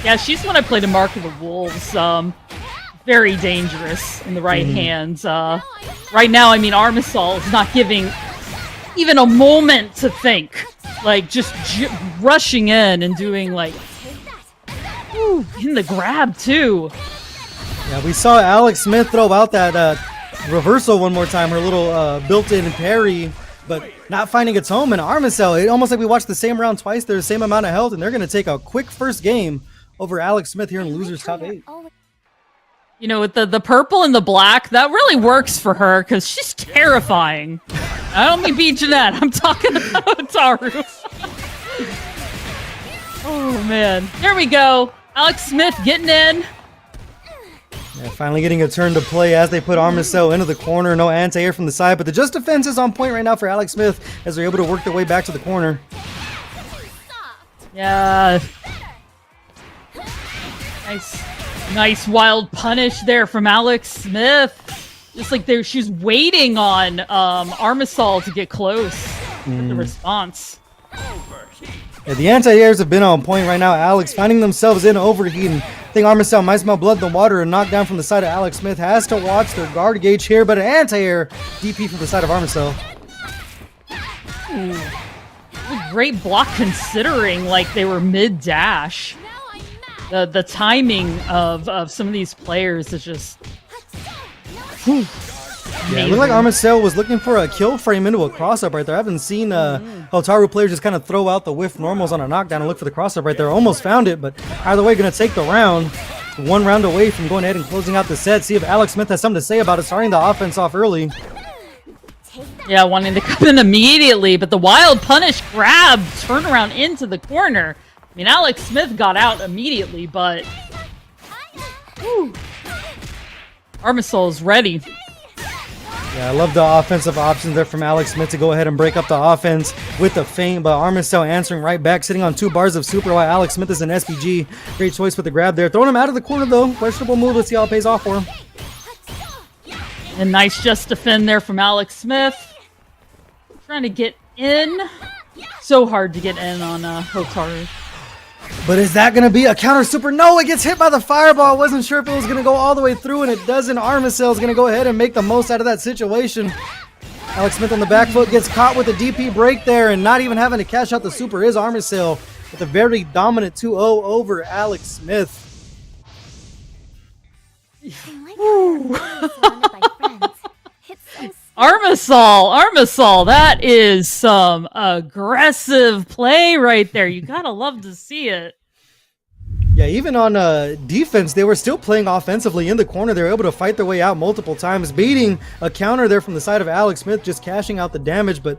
S9: Yeah, she's one I played in Mark of the Wolves. Very dangerous in the right hands. Right now, I mean, Armicell is not giving even a moment to think. Like, just rushing in and doing, in the grab, too.
S8: Yeah, we saw Alex Smith throw out that reversal one more time, her little built-in parry, but not finding its home. And Armicell, it almost like we watched the same round twice. They're the same amount of health, and they're going to take a quick first game over Alex Smith here in losers top 8.
S9: With the purple and the black, that really works for her because she's terrifying. I don't mean beat Jeanette. I'm talking about Taru. Oh, man. There we go. Alex Smith getting in.
S8: Yeah, finally getting a turn to play as they put Armicell into the corner. No anti-air from the side, but the just defense is on point right now for Alex Smith as they're able to work their way back to the corner.
S9: Yeah. Nice wild punish there from Alex Smith. Just like she's waiting on Armicell to get close with the response.
S8: Yeah, the anti-airs have been on point right now. Alex finding themselves in overheating. I think Armicell might smell blood in the water and knocked down from the side of Alex Smith. Has to watch their guard gauge here, but an anti-air DP from the side of Armicell.
S9: Great block considering they were mid-dash. The timing of some of these players is just...
S8: Yeah, it looked like Armicell was looking for a kill frame into a cross-up right there. I haven't seen Hotaru players just kind of throw out the whiff normals on a knockdown and look for the cross-up right there. Almost found it, but either way, going to take the round. 1 round away from going ahead and closing out the set. See if Alex Smith has something to say about it, starting the offense off early.
S9: Yeah, wanting to come in immediately, but the wild punish grab, turn around into the corner. I mean, Alex Smith got out immediately, but... Armicell is ready.
S8: Yeah, I love the offensive options there from Alex Smith to go ahead and break up the offense with the feint, but Armicell answering right back, sitting on 2 bars of super while Alex Smith is an SPG. Great choice with the grab there. Throwing him out of the corner, though. Questionable move. Let's see how it pays off for him.
S9: And nice just defend there from Alex Smith. Trying to get in. So hard to get in on Hotaru.
S8: But is that going to be a counter super? No, it gets hit by the fireball. I wasn't sure if it was going to go all the way through, and it doesn't. Armicell is going to go ahead and make the most out of that situation. Alex Smith on the back foot gets caught with a DP break there, and not even having to cash out the super is Armicell with a very dominant 2-0 over Alex Smith.
S9: Armicell, that is some aggressive play right there. You gotta love to see it.
S8: Yeah, even on defense, they were still playing offensively in the corner. They were able to fight their way out multiple times, beating a counter there from the side of Alex Smith, just cashing out the damage. But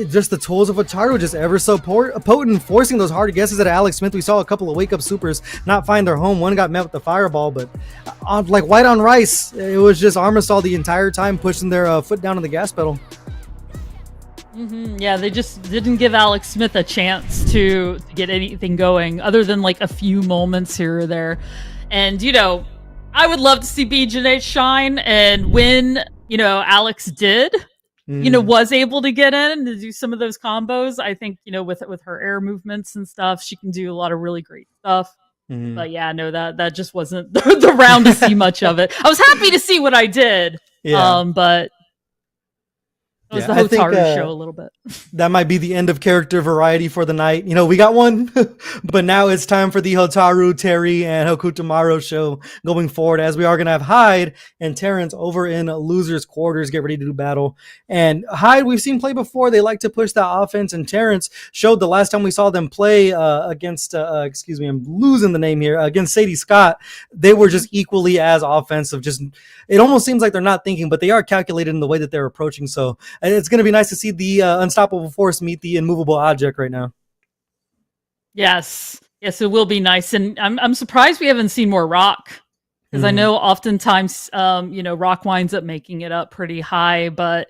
S8: just the tools of Hotaru just ever so potent, forcing those hard guesses at Alex Smith. We saw a couple of wake-up supers not find their home. One got met with the fireball, but like white on rice, it was just Armicell the entire time pushing their foot down on the gas pedal.
S9: Yeah, they just didn't give Alex Smith a chance to get anything going other than like a few moments here or there. And, I would love to see BJ shine. And when, Alex did, was able to get in to do some of those combos, I think, with her air movements and stuff, she can do a lot of really great stuff. But yeah, no, that just wasn't the round to see much of it. I was happy to see what I did.
S8: Yeah.
S9: But it was the Hotaru show a little bit.
S8: That might be the end of character variety for the night. We got one, but now it's time for the Hotaru, Terry, and Hokutomaro show going forward, as we are going to have Hyde and Terrence over in losers quarters, get ready to do battle. And Hyde, we've seen play before. They like to push that offense, and Terrence showed the last time we saw them play against, I'm losing the name here, against Sadie Scott. They were just equally as offensive. It almost seems like they're not thinking, but they are calculated in the way that they're approaching. So it's going to be nice to see the unstoppable force meet the immovable object right now.
S9: Yes, it will be nice, and I'm surprised we haven't seen more Rock, because I know oftentimes Rock winds up making it up pretty high, but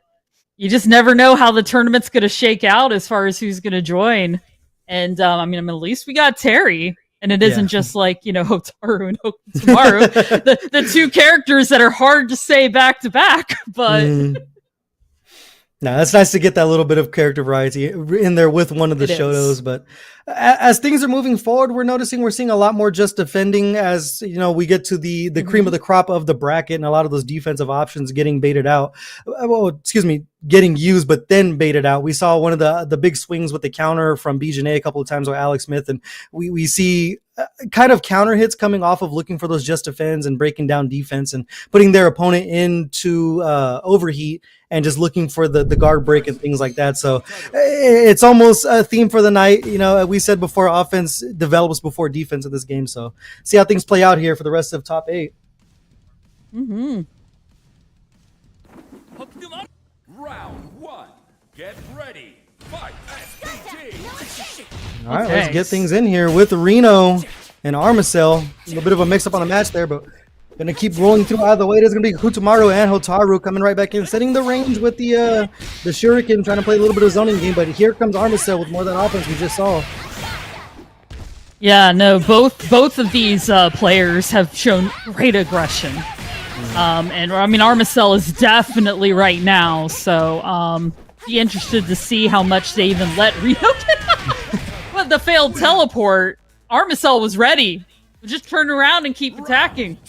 S9: you just never know how the tournament's going to shake out as far as who's going to join. And at least we got Terry. And it isn't just like, Hotaru and Hokutomaru, the two characters that are hard to say back to back, but
S8: No, that's nice to get that little bit of character variety in there with one of the shotos. But as things are moving forward, we're seeing a lot more just defending as, we get to the cream of the crop of the bracket, and a lot of those defensive options getting baited out. Getting used, but then baited out. We saw one of the big swings with the counter from BJ a couple of times with Alex Smith, and we see kind of counter hits coming off of looking for those just defends and breaking down defense and putting their opponent into overheat and just looking for the guard break and things like that. So it's almost a theme for the night. We said before, offense develops before defense in this game. So see how things play out here for the rest of top 8.
S6: Round 1. Get ready. Fight.
S8: All right, let's get things in here with Reno and Armacell. A little bit of a mix-up on the match there, but going to keep rolling through out of the way. There's going to be Hokutomaru and Hotaru coming right back in, setting the range with the Shuriken, trying to play a little bit of zoning game. But here comes Armacell with more than offense we just saw.
S9: Yeah, no, both of these players have shown great aggression. And Armacell is definitely right now, so be interested to see how much they even let Reno get. But the failed teleport, Armacell was ready. Just turn around and keep attacking.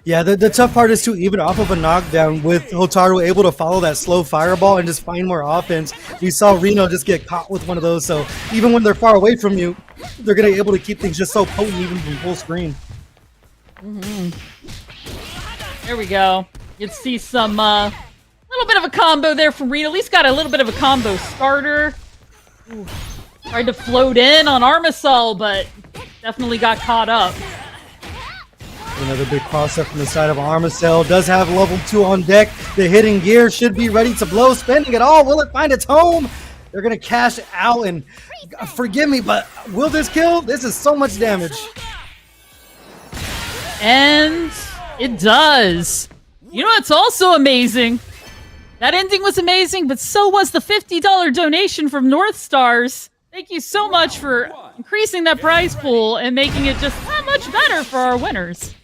S8: Yeah, the tough part is too, even off of a knockdown with Hotaru able to follow that slow fireball and just find more offense. We saw Reno just get caught with one of those, so even when they're far away from you, they're going to be able to keep things just so potent even from full screen.
S9: There we go. You can see some little bit of a combo there from Reno. At least got a little bit of a combo starter. Ooh. Tried to float in on Armacell, but definitely got caught up.
S8: Another big cross-up from the side of Armacell. Does have level 2 on deck. The hidden gear should be ready to blow. Spending it all. Will it find its home? They're going to cash out, and forgive me, but will this kill? This is so much damage.
S9: And it does. It's also amazing. That ending was amazing, but so was the $50 donation from North Stars. Thank you so much for increasing that prize pool and making it just that much better for our winners.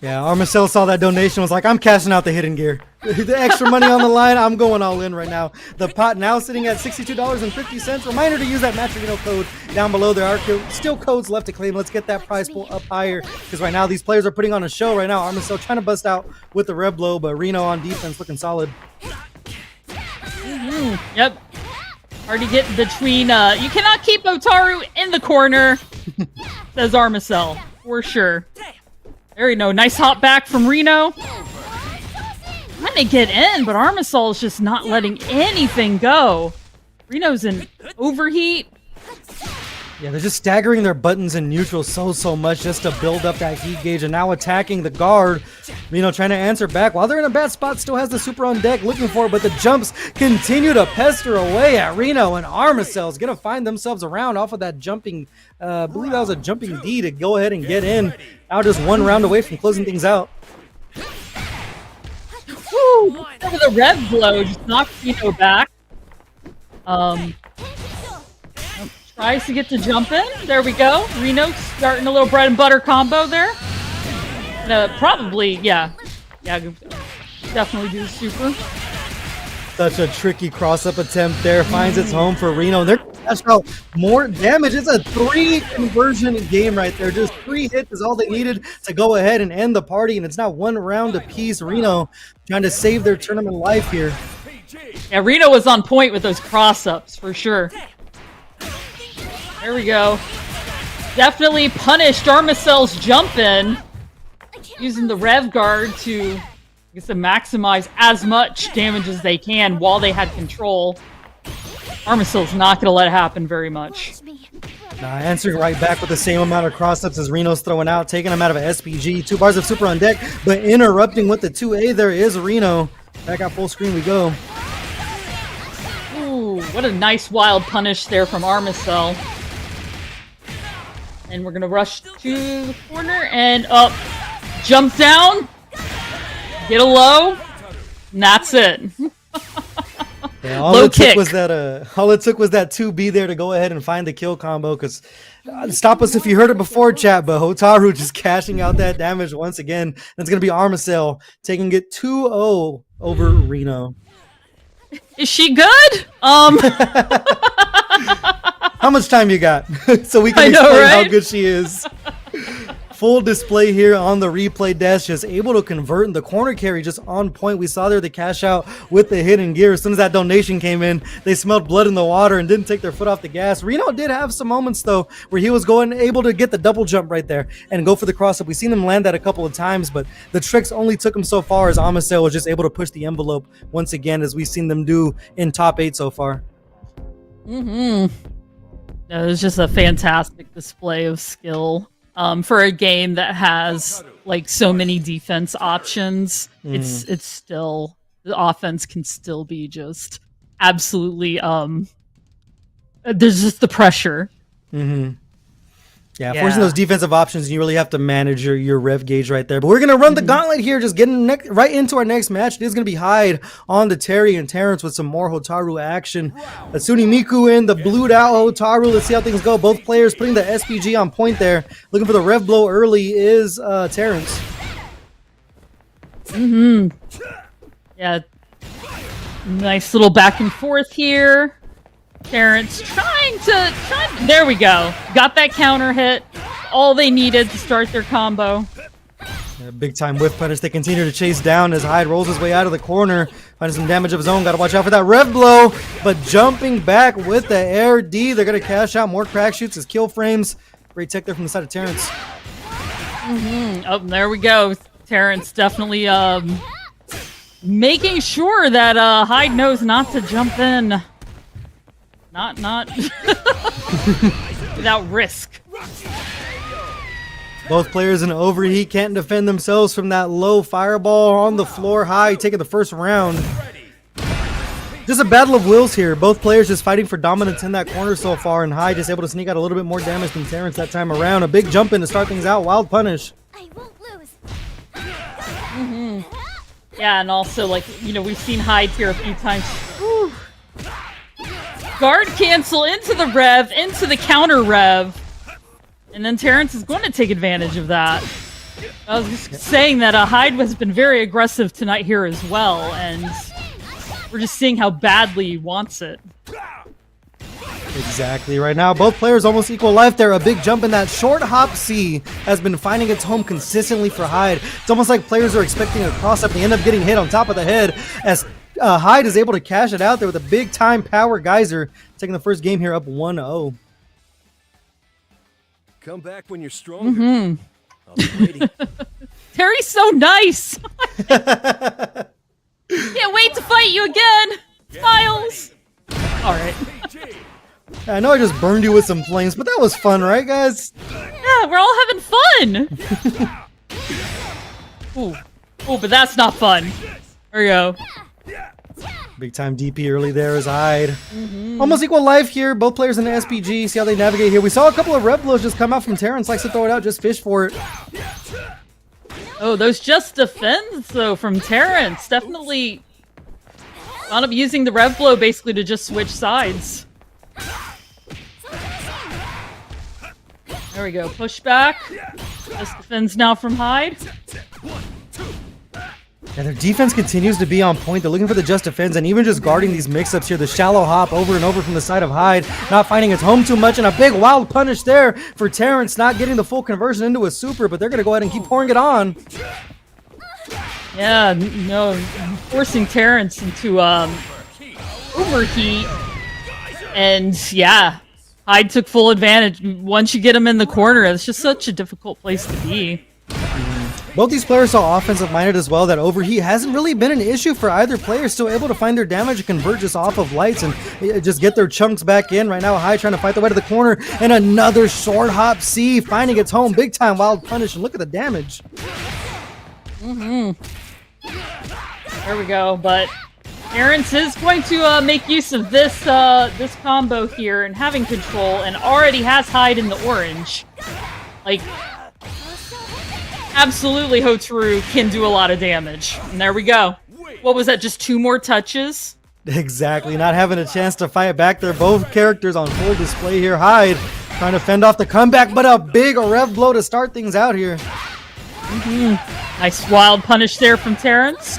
S8: Yeah, Armacell saw that donation, was like, I'm cashing out the hidden gear. The extra money on the line, I'm going all in right now. The pot now sitting at $62.50. Reminder to use that Matrino code down below. There are still codes left to claim. Let's get that prize pool up higher, because right now these players are putting on a show right now. Armacell trying to bust out with the red blow, but Reno on defense looking solid.
S9: Yep. Hard to get between. You cannot keep Hotaru in the corner, says Armacell, for sure. There we go. Nice hop back from Reno. Trying to get in, but Armacell is just not letting anything go. Reno's in overheat.
S8: Yeah, they're just staggering their buttons in neutral so much just to build up that heat gauge, and now attacking the guard. Reno trying to answer back while they're in a bad spot, still has the super on deck looking for it, but the jumps continue to pester away at Reno, and Armacell's gonna find themselves around off of that jumping, I believe that was a jumping D to go ahead and get in. Now just one round away from closing things out.
S9: Woo! Over the red blow, just knocked Reno back. Tries to get to jump in. There we go. Reno starting a little bread and butter combo there. Probably, yeah, definitely do super.
S8: Such a tricky cross-up attempt there. Finds its home for Reno. They're cashed out more damage. It's a 3 conversion game right there. Just 3 hits is all they needed to go ahead and end the party, and it's now 1 round apiece. Reno trying to save their tournament life here.
S9: Yeah, Reno was on point with those cross-ups for sure. There we go. Definitely punished Armicel's jump in, using the Rev Guard to, I guess, to maximize as much damage as they can while they had control. Armicel's not going to let it happen very much.
S8: Answering right back with the same amount of cross-ups as Reno's throwing out, taking him out of a SPG. 2 bars of super on deck, but interrupting with the 2A there is Reno. Back out full screen we go.
S9: Ooh, what a nice wild punish there from Armicel. And we're going to rush to the corner and up. Jump down. Get a low. And that's it.
S8: Yeah,
S9: Low kick.
S8: All it took was that 2B there to go ahead and find the kill combo. Because stop us if you heard it before, chat. But Hotaru just cashing out that damage once again. And it's going to be Armicel taking it 2-0 over Reno.
S9: Is she good?
S8: How much time you got? So we can explain how good she is. Full display here on the replay desk, just able to convert, and the corner carry just on point. We saw there the cash out with the hidden gear. As soon as that donation came in, they smelled blood in the water and didn't take their foot off the gas. Reno did have some moments though where he was able to get the double jump right there and go for the cross up. We've seen him land that a couple of times, but the tricks only took him so far as Armicel was just able to push the envelope once again, as we've seen them do in top 8 so far.
S9: It was just a fantastic display of skill. For a game that has like so many defense options, it's still, the offense can still be just absolutely there's just the pressure.
S8: Yeah, forcing those defensive options, you really have to manage your rev gauge right there. But we're going to run the gauntlet here, just getting right into our next match. It is going to be Hyde on the Terry and Terrence with some more Hotaru action. Atsuni Miku in the blued out Hotaru. Let's see how things go. Both players putting the SPG on point there. Looking for the rev blow early is Terrence.
S9: Yeah. Nice little back and forth here. Terrence trying to there we go. Got that counter hit. All they needed to start their combo.
S8: Yeah, big time whiff punish. They continue to chase down as Hyde rolls his way out of the corner. Finding some damage of his own. Got to watch out for that rev blow. But jumping back with the air D. They're going to cash out more crack shoots as kill frames. Great tech there from the side of Terrence.
S9: Oh, there we go. Terrence definitely making sure that Hyde knows not to jump in. Not without risk.
S8: Both players in overheat, can't defend themselves from that low fireball on the floor. Hyde taking the first round. Just a battle of wills here. Both players just fighting for dominance in that corner so far, and Hyde just able to sneak out a little bit more damage than Terrence that time around. A big jump in to start things out. Wild punish.
S1: I won't lose.
S9: Yeah, and also, like, you know, we've seen Hyde here a few times. Whew. Guard cancel into the rev, into the counter rev. And then Terrence is going to take advantage of that. I was just saying that Hyde has been very aggressive tonight here as well, and we're just seeing how badly he wants it.
S8: Exactly. Right now, both players almost equal life there. A big jump in that short hop C has been finding its home consistently for Hyde. It's almost like players are expecting a cross-up. They end up getting hit on top of the head as Hyde is able to cash it out there with a big-time power geyser, taking the first game here up 1-0.
S6: Come back when you're stronger. I'll be waiting.
S9: Terry's so nice. Can't wait to fight you again, Miles. All right.
S8: I know I just burned you with some flames, but that was fun, right, guys?
S9: Yeah, we're all having fun. Ooh, but that's not fun. There we go.
S8: Big time DP early there is Hyde. Almost equal life here. Both players in the SPG. See how they navigate here. We saw a couple of rev blows just come out from Terrence. Likes to throw it out, just fish for it.
S9: Oh, those just defends though from Terrence. Definitely Wound up using the rev blow basically to just switch sides. There we go. Push back. Just defends now from Hyde.
S8: And their defense continues to be on point. They're looking for the just defense and even just guarding these mix-ups here. The shallow hop over and over from the side of Hyde, not finding its home too much, and a big wild punish there for Terrence, not getting the full conversion into a super, but they're going to go ahead and keep pouring it on.
S9: Yeah, no, forcing Terrence into overheat. And yeah, Hyde took full advantage. Once you get him in the corner, it's just such a difficult place to be.
S8: Both these players are offensive minded as well. That overheat hasn't really been an issue for either player. Still able to find their damage and convert just off of lights and just get their chunks back in. Right now, Hyde trying to fight the way to the corner, and another short hop C finding its home. Big time wild punish, and look at the damage.
S9: There we go. But Terrence is going to make use of this this combo here and having control, and already has Hyde in the orange. Like, absolutely, Hotaru can do a lot of damage. And there we go. What was that, just 2 more touches?
S8: Exactly, not having a chance to fight back there. Both characters on full display here. Hyde trying to fend off the comeback, but a big rev blow to start things out here.
S9: Nice wild punish there from Terrence.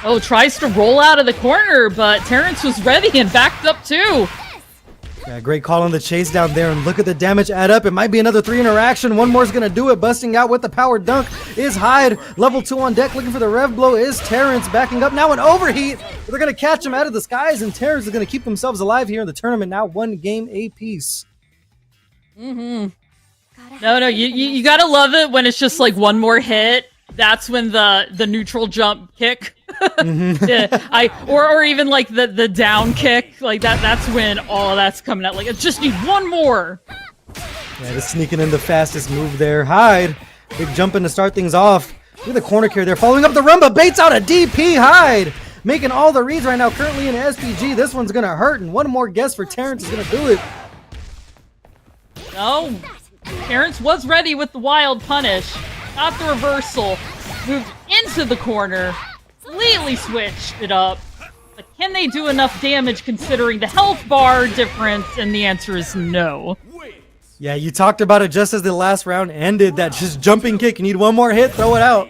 S9: Oh, tries to roll out of the corner, but Terrence was ready and backed up too.
S8: Yeah, great call on the chase down there, and look at the damage add up. It might be another 3 interaction. One more is going to do it. Busting out with the power dunk is Hyde. Level 2 on deck, looking for the rev blow is Terrence. Backing up now, an overheat. They're going to catch him out of the skies, and Terrence is going to keep themselves alive here in the tournament. Now 1 game apiece.
S9: No, you gotta love it when it's just like one more hit. That's when the neutral jump kick, yeah, or even like the down kick, like that's when all that's coming out. Like, I just need one more.
S8: Yeah, just sneaking in the fastest move there. Hyde, big jump in to start things off. Look at the corner carry there, following up the rumba, baits out a DP. Hyde making all the reads right now, currently in SPG. This one's gonna hurt, and one more guess for Terrence is gonna do it.
S9: No, Terrence was ready with the wild punish. Got the reversal, moved into the corner, completely switched it up. But can they do enough damage considering the health bar difference? And the answer is no.
S8: Yeah, you talked about it just as the last round ended. That just jumping kick. You need one more hit, throw it out.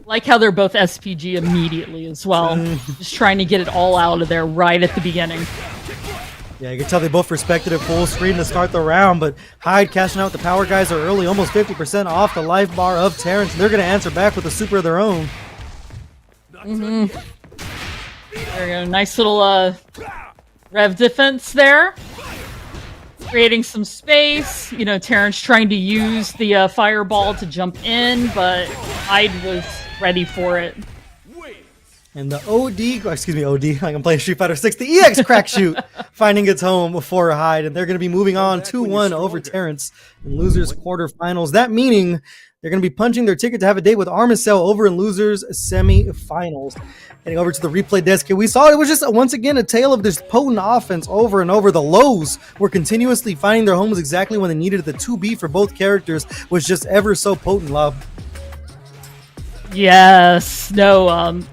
S9: Like how they're both SPG immediately as well. Just trying to get it all out of there right at the beginning.
S8: Yeah, you can tell they both respected it full screen to start the round, but Hyde cashing out the power guys are early, almost 50% off the life bar of Terrence. They're going to answer back with a super of their own.
S9: There we go. Nice little rev defense there. Creating some space. You know, Terrence trying to use the fireball to jump in, but Hyde was ready for it.
S8: And the OD, I'm playing Street Fighter 6, the EX crack shoot, finding its home for Hyde, and they're going to be moving on 2-1 over Terrence in losers quarterfinals. That meaning they're going to be punching their ticket to have a date with Armicell over in losers semifinals. Heading over to the replay desk here, we saw it was just once again a tale of this potent offense over and over. The lows were continuously finding their homes exactly when they needed it. The 2B for both characters was just ever so potent, love.
S9: Yes, no,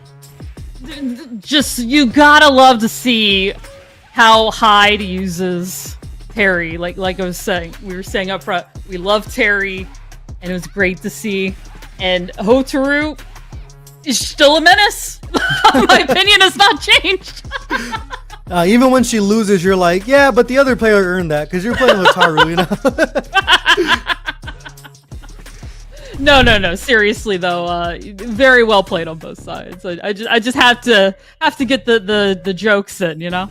S9: just, you gotta love to see how Hyde uses Terry. Like I was saying, we were saying up front, we love Terry, and it was great to see. And Hotaru is still a menace. My opinion has not changed.
S8: Even when she loses, you're like, yeah, but the other player earned that because you're playing Hotaru, you know?
S9: No. Seriously though, very well played on both sides. I just have to get the jokes in, you know.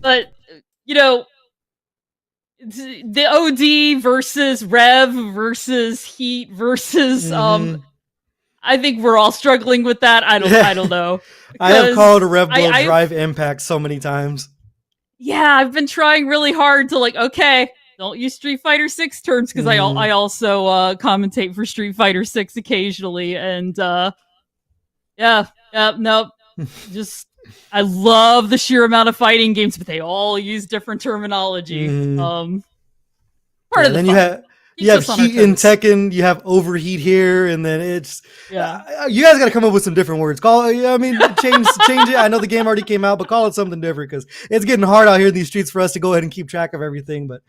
S9: But you know, the OD versus Rev versus Heat versus I think we're all struggling with that. I don't know.
S8: I have called Rev Blow Drive Impact so many times.
S9: Yeah, I've been trying really hard to okay. Don't use Street Fighter 6 terms because I also commentate for Street Fighter 6 occasionally, and nope. Just I love the sheer amount of fighting games, but they all use different terminology. Part of the fun.
S8: You have heat in Tekken, you have overheat here, and then it's you guys got to come up with some different words. Change it. I know the game already came out, but call it something different because it's getting hard out here in these streets for us to go ahead and keep track of everything. But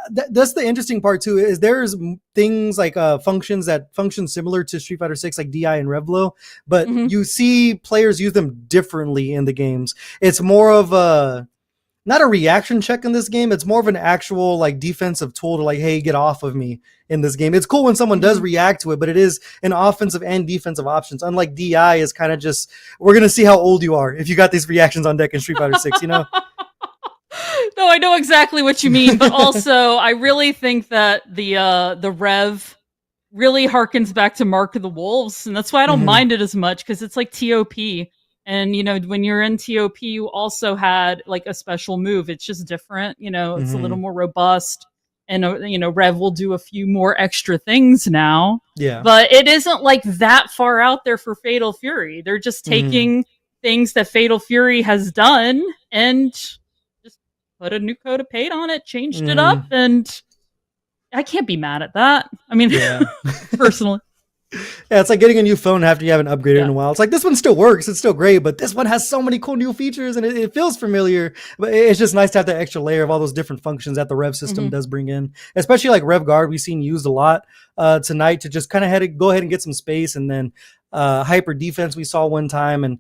S8: that's the interesting part too. Is there's things like functions that function similar to Street Fighter 6, like DI and Revlo, but you see players use them differently in the games. It's more of a not a reaction check in this game. It's more of an actual like defensive tool to like, hey, get off of me in this game. It's cool when someone does react to it, but it is an offensive and defensive options. Unlike DI is kind of just, we're going to see how old you are if you got these reactions on deck in Street Fighter 6, you know?
S9: No, I know exactly what you mean, but also I really think that the Rev really harkens back to Mark of the Wolves, and that's why I don't mind it as much, because it's like TOP. And, you know, when you're in TOP, you also had like a special move. It's just different. You know, it's a little more robust. And, you know, Rev will do a few more extra things now.
S8: Yeah.
S9: But it isn't like that far out there for Fatal Fury. They're just taking things that Fatal Fury has done and just put a new coat of paint on it, changed it up. And I can't be mad at that. I mean, personally.
S8: Yeah, it's like getting a new phone after you haven't upgraded in a while. It's like, this one still works. It's still great, but this one has so many cool new features and it feels familiar. But it's just nice to have that extra layer of all those different functions that the Rev system does bring in. Especially like Rev Guard, we've seen used a lot tonight to just kind of go ahead and get some space. And then hyper defense we saw one time. And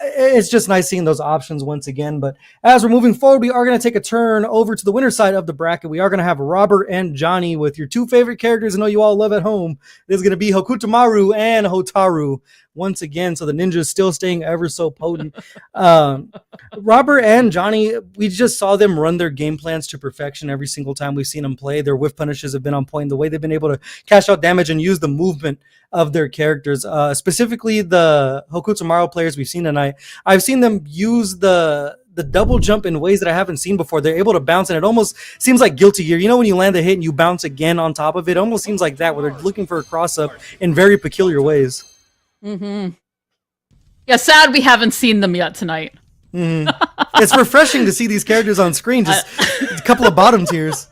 S8: it's just nice seeing those options once again. But as we're moving forward, we are going to take a turn over to the winner side of the bracket. We are going to have Robert and Johnny with your two favorite characters I know you all love at home. It is going to be Hokutomaru and Hotaru once again. So the ninja is still staying ever so potent. Robert and Johnny, we just saw them run their game plans to perfection every single time we've seen them play. Their whiff punishes have been on point. The way they've been able to cash out damage and use the movement of their characters, specifically the Hokutomaru players we've seen tonight. I've seen them use the double jump in ways that I haven't seen before. They're able to bounce, and it almost seems like Guilty Gear. You know, when you land a hit and you bounce again on top of it, it almost seems like that, where they're looking for a cross-up in very peculiar ways.
S9: Yeah, sad we haven't seen them yet tonight.
S8: It's refreshing to see these characters on screen, just a couple of bottom tiers.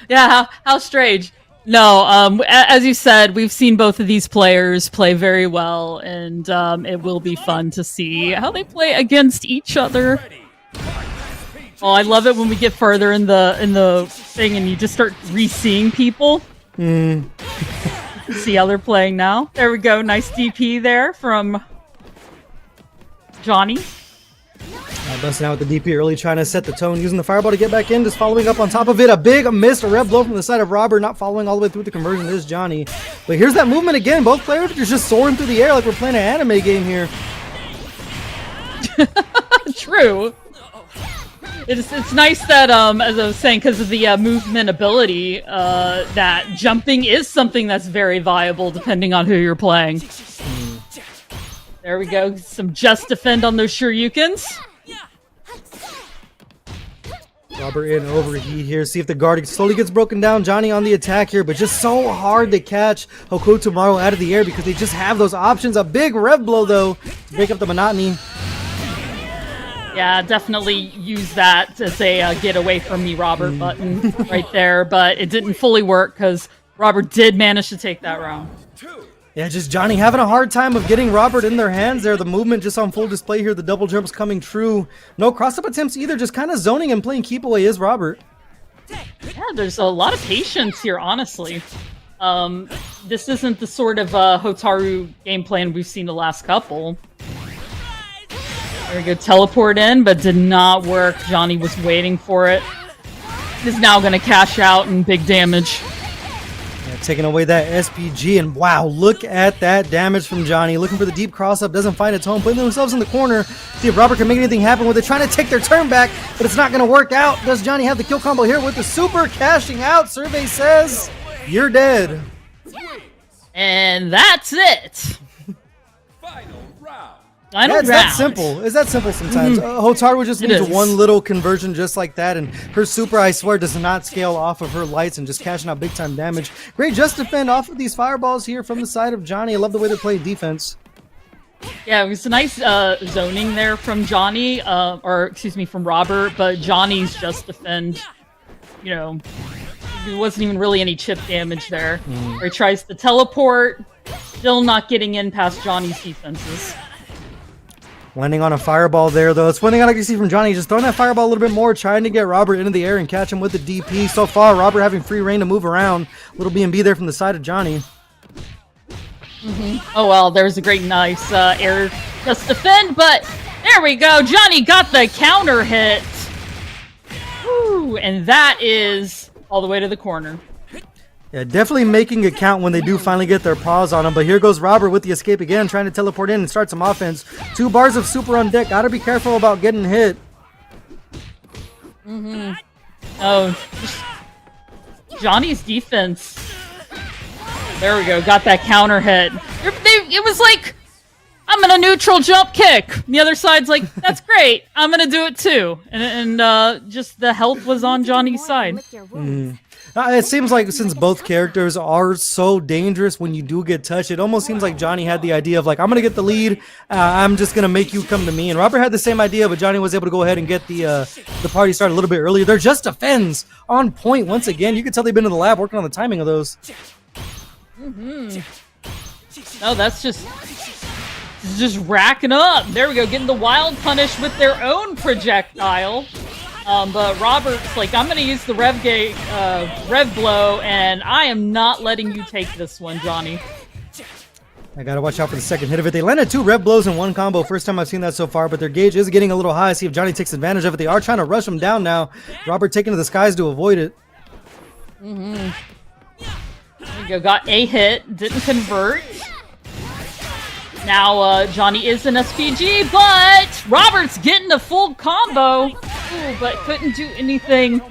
S9: Yeah, how strange. No, as you said, we've seen both of these players play very well, and it will be fun to see how they play against each other. Oh, I love it when we get further in the thing and you just start re-seeing people. See how they're playing now. There we go. Nice DP there from Johnny.
S8: Busting out with the DP early, trying to set the tone, using the fireball to get back in, just following up on top of it. A big miss, a red blow from the side of Robert, not following all the way through the conversion is Johnny. But here's that movement again. Both players are just soaring through the air like we're playing an anime game here.
S9: True. It's nice that, as I was saying, because of the movement ability, that jumping is something that's very viable depending on who you're playing. There we go. Some just defend on those Shoryukens.
S8: Robert in overheat here. See if the guard slowly gets broken down. Johnny on the attack here, but just so hard to catch Hokutomaru out of the air because they just have those options. A big rev blow, though, to break up the monotony.
S9: Yeah, definitely use that as a get away from me, Robert button right there, but it didn't fully work because Robert did manage to take that round.
S8: Yeah, just Johnny having a hard time of getting Robert in their hands there. The movement just on full display here. The double jumps coming true. No cross-up attempts either. Just kind of zoning and playing keep away is Robert.
S9: Yeah, there's a lot of patience here, honestly. This isn't the sort of Hotaru game plan we've seen the last couple. There we go, teleport in, but did not work. Johnny was waiting for it. He's now going to cash out and big damage.
S8: Yeah, taking away that SPG, and wow, look at that damage from Johnny. Looking for the deep cross-up, doesn't find its home, putting themselves in the corner. See if Robert can make anything happen with it, trying to take their turn back, but it's not going to work out. Does Johnny have the kill combo here with the super cashing out? Survey says, you're dead.
S9: And that's it.
S8: It's that simple. It's that simple sometimes. Hotaru just needs one little conversion just like that, and her super, I swear, does not scale off of her lights and just cashing out big time damage. Great just defend off of these fireballs here from the side of Johnny. I love the way they're playing defense.
S9: Yeah, it was a nice zoning there from Johnny, or excuse me, from Robert, but Johnny's just defend, you know, There wasn't even really any chip damage there. Where he tries to teleport, still not getting in past Johnny's defenses.
S8: Landing on a fireball there, though. It's one thing I like to see from Johnny, just throwing that fireball a little bit more, trying to get Robert into the air and catch him with the DP. So far, Robert having free reign to move around. Little B&B there from the side of Johnny.
S9: Oh, well, there's a great nice air just defend, but there we go. Johnny got the counter hit. Woo, and that is all the way to the corner.
S8: Yeah, definitely making it count when they do finally get their paws on him. But here goes Robert with the escape again, trying to teleport in and start some offense. 2 bars of super on deck. Gotta be careful about getting hit.
S9: Oh, Johnny's defense. There we go. Got that counter hit. It was like, I'm gonna neutral jump kick. The other side's like, that's great. I'm gonna do it too. And just the health was on Johnny's side.
S8: It seems like since both characters are so dangerous when you do get touched, it almost seems like Johnny had the idea of like, I'm going to get the lead, I'm just going to make you come to me. And Robert had the same idea, but Johnny was able to go ahead and get the party started a little bit earlier. They're just defends on point once again. You can tell they've been in the lab working on the timing of those.
S9: No, that's just racking up. There we go, getting the wild punish with their own projectile. But Robert's like, I'm going to use the Rev Blow, and I am not letting you take this one, Johnny.
S8: I got to watch out for the second hit of it. They landed 2 Rev Blows in one combo. First time I've seen that so far, but their gauge is getting a little high. See if Johnny takes advantage of it. They are trying to rush him down now. Robert taking to the skies to avoid it.
S9: There you go, got a hit, didn't convert. Now Johnny is an SPG, but Robert's getting a full combo. Ooh, but couldn't do anything,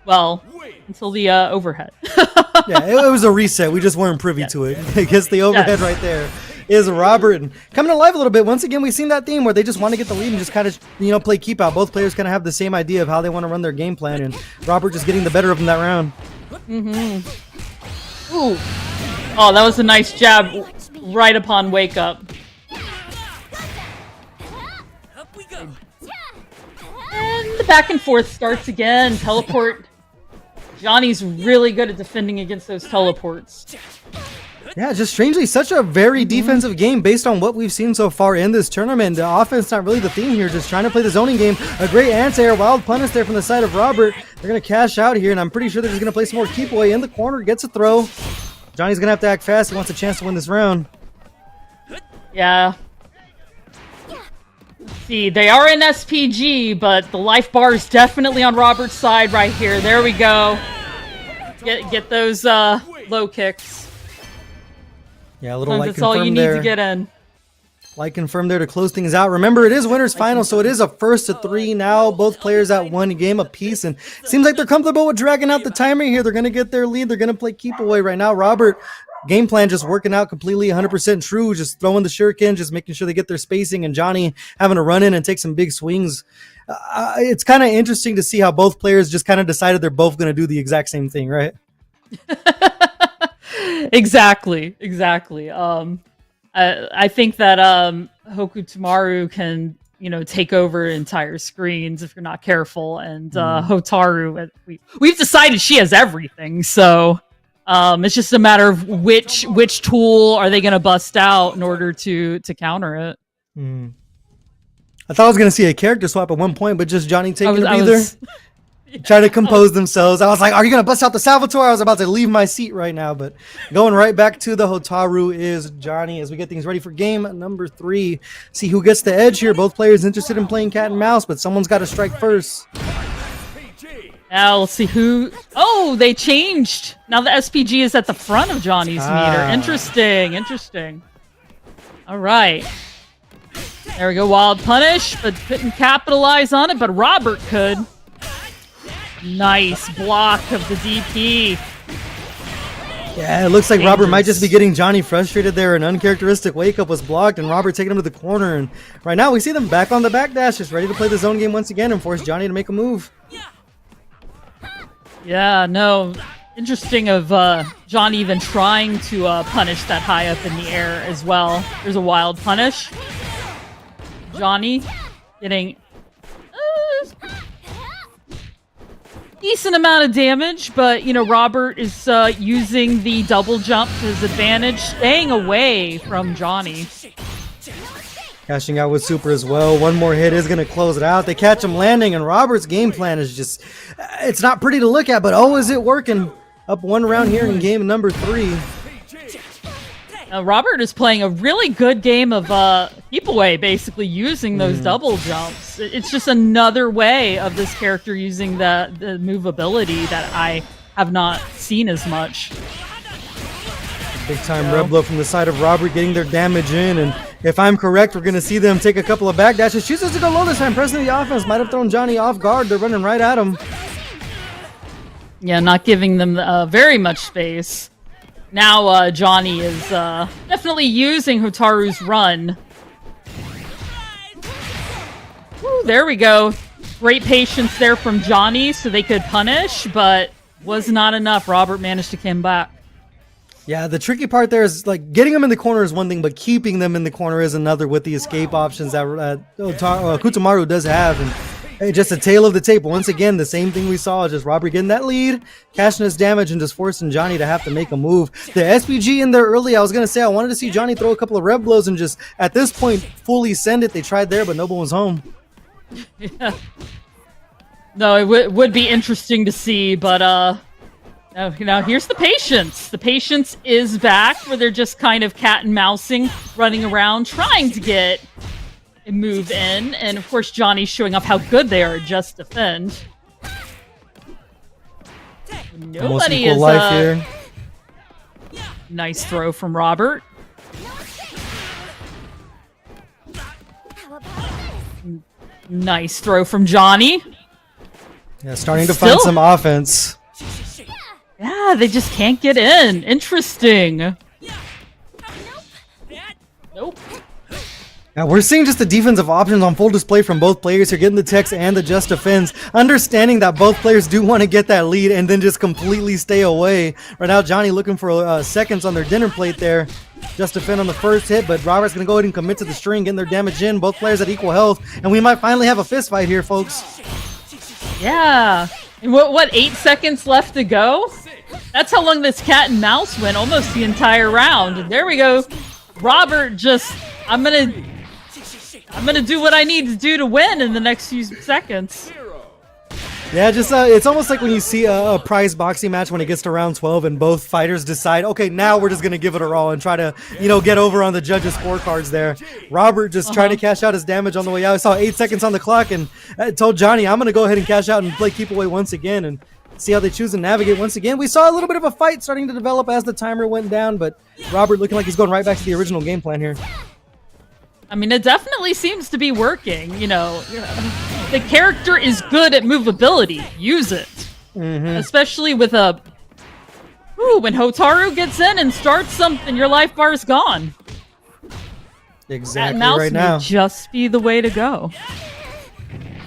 S9: well, until the overhead.
S8: Yeah, it was a reset. We just weren't privy to it. I guess the overhead right there is Robert. And coming alive a little bit, once again, we've seen that theme where they just want to get the lead and just kind of, play keep out. Both players kind of have the same idea of how they want to run their game plan, and Robert just getting the better of him that round.
S9: Ooh. Oh, that was a nice jab right upon wake up. And the back and forth starts again. Teleport. Johnny's really good at defending against those teleports.
S8: Yeah, just strangely, such a very defensive game based on what we've seen so far in this tournament. The offense not really the theme here, just trying to play the zoning game. A great anti-air, wild punish there from the side of Robert. They're going to cash out here, and I'm pretty sure they're just going to play some more keep away in the corner. Gets a throw. Johnny's going to have to act fast. He wants a chance to win this round.
S9: Yeah. See, they are in SPG, but the life bar is definitely on Robert's side right here. There we go. Get those low kicks.
S8: Yeah, a little light
S9: that's all you need to get in.
S8: Light confirmed there to close things out. Remember, it is winners final, so it is a 1-3 now. Both players at 1 game apiece, and seems like they're comfortable with dragging out the timer here. They're going to get their lead. They're going to play keep away right now. Robert, game plan just working out completely 100% true, just throwing the shuriken, just making sure they get their spacing, and Johnny having to run in and take some big swings. It's kind of interesting to see how both players just kind of decided they're both going to do the exact same thing, right?
S9: Exactly. I think that Hoku Tamaru can, take over entire screens if you're not careful, and Hotaru, we've decided she has everything, so it's just a matter of which tool are they going to bust out in order to counter it.
S8: I thought I was going to see a character swap at one point, but just Johnny taking a breather. Trying to compose themselves. I was like, are you going to bust out the Salvatore? I was about to leave my seat right now, but going right back to the Hotaru is Johnny as we get things ready for game number 3. See who gets the edge here. Both players interested in playing cat and mouse, but someone's got to strike first.
S9: Now let's see who... Oh, they changed. Now the SPG is at the front of Johnny's meter. Interesting. All right. There we go. Wild punish, but couldn't capitalize on it, but Robert could. Nice block of the DP.
S8: Yeah, it looks like Robert might just be getting Johnny frustrated there. An uncharacteristic wake up was blocked, and Robert taking him to the corner. And right now we see them back on the backdash, just ready to play the zone game once again and force Johnny to make a move.
S9: Yeah, no. Interesting of Johnny even trying to punish that high up in the air as well. There's a wild punish. Johnny getting... decent amount of damage, but, Robert is using the double jump to his advantage, staying away from Johnny.
S8: Cashing out with super as well. One more hit is going to close it out. They catch him landing, and Robert's game plan is just, it's not pretty to look at, but oh, is it working? Up one round here in game number 3.
S9: Robert is playing a really good game of keep away, basically using those double jumps. It's just another way of this character using the movability that I have not seen as much.
S8: Big time red blow from the side of Robert, getting their damage in, and if I'm correct, we're going to see them take a couple of back dashes. Chooses to go low this time, pressing the offense. Might have thrown Johnny off guard. They're running right at him.
S9: Yeah, not giving them very much space. Now Johnny is definitely using Hotaru's run. Woo, there we go. Great patience there from Johnny so they could punish, but was not enough. Robert managed to come back.
S8: Yeah, the tricky part there is like getting them in the corner is one thing, but keeping them in the corner is another with the escape options that Kutamaru does have. And hey, just a tail of the tape. Once again, the same thing we saw, just Robert getting that lead, cashing his damage, and just forcing Johnny to have to make a move. The SPG in there early, I was going to say I wanted to see Johnny throw a couple of red blows and just, at this point, fully send it. They tried there, but no one was home.
S9: Yeah. No, it would be interesting to see, but now here's the patience. The patience is back, where they're just kind of cat and mousing, running around, trying to get a move in. And of course, Johnny's showing off how good they are at just defend. Nobody is
S8: life here.
S9: Nice throw from Robert. Nice throw from Johnny.
S8: Yeah, starting to find some offense.
S9: Yeah, they just can't get in. Interesting. Nope.
S8: Now we're seeing just the defensive options on full display from both players here, getting the text and the just defense, understanding that both players do want to get that lead and then just completely stay away. Right now, Johnny looking for seconds on their dinner plate there. Just defend on the first hit, but Robert's going to go ahead and commit to the string, getting their damage in. Both players at equal health, and we might finally have a fist fight here, folks.
S9: Yeah. And what 8 seconds left to go? That's how long this cat and mouse went, almost the entire round. There we go. Robert just, I'm gonna do what I need to do to win in the next few seconds.
S8: Yeah, just it's almost like when you see a prize boxing match when it gets to round 12 and both fighters decide, okay, now we're just gonna give it a roll and try to, get over on the judges' scorecards there. Robert just tried to cash out his damage on the way out. I saw 8 seconds on the clock and told Johnny, I'm gonna go ahead and cash out and play keep away once again and see how they choose to navigate once again. We saw a little bit of a fight starting to develop as the timer went down, but Robert looking like he's going right back to the original game plan here.
S9: I mean, it definitely seems to be working, The character is good at movability. Use it. Especially with when Hotaru gets in and starts something, your life bar is gone.
S8: Exactly
S9: that mouse
S8: right now.
S9: May just be the way to go.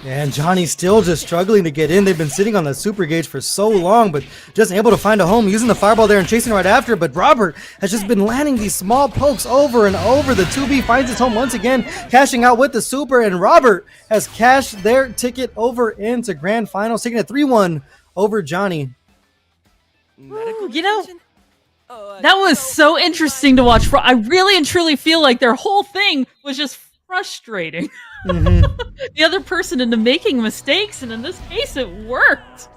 S8: And Johnny's still just struggling to get in. They've been sitting on the super gauge for so long, but just able to find a home, using the fireball there and chasing right after. But Robert has just been landing these small pokes over and over. The 2B finds its home once again, cashing out with the super, and Robert has cashed their ticket over into grand finals, taking a 3-1 over Johnny.
S9: Ooh, that was so interesting to watch. I really and truly feel like their whole thing was just frustrating. The other person into making mistakes, and in this case it worked.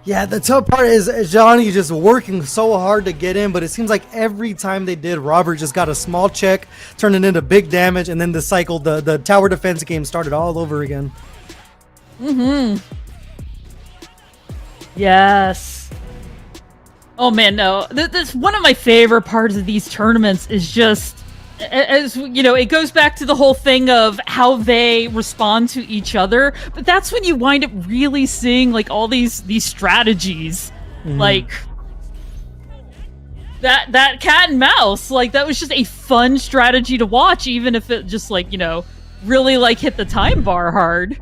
S8: Yeah, the tough part is Johnny just working so hard to get in, but it seems like every time they did, Robert just got a small check, turned it into big damage, and then the cycle, the tower defense game started all over again.
S9: Yes. Oh man, no. This one of my favorite parts of these tournaments is just, as it goes back to the whole thing of how they respond to each other, but that's when you wind up really seeing like all these strategies, like that cat and mouse. Like that was just a fun strategy to watch, even if it just really hit the time bar hard.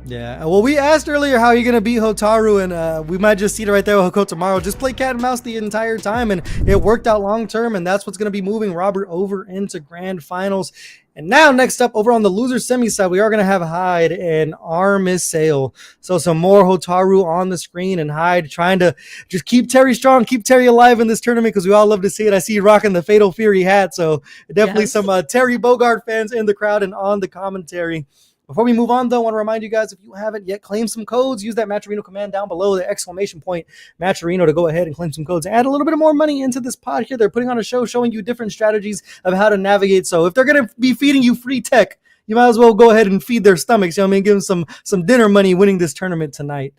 S8: Yeah, well, we asked earlier how you're going to beat Hotaru, and we might just see it right there with Hokotomaru. Just play cat and mouse the entire time, and it worked out long term, and that's what's going to be moving Robert over into grand finals. And now next up over on the loser semi side, we are going to have Hyde and Armisail. So some more Hotaru on the screen, and Hyde trying to just keep Terry strong, keep Terry alive in this tournament, because we all love to see it. I see you rocking the Fatal Fury hat. So definitely some Terry Bogard fans in the crowd and on the commentary. Before we move on, though, I want to remind you guys, if you haven't yet claimed some codes, use that Matcherino command down below, the exclamation point Matcherino, to go ahead and claim some codes. Add a little bit more money into this pod here. They're putting on a show showing you different strategies of how to navigate. So if they're going to be feeding you free tech, you might as well go ahead and feed their stomachs. You know what I mean? Give them some dinner money winning this tournament tonight.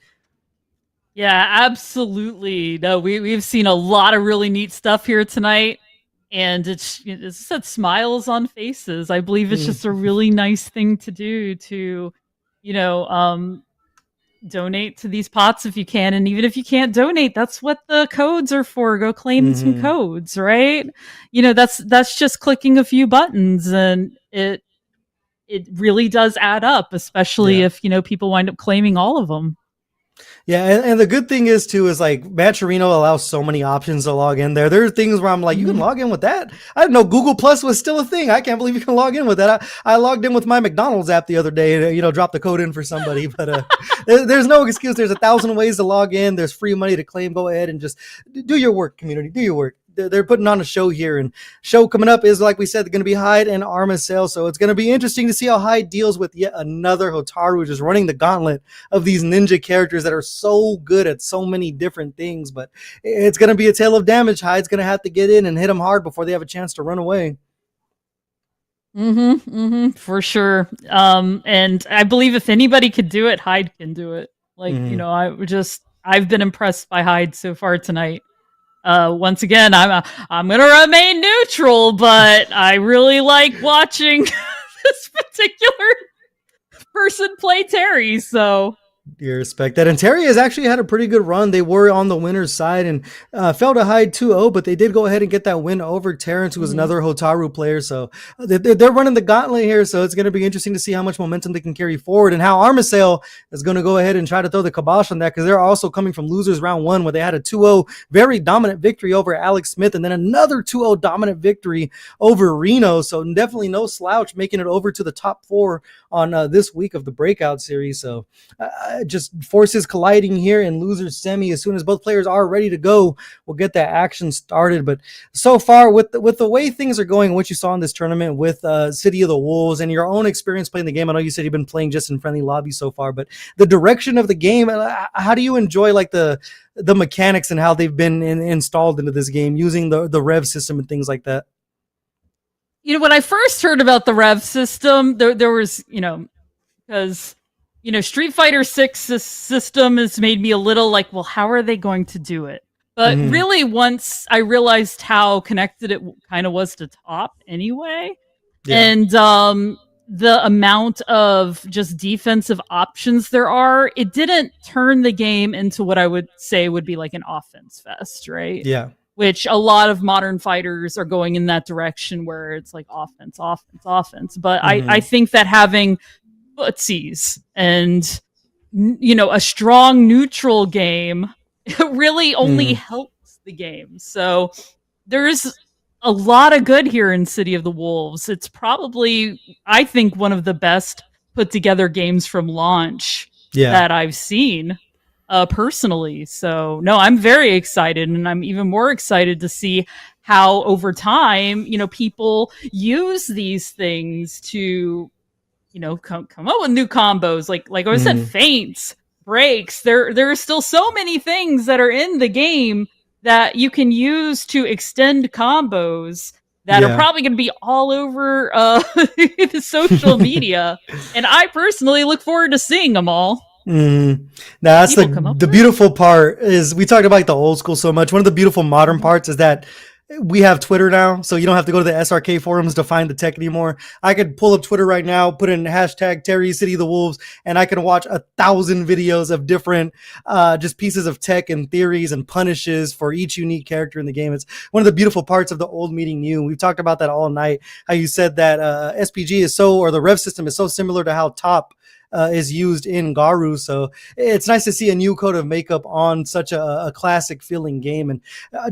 S9: Yeah, absolutely. No, we've seen a lot of really neat stuff here tonight. And it's said smiles on faces. I believe it's just a really nice thing to do to, donate to these pots if you can. And even if you can't donate, that's what the codes are for. Go claim some codes, right? That's just clicking a few buttons, and it really does add up, especially if, people wind up claiming all of them.
S8: Yeah, and the good thing is, too, is like Matcherino allows so many options to log in there. There are things where I'm like, you can log in with that? I didn't know Google Plus was still a thing. I can't believe you can log in with that. I logged in with my McDonald's app the other day and, dropped the code in for somebody. But there's no excuse. There's 1,000 ways to log in. There's free money to claim. Go ahead and just do your work, community. Do your work. They're putting on a show here, and show coming up is, like we said, going to be Hyde and Armisail. So it's going to be interesting to see how Hyde deals with yet another Hotaru, just running the gauntlet of these ninja characters that are so good at so many different things. But it's going to be a tale of damage. Hyde's going to have to get in and hit them hard before they have a chance to run away.
S9: For sure. And I believe if anybody could do it, Hyde can do it. Like, I've been impressed by Hyde so far tonight. Once again, I'm gonna remain neutral, but I really like watching this particular person play Terry. So
S8: You respect that. And Terry has actually had a pretty good run. They were on the winner's side and fell to Hyde 2-0, but they did go ahead and get that win over Terrence, who was another Hotaru player. So they're running the gauntlet here. So it's going to be interesting to see how much momentum they can carry forward and how Armisail is going to go ahead and try to throw the kibosh on that, because they're also coming from losers round one, where they had a 2-0 very dominant victory over Alex Smith, and then another 2-0 dominant victory over Reno. So definitely no slouch, making it over to the top four on this week of the Breakout series. So just forces colliding here in losers semi. As soon as both players are ready to go, we'll get that action started. But so far, with the way things are going, what you saw in this tournament with City of the Wolves and your own experience playing the game, I know you said you've been playing just in friendly lobbies so far, but the direction of the game, how do you enjoy like the mechanics and how they've been installed into this game using the rev system and things like that?
S9: When I first heard about the rev system, there was, because Street Fighter 6's system has made me a little like, well, how are they going to do it? But really, once I realized how connected it kind of was to top anyway, and the amount of just defensive options there are, it didn't turn the game into what I would say would be like an offense fest, right?
S8: Yeah.
S9: Which a lot of modern fighters are going in that direction where it's like offense. But I think that having footsies and a strong neutral game really only helps the game. So there's a lot of good here in City of the Wolves. It's probably, I think, one of the best put together games from launch that I've seen personally. So no, I'm very excited, and I'm even more excited to see how over time, people use these things to come up with new combos, like I said, feints, breaks. There are still so many things that are in the game that you can use to extend combos that are probably going to be all over the social media, and I personally look forward to seeing them all.
S8: Now that's the beautiful part is we talked about the old school so much. One of the beautiful modern parts is that we have Twitter now, so you don't have to go to the SRK forums to find the tech anymore. I could pull up Twitter right now, put in hashtag Terry City of the Wolves, and I can watch 1,000 videos of different just pieces of tech and theories and punishes for each unique character in the game. It's one of the beautiful parts of the old meeting new. We've talked about that all night, how you said that SPG is so, or the rev system is so similar to how top is used in Garu. So it's nice to see a new coat of makeup on such a classic feeling game, and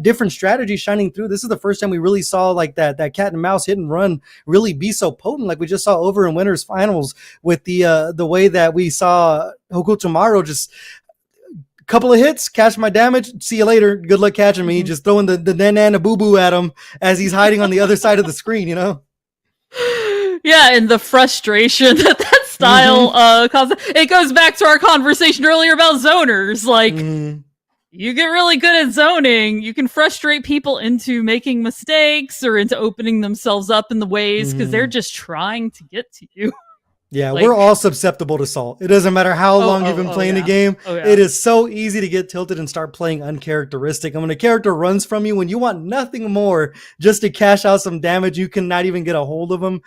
S8: different strategies shining through. This is the first time we really saw like that cat and mouse hit and run really be so potent, like we just saw over in winners finals with the way that we saw Hokutomaru just couple of hits, catch my damage, see you later, good luck catching me, just throwing the nanana boo boo at him as he's hiding on the other side of the screen, you know?
S9: Yeah, and the frustration that style causes. It goes back to our conversation earlier about zoners. Like, you get really good at zoning, you can frustrate people into making mistakes or into opening themselves up in the ways because they're just trying to get to you.
S8: Yeah, like, we're all susceptible to salt. It doesn't matter how long you've been playing the game. It is so easy to get tilted and start playing uncharacteristic. And when a character runs from you, when you want nothing more just to cash out some damage, you cannot even get a hold of them.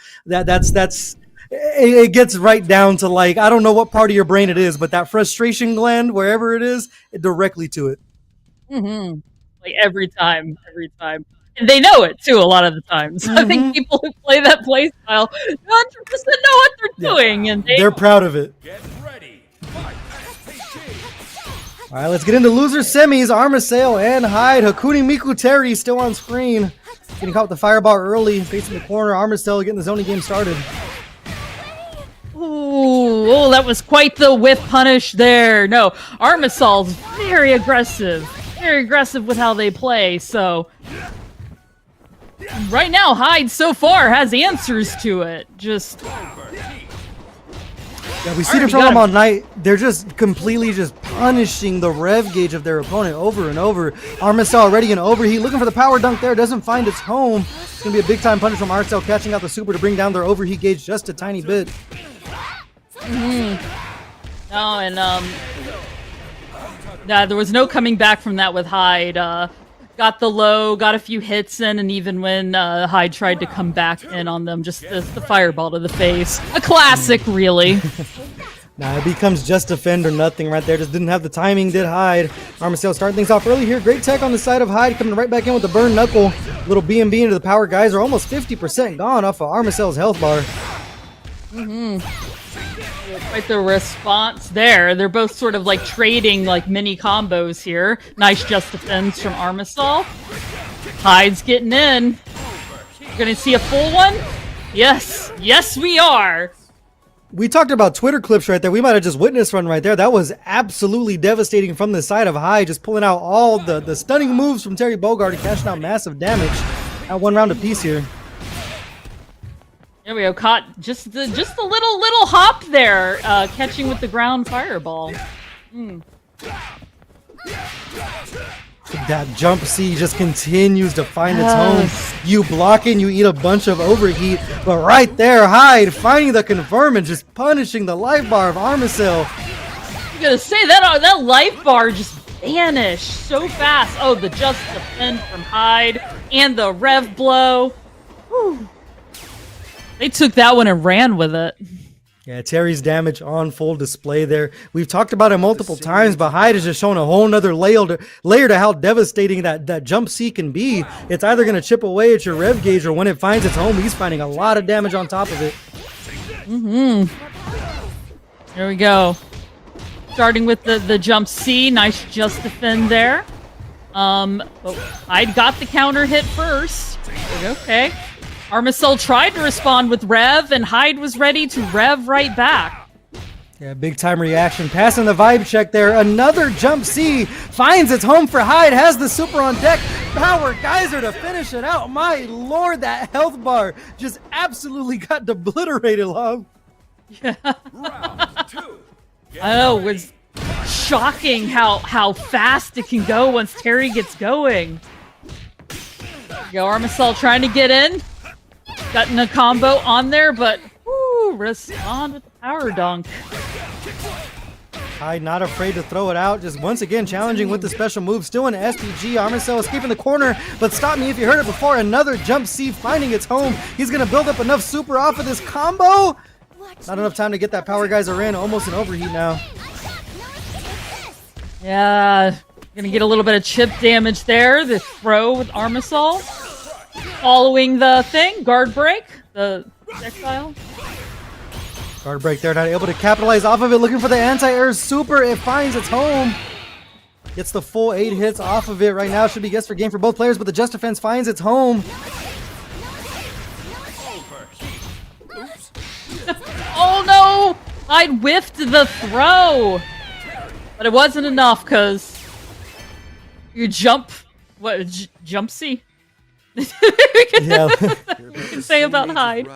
S8: It gets right down to, like, I don't know what part of your brain it is, but that frustration gland, wherever it is, directly to it.
S9: Like every time. And they know it too a lot of the times. I think people who play that play style 100% know what they're doing, and
S8: they're proud of it.
S6: Get ready. Fight.
S8: All right, let's get into loser semis. Armisail and Hyde. Hakuni Miku Terry still on screen. Getting caught with the fireball early, facing the corner. Armisail getting the zoning game started.
S9: Ooh, that was quite the whiff punish there. No, Armisail's very aggressive with how they play, so right now, Hyde so far has answers to it. Just
S8: we see it from them all night. They're just completely just punishing the rev gauge of their opponent over and over. Armisail already in overheat, looking for the power dunk there. Doesn't find its home. It's going to be a big time punish from Armisail, catching out the super to bring down their overheat gauge just a tiny bit.
S9: No, and there was no coming back from that with Hyde. Got the low, got a few hits in, and even when Hyde tried to come back in on them, just the fireball to the face. A classic, really.
S8: Nah, it becomes just defend or nothing right there. Just didn't have the timing, did Hyde. Armisail starting things off early here. Great tech on the side of Hyde, coming right back in with the burn knuckle. Little B&B into the power guys are almost 50% gone off of Armisail's health bar.
S9: Quite the response there. They're both sort of like trading like mini combos here. Nice just defense from Armisail. Hyde's getting in. Gonna see a full one? Yes. Yes, we are.
S8: We talked about Twitter clips right there. We might have just witnessed one right there. That was absolutely devastating from the side of Hyde, just pulling out all the stunning moves from Terry Bogard and cashing out massive damage at one round apiece here.
S9: There we go. Caught just the little hop there, catching with the ground fireball.
S8: That jump C just continues to find its home. You block it, you eat a bunch of overheat, but right there, Hyde finding the confirm and just punishing the life bar of Armisail.
S9: I'm gonna say that life bar just vanished so fast. Oh, the just defend from Hyde and the rev blow. Whew. They took that one and ran with it.
S8: Yeah, Terry's damage on full display there. We've talked about it multiple times, but Hyde has just shown a whole nother layer to how devastating that jump C can be. It's either going to chip away at your rev gauge, or when it finds its home, he's finding a lot of damage on top of it.
S9: There we go. Starting with the jump C. Nice just defend there. Hyde got the counter hit first. Okay. Armisail tried to respond with rev, and Hyde was ready to rev right back.
S8: Yeah, big time reaction. Passing the vibe check there. Another jump C finds its home for Hyde. Has the super on deck. Power geyser to finish it out. My lord, that health bar just absolutely got obliterated, love.
S9: Yeah. I know, it was shocking how fast it can go once Terry gets going. Yo, Armisail trying to get in. Gotten a combo on there, but respond with the power dunk.
S8: Hyde not afraid to throw it out, just once again challenging with the special move. Still in SDG. Armisail escaping the corner, but stop me if you heard it before. Another jump C finding its home. He's going to build up enough super off of this combo. Not enough time to get that power geyser in. Almost an overheat now.
S9: Yeah, gonna get a little bit of chip damage there. The throw with Armisail. Following the thing, guard break, the projectile.
S8: Guard break there, not able to capitalize off of it. Looking for the anti-air super. It finds its home. Gets the full 8 hits off of it. Right now should be guess for game for both players, but the Just Defense finds its home.
S9: Oh no! I whiffed the throw! But it wasn't enough because you jump. What? Jumpsy?
S8: Yeah.
S9: You can say about Hyde.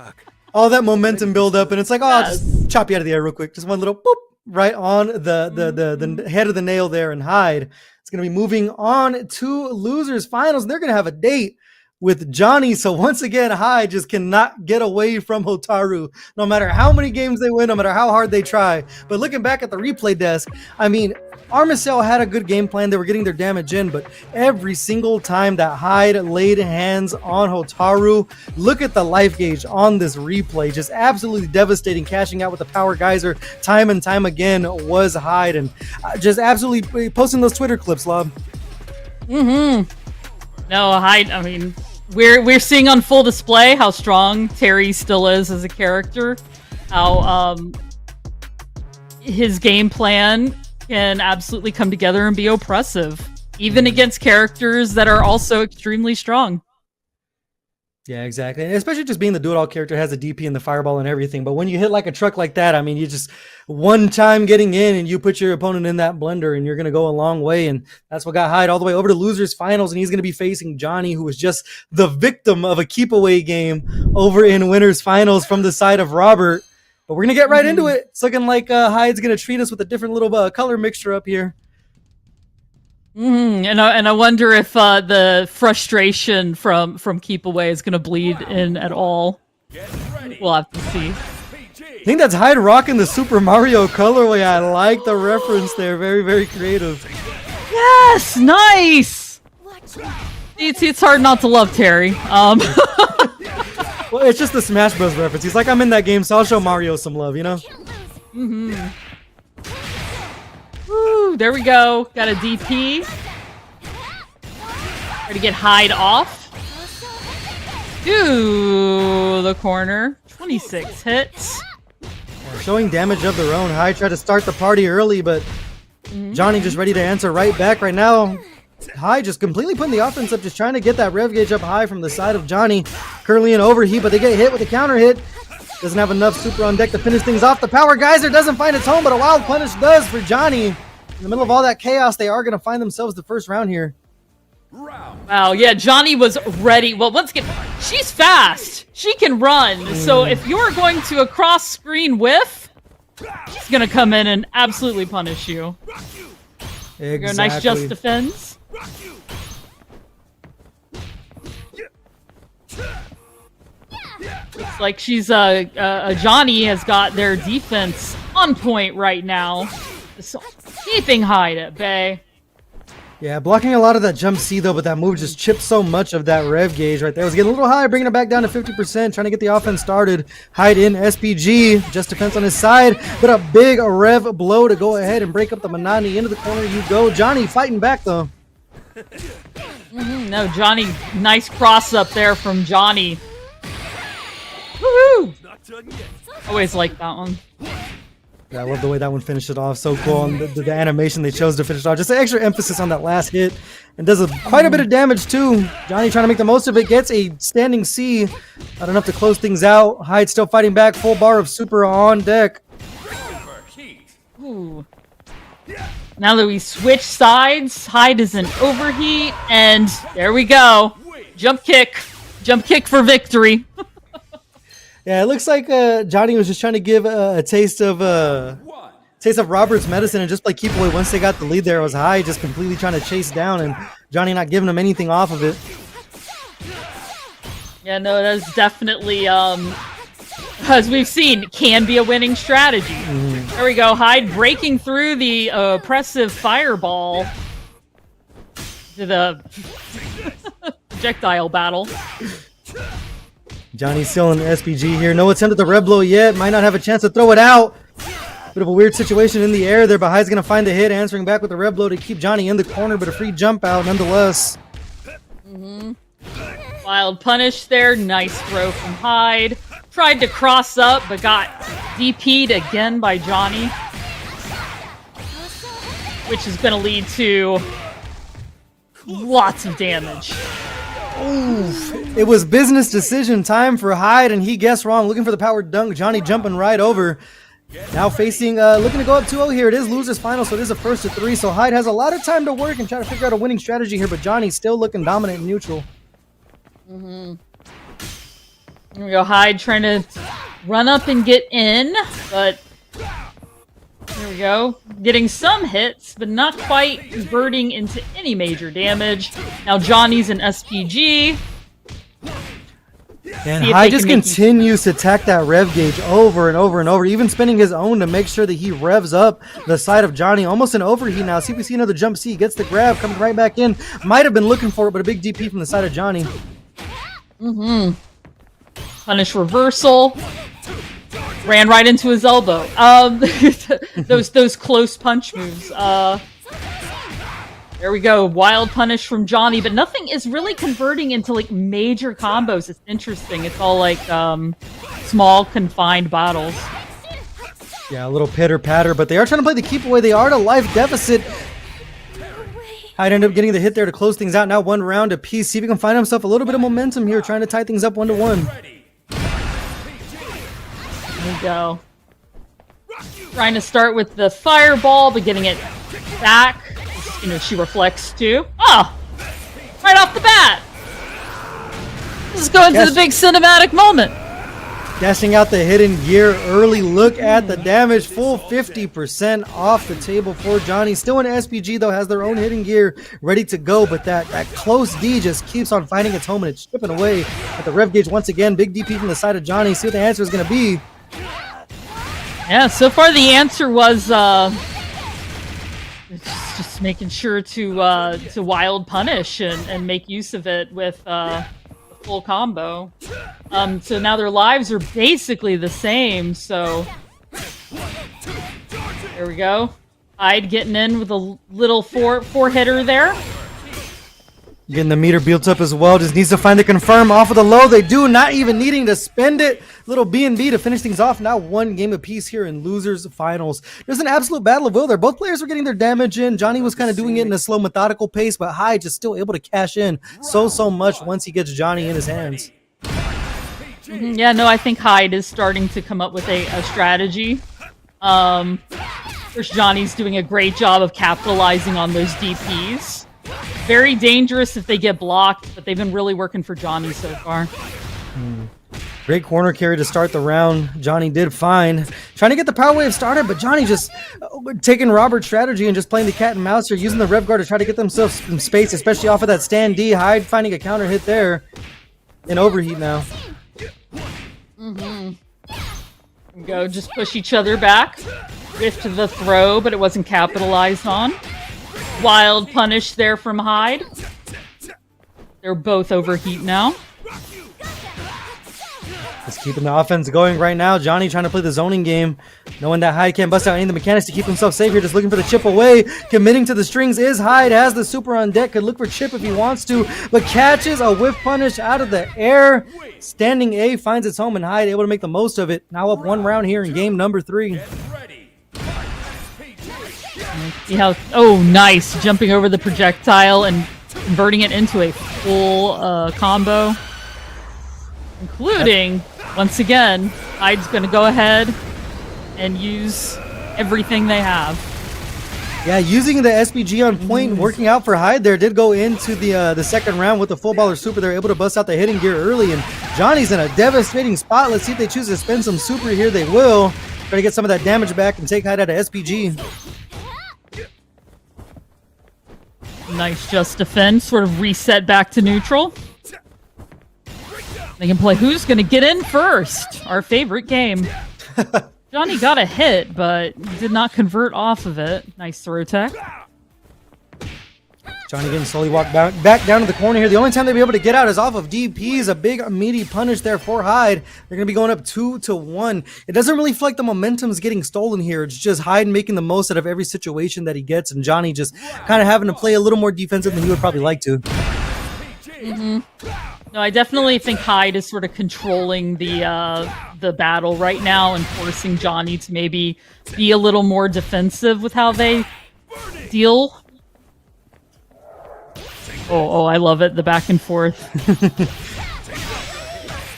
S8: All that momentum build up, and it's like, oh, I'll
S9: Yes.
S8: just chop you out of the air real quick. Just one little boop right on the head of the nail there, and Hyde. It's going to be moving on to losers finals. And they're going to have a date with Johnny. So once again, Hyde just cannot get away from Hotaru, no matter how many games they win, no matter how hard they try. But looking back at the replay desk, I mean, Armicell had a good game plan. They were getting their damage in, but every single time that Hyde laid hands on Hotaru, look at the life gauge on this replay. Just absolutely devastating. Cashing out with the power geyser time and time again was Hyde, and just absolutely posting those Twitter clips, Lob.
S9: No, Hyde. I mean, we're seeing on full display how strong Terry still is as a character. How his game plan can absolutely come together and be oppressive, even against characters that are also extremely strong.
S8: Yeah, exactly. And especially just being the do-it-all character, has a DP and the fireball and everything. But when you hit like a truck like that, I mean, you just one time getting in and you put your opponent in that blender and you're going to go a long way. And that's what got Hyde all the way over to losers finals. And he's going to be facing Johnny, who was just the victim of a keep away game over in winners finals from the side of Robert. But we're going to get right into it. It's looking like Hyde's going to treat us with a different little color mixture up here.
S9: And I wonder if the frustration from Keep Away is going to bleed in at all. We'll have to see.
S8: I think that's Hyde rocking the Super Mario colorway. I like the reference there. Very, very creative.
S9: Yes, nice. It's hard not to love Terry.
S8: Well, it's just the Smash Bros. Reference. He's like, I'm in that game, so I'll show Mario some love, you know?
S9: Woo, there we go. Got a DP. Ready to get Hyde off. To the corner. 26 hits.
S8: Showing damage of their own. Hyde tried to start the party early, but Johnny just ready to answer right back right now. Hyde just completely putting the offense up, just trying to get that rev gauge up high from the side of Johnny. Curly and overheat, but they get hit with a counter hit. Doesn't have enough super on deck to finish things off. The power geyser doesn't find its home, but a wild punish does for Johnny. In the middle of all that chaos, they are going to find themselves the first round here.
S9: Wow, yeah, Johnny was ready. Well, once again, she's fast. She can run. So if you're going to a cross-screen whiff, she's going to come in and absolutely punish you.
S8: Exactly.
S9: Nice just defense. Looks like she's Johnny has got their defense on point right now. So, keeping Hyde at bay.
S8: Yeah, blocking a lot of that jump C though, but that move just chipped so much of that rev gauge right there. It was getting a little high, bringing it back down to 50%, trying to get the offense started. Hyde in SPG, just defense on his side, but a big rev blow to go ahead and break up the monotony. Into the corner you go. Johnny fighting back though.
S9: No, Johnny, nice cross up there from Johnny. Woohoo! Always like that one.
S8: Yeah, I love the way that one finished it off. So cool. And the animation they chose to finish it off. Just an extra emphasis on that last hit. And does quite a bit of damage too. Johnny trying to make the most of it. Gets a standing C. Not enough to close things out. Hyde still fighting back. Full bar of super on deck.
S9: Ooh. Now that we switch sides, Hyde is in overheat. And there we go. Jump kick. Jump kick for victory.
S8: Yeah, it looks like Johnny was just trying to give a taste of Robert's medicine and just play keep away. Once they got the lead there, it was Hyde just completely trying to chase down, and Johnny not giving him anything off of it.
S9: Yeah, no, that's definitely, as we've seen, can be a winning strategy. There we go, Hyde breaking through the oppressive fireball to the projectile battle.
S8: Johnny's still in the SPG here. No attempt at the red blow yet. Might not have a chance to throw it out. Bit of a weird situation in the air there, but Hyde's going to find the hit, answering back with the red blow to keep Johnny in the corner, but a free jump out nonetheless.
S9: Wild punish there. Nice throw from Hyde. tried to cross up, but got DP'd again by Johnny, which is going to lead to lots of damage.
S8: Oof. It was business decision time for Hyde, and he guessed wrong, looking for the power dunk. Johnny jumping right over. Now facing, looking to go up 2-0 here. It is losers final, so it is a first to 3. So Hyde has a lot of time to work and try to figure out a winning strategy here, but Johnny's still looking dominant and neutral.
S9: Here we go, Hyde trying to run up and get in, but there we go. Getting some hits, but not quite converting into any major damage. Now Johnny's an SPG.
S8: And Hyde just continues to attack that rev gauge over and over and over, even spinning his own to make sure that he revs up the side of Johnny. Almost an overheat now. See if we see another jump C. Gets the grab, coming right back in. Might have been looking for it, but a big DP from the side of Johnny.
S9: Punish reversal. Ran right into his elbow. Those close punch moves. There we go. Wild punish from Johnny, but nothing is really converting into like major combos. It's interesting. It's all like small confined battles.
S8: Yeah, a little pitter patter, but they are trying to play the keep away. They are at a life deficit. Hyde ended up getting the hit there to close things out. Now 1 round apiece. See if he can find himself a little bit of momentum here, trying to tie things up 1-1.
S9: There we go. Trying to start with the fireball, but getting it back. You know, she reflects too. Oh! Right off the bat! This is going to the big cinematic moment.
S8: Dashing out the hidden gear early. Look at the damage. Full 50% off the table for Johnny. Still an SPG, though, has their own hidden gear ready to go, but that close D just keeps on finding its home, and it's chipping away at the rev gauge once again. Big DP from the side of Johnny. See what the answer is going to be.
S9: Yeah, so far the answer was just making sure to wild punish and make use of it with the full combo. So now their lives are basically the same. So there we go. Hyde getting in with a little four hitter there.
S8: Getting the meter built up as well. Just needs to find the confirm off of the low. They do, not even needing to spend it. Little B&B to finish things off. Now 1 game apiece here in losers finals. There's an absolute battle of will there. Both players were getting their damage in. Johnny was kind of doing it in a slow, methodical pace, but Hyde just still able to cash in so much once he gets Johnny in his hands.
S9: Yeah, no, I think Hyde is starting to come up with a strategy. First, Johnny's doing a great job of capitalizing on those DPs. Very dangerous if they get blocked, but they've been really working for Johnny so far.
S8: Great corner carry to start the round. Johnny did fine. Trying to get the power wave started, but Johnny just taking Robert's strategy and just playing the cat and mouse here, using the rev guard to try to get themselves some space, especially off of that stand D. Hyde finding a counter hit there. In overheat now.
S9: Go, just push each other back. Whiffed the throw, but it wasn't capitalized on. Wild punish there from Hyde. They're both overheat now.
S8: Just keeping the offense going right now. Johnny trying to play the zoning game, knowing that Hyde can't bust out any of the mechanics to keep himself safe here. Just looking for the chip away. Committing to the strings is Hyde. Has the super on deck. Could look for chip if he wants to, but catches a whiff punish out of the air. Standing A finds its home, and Hyde able to make the most of it. Now up 1 round here in game number 3.
S9: See how, oh, nice. Jumping over the projectile and converting it into a full combo. Including, once again, Hyde's going to go ahead and use everything they have.
S8: Yeah, using the SPG on point, working out for Hyde there. Did go into the second round with the full baller super. They're able to bust out the hitting gear early, and Johnny's in a devastating spot. Let's see if they choose to spend some super here. They will. Try to get some of that damage back and take Hyde out of SPG.
S9: Nice just defend, sort of reset back to neutral. They can play who's going to get in first. Our favorite game. Johnny got a hit, but did not convert off of it. Nice throw tech.
S8: Johnny getting slowly walked back down to the corner here. The only time they'll be able to get out is off of DPs. A big meaty punish there for Hyde. They're going to be going up 2-1. It doesn't really feel like the momentum's getting stolen here. It's just Hyde making the most out of every situation that he gets, and Johnny just kind of having to play a little more defensive than he would probably like to.
S9: No, I definitely think Hyde is sort of controlling the battle right now and forcing Johnny to maybe be a little more defensive with how they deal. Oh, I love it. The back and forth.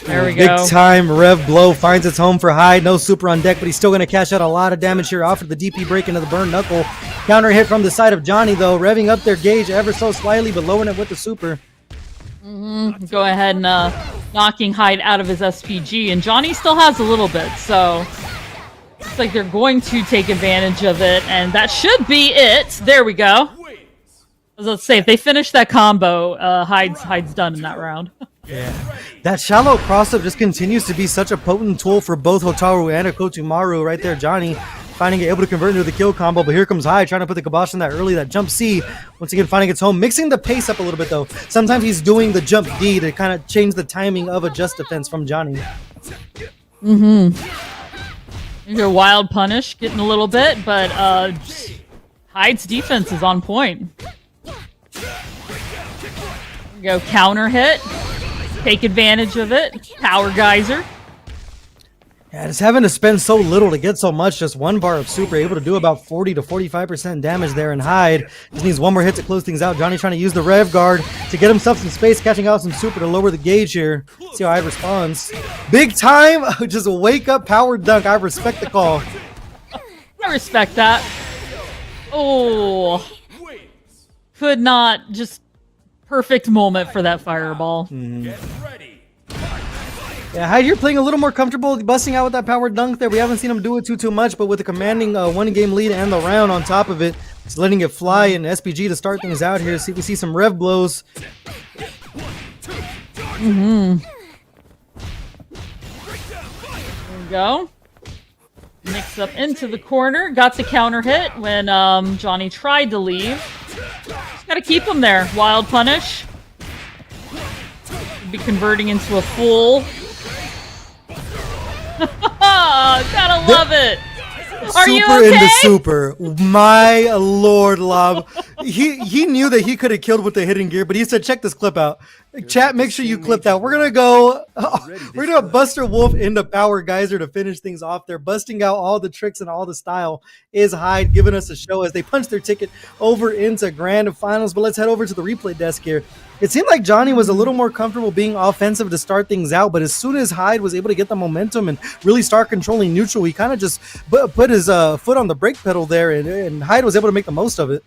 S9: There we go.
S8: Big time Rev Blow finds its home for Hyde. No super on deck, but he's still going to cash out a lot of damage here off of the DP break into the burn knuckle. Counter hit from the side of Johnny, though, revving up their gauge ever so slightly, but lowering it with the super.
S9: Go ahead and knocking Hyde out of his SPG, and Johnny still has a little bit, so looks like they're going to take advantage of it, and that should be it. There we go. Let's say if they finish that combo, Hyde's done in that round.
S8: Yeah, that shallow crossup just continues to be such a potent tool for both Hotaru and Okotomaru right there. Johnny finding it able to convert into the kill combo, but here comes Hyde trying to put the kibosh on that early, that jump C. Once again, finding its home, mixing the pace up a little bit though. Sometimes he's doing the jump D to kind of change the timing of a just defense from Johnny.
S9: Your wild punish getting a little bit, but Hyde's defense is on point. There we go, counter hit. Take advantage of it. Power geyser.
S8: Yeah, just having to spend so little to get so much, just one bar of super, able to do about 40 to 45% damage there, and Hyde just needs one more hit to close things out. Johnny trying to use the Rev Guard to get himself some space, catching out some super to lower the gauge here. See how Hyde responds. Big time, just a wake up power dunk. I respect the call.
S9: I respect that. Oh. Could not, just perfect moment for that fireball.
S8: Yeah, Hyde, you're playing a little more comfortable busting out with that power dunk there. We haven't seen him do it too much, but with a commanding one-game lead and the round on top of it, just letting it fly in SPG to start things out here. See, we see some Rev blows.
S9: There we go. Mix up into the corner. Got the counter hit when Johnny tried to leave. Just gotta keep him there. Wild punish. Be converting into a full. Gotta love it. Are you
S8: Super
S9: okay?
S8: into super. My lord, Lob. He knew that he could have killed with the hidden gear, but he said, check this clip out. Chat, make sure you clip that. We're gonna go Buster Wolf into Power Geyser to finish things off. They're busting out all the tricks and all the style. Is Hyde giving us a show as they punch their ticket over into grand finals. But let's head over to the replay desk here. It seemed like Johnny was a little more comfortable being offensive to start things out, but as soon as Hyde was able to get the momentum and really start controlling neutral, he kind of just put his foot on the brake pedal there, and Hyde was able to make the most of it.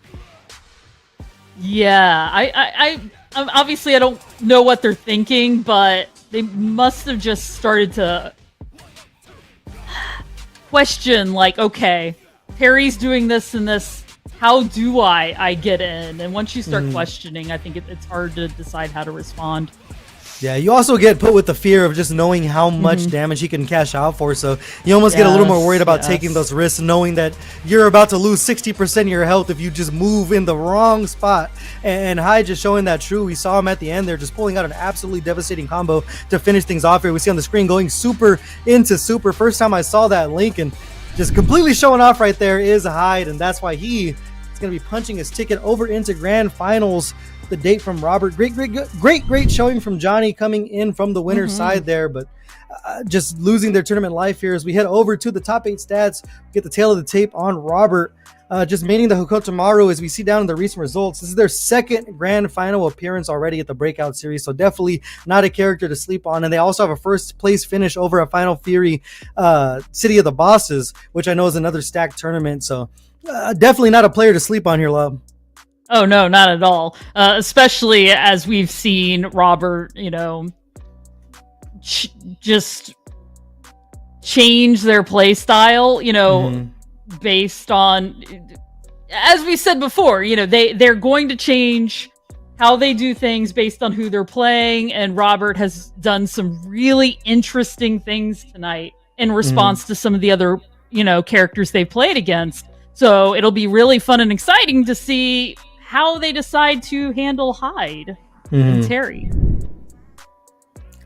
S9: Yeah, I obviously I don't know what they're thinking, but they must have just started to question, like, okay, Perry's doing this and this. How do I get in? And once you start questioning, I think it's hard to decide how to respond.
S8: Yeah, you also get put with the fear of just knowing how much damage he can cash out for, so you almost get a little more worried about taking those risks, knowing that you're about to lose 60% of your health if you just move in the wrong spot. And Hyde just showing that true. We saw him at the end there just pulling out an absolutely devastating combo to finish things off here. We see on the screen going super into super. First time I saw that link, and just completely showing off right there is Hyde, and that's why he is going to be punching his ticket over into grand finals. The date from Robert. Great showing from Johnny coming in from the winner's side there, but just losing their tournament life here as we head over to the top 8 stats. Get the tail of the tape on Robert. Just mating the Hokotomaru as we see down in the recent results. This is their second grand final appearance already at the Breakout series, so definitely not a character to sleep on. And they also have a first place finish over a Final Fury City of the Bosses, which I know is another stacked tournament, so definitely not a player to sleep on here, Love.
S9: Oh, no, not at all. Especially as we've seen Robert, just change their play style, based on, as we said before, they're going to change how they do things based on who they're playing. And Robert has done some really interesting things tonight in response to some of the other, characters they've played against. So it'll be really fun and exciting to see how they decide to handle Hyde and Terry.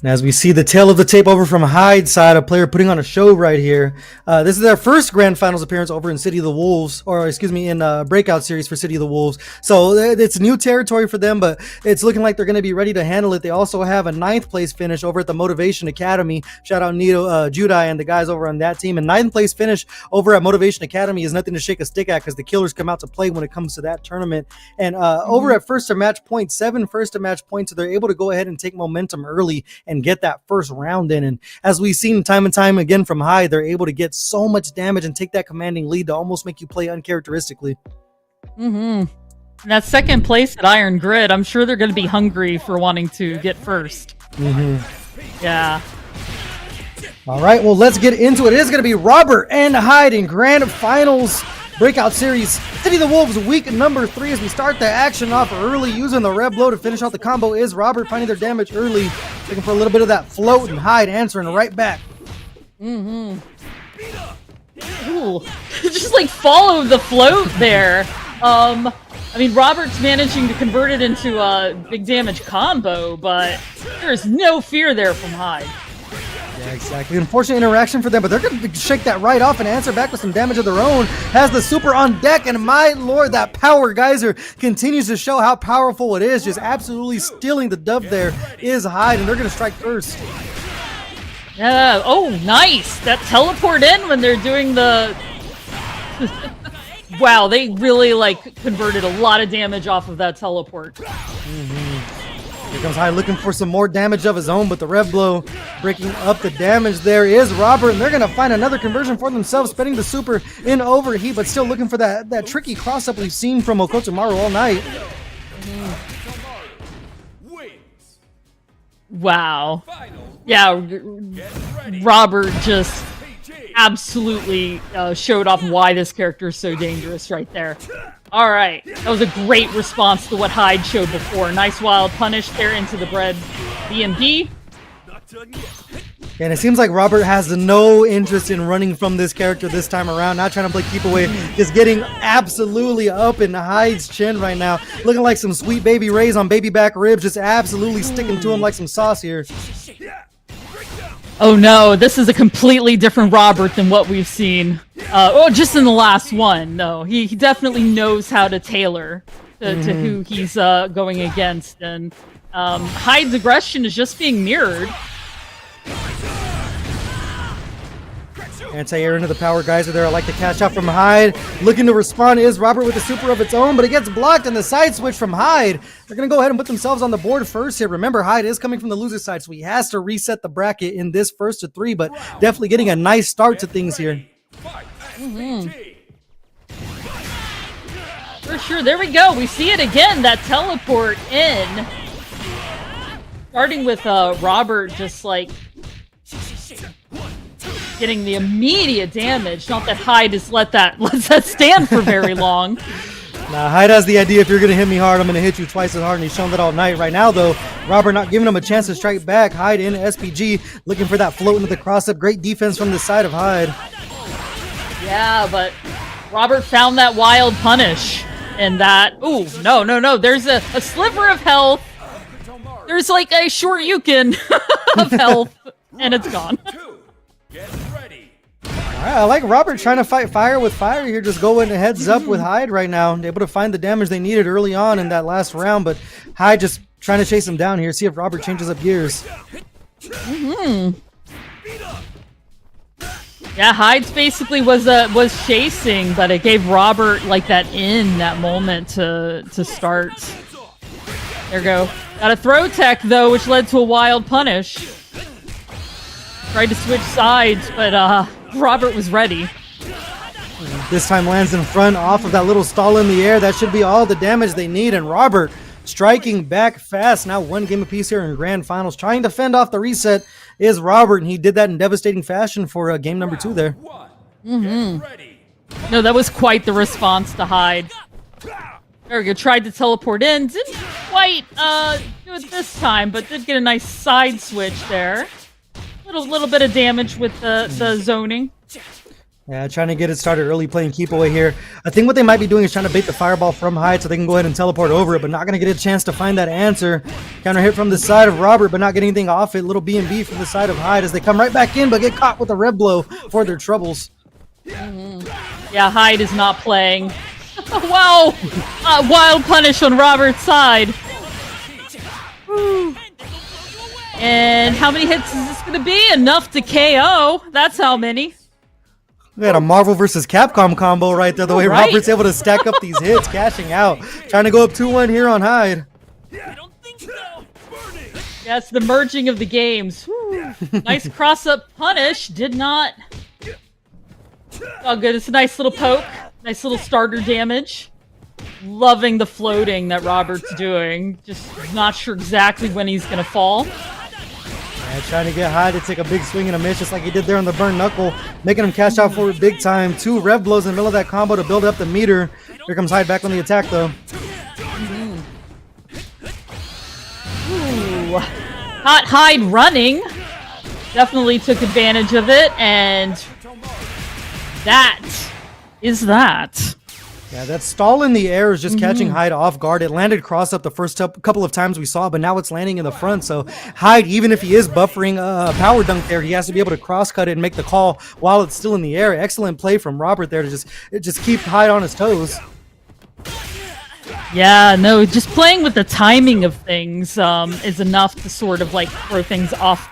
S8: And as we see the tail of the tape over from Hyde's side, a player putting on a show right here. This is their first Grand Finals appearance over in City of the Wolves, or excuse me, in Breakout series for City of the Wolves. So it's new territory for them, but it's looking like they're going to be ready to handle it. They also have a 9th place finish over at the Motivation Academy. Shout out Nito, Judai, and the guys over on that team. And 9th place finish over at Motivation Academy is nothing to shake a stick at because the killers come out to play when it comes to that tournament. And over at first to match point, 7 first to match points, so they're able to go ahead and take momentum early and get that first round in. And as we've seen time and time again from Hyde, they're able to get so much damage and take that commanding lead to almost make you play uncharacteristically.
S9: And that second place at Iron Grid, I'm sure they're going to be hungry for wanting to get first. Yeah.
S8: All right, well, let's get into it. It is going to be Robert and Hyde in Grand Finals Breakout Series City of the Wolves week number 3 as we start the action off early using the red blow to finish out the combo. Is Robert finding their damage early, looking for a little bit of that float, and Hyde answering right back.
S9: Ooh. Just like follow the float there. I mean, Robert's managing to convert it into a big damage combo, but there's no fear there from Hyde.
S8: Yeah, exactly. Unfortunate interaction for them, but they're going to shake that right off and answer back with some damage of their own. Has the super on deck, and my lord, that power geyser continues to show how powerful it is. Just absolutely stealing the dub there is Hyde, and they're going to strike first.
S9: Yeah. Oh, nice. That teleport in when they're doing the... Wow, they really, like, converted a lot of damage off of that teleport.
S8: Here comes Hyde looking for some more damage of his own, but the red blow breaking up the damage there is Robert, and they're going to find another conversion for themselves, spending the super in overheat, but still looking for that tricky cross-up we've seen from Okotomaru all night.
S9: Wow. Yeah, Robert just absolutely showed off why this character is so dangerous right there. All right, that was a great response to what Hyde showed before. Nice wild punish there into the bread BMD.
S8: And it seems like Robert has no interest in running from this character this time around, not trying to play keep away, just getting absolutely up in Hyde's chin right now, looking like some sweet baby rays on baby back ribs, just absolutely sticking to him like some sauce here.
S9: Oh no, this is a completely different Robert than what we've seen. Just in the last one. No, he definitely knows how to tailor to who he's going against. And Hyde's aggression is just being mirrored.
S8: Anti-air into the power geyser there. I like the cash out from Hyde. Looking to respond is Robert with a super of its own, but it gets blocked and the side switch from Hyde. They're going to go ahead and put themselves on the board first here. Remember, Hyde is coming from the loser side, so he has to reset the bracket in this first to 3, but definitely getting a nice start to things here.
S9: For sure. There we go. We see it again. That teleport in. Starting with Robert just like getting the immediate damage. Not that Hyde has lets that stand for very long.
S8: Nah, Hyde has the idea, if you're going to hit me hard, I'm going to hit you twice as hard, and he's shown that all night. Right now, though, Robert not giving him a chance to strike back. Hyde in SPG, looking for that float into the cross-up. Great defense from the side of Hyde.
S9: Yeah, but Robert found that wild punish. And that... Ooh, no. There's a sliver of health. There's like a short Yukin of health, and it's gone.
S8: Alright, I like Robert trying to fight fire with fire here, just going heads up with Hyde right now. Able to find the damage they needed early on in that last round, but Hyde just trying to chase him down here, see if Robert changes up gears.
S9: Yeah, Hyde's basically was chasing, but it gave Robert like that moment to start. There we go. Got a throw tech though, which led to a wild punish. Tried to switch sides, but Robert was ready.
S8: This time lands in front off of that little stall in the air. That should be all the damage they need, and Robert striking back fast. Now one game apiece here in Grand Finals. Trying to fend off the reset is Robert, and he did that in devastating fashion for game number 2 there.
S9: No, that was quite the response to Hyde. There we go. Tried to teleport in. Didn't quite do it this time, but did get a nice side switch there. Little bit of damage with the zoning.
S8: Yeah, trying to get it started early, playing keep away here. I think what they might be doing is trying to bait the fireball from Hyde so they can go ahead and teleport over it, but not going to get a chance to find that answer. Counter hit from the side of Robert, but not getting anything off it. Little B&B from the side of Hyde as they come right back in, but get caught with a red blow for their troubles.
S9: Yeah, Hyde is not playing. Wow! Wild punish on Robert's side. Woo. And how many hits is this going to be? Enough to KO. That's how many.
S8: We had a Marvel versus Capcom combo right there. The way
S9: Right.
S8: Robert's able to stack up these hits, cashing out. Trying to go up 2-1 here on Hyde.
S9: Yes, the merging of the games. Whew. Nice cross-up punish. Did not. Oh, good. It's a nice little poke. Nice little starter damage. Loving the floating that Robert's doing. Just not sure exactly when he's going to fall.
S8: Yeah, trying to get Hyde to take a big swing and a miss just like he did there on the burn knuckle. Making him cash out for it big time. 2 rev blows in the middle of that combo to build up the meter. Here comes Hyde back on the attack though.
S9: Ooh. Hot Hyde running. Definitely took advantage of it, and that is that.
S8: Yeah, that stall in the air is just catching Hyde off guard. It landed cross up the first couple of times we saw, but now it's landing in the front. So Hyde, even if he is buffering a power dunk there, he has to be able to cross cut it and make the call while it's still in the air. Excellent play from Robert there to just keep Hyde on his toes.
S9: Yeah, no, just playing with the timing of things is enough to sort of like throw things off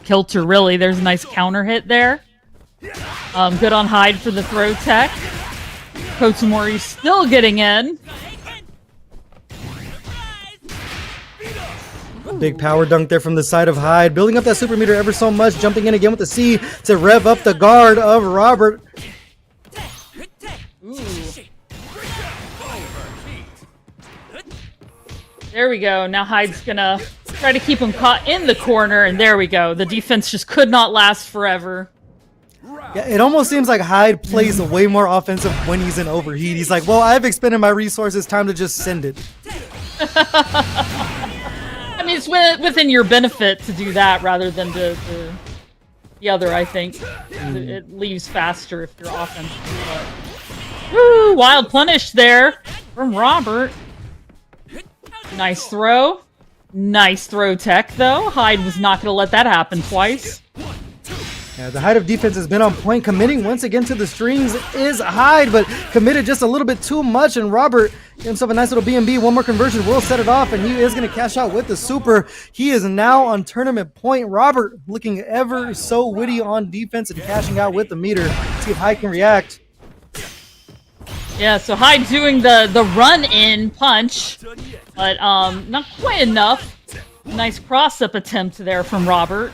S9: kilter, really. There's a nice counter hit there. Good on Hyde for the throw tech. Kotamori's still getting in.
S8: Big power dunk there from the side of Hyde. Building up that super meter ever so much. Jumping in again with the C to rev up the guard of Robert.
S9: Ooh. There we go. Now Hyde's gonna try to keep him caught in the corner, and there we go. The defense just could not last forever.
S8: Yeah, it almost seems like Hyde plays way more offensive when he's in overheat. He's like, well, I've expended my resources. Time to just send it.
S9: I mean, it's within your benefit to do that rather than the other, I think. It leaves faster if you're offensive. Woo! Wild punish there from Robert. Nice throw. Nice throw tech, though. Hyde was not going to let that happen twice.
S8: Yeah, the Hyde of defense has been on point. Committing once again to the strings is Hyde, but committed just a little bit too much. And Robert gets himself a nice little B&B. One more conversion will set it off, and he is going to cash out with the super. He is now on tournament point. Robert looking ever so witty on defense and cashing out with the meter. See if Hyde can react.
S9: Yeah, so Hyde doing the run-in punch, but not quite enough. Nice cross-up attempt there from Robert.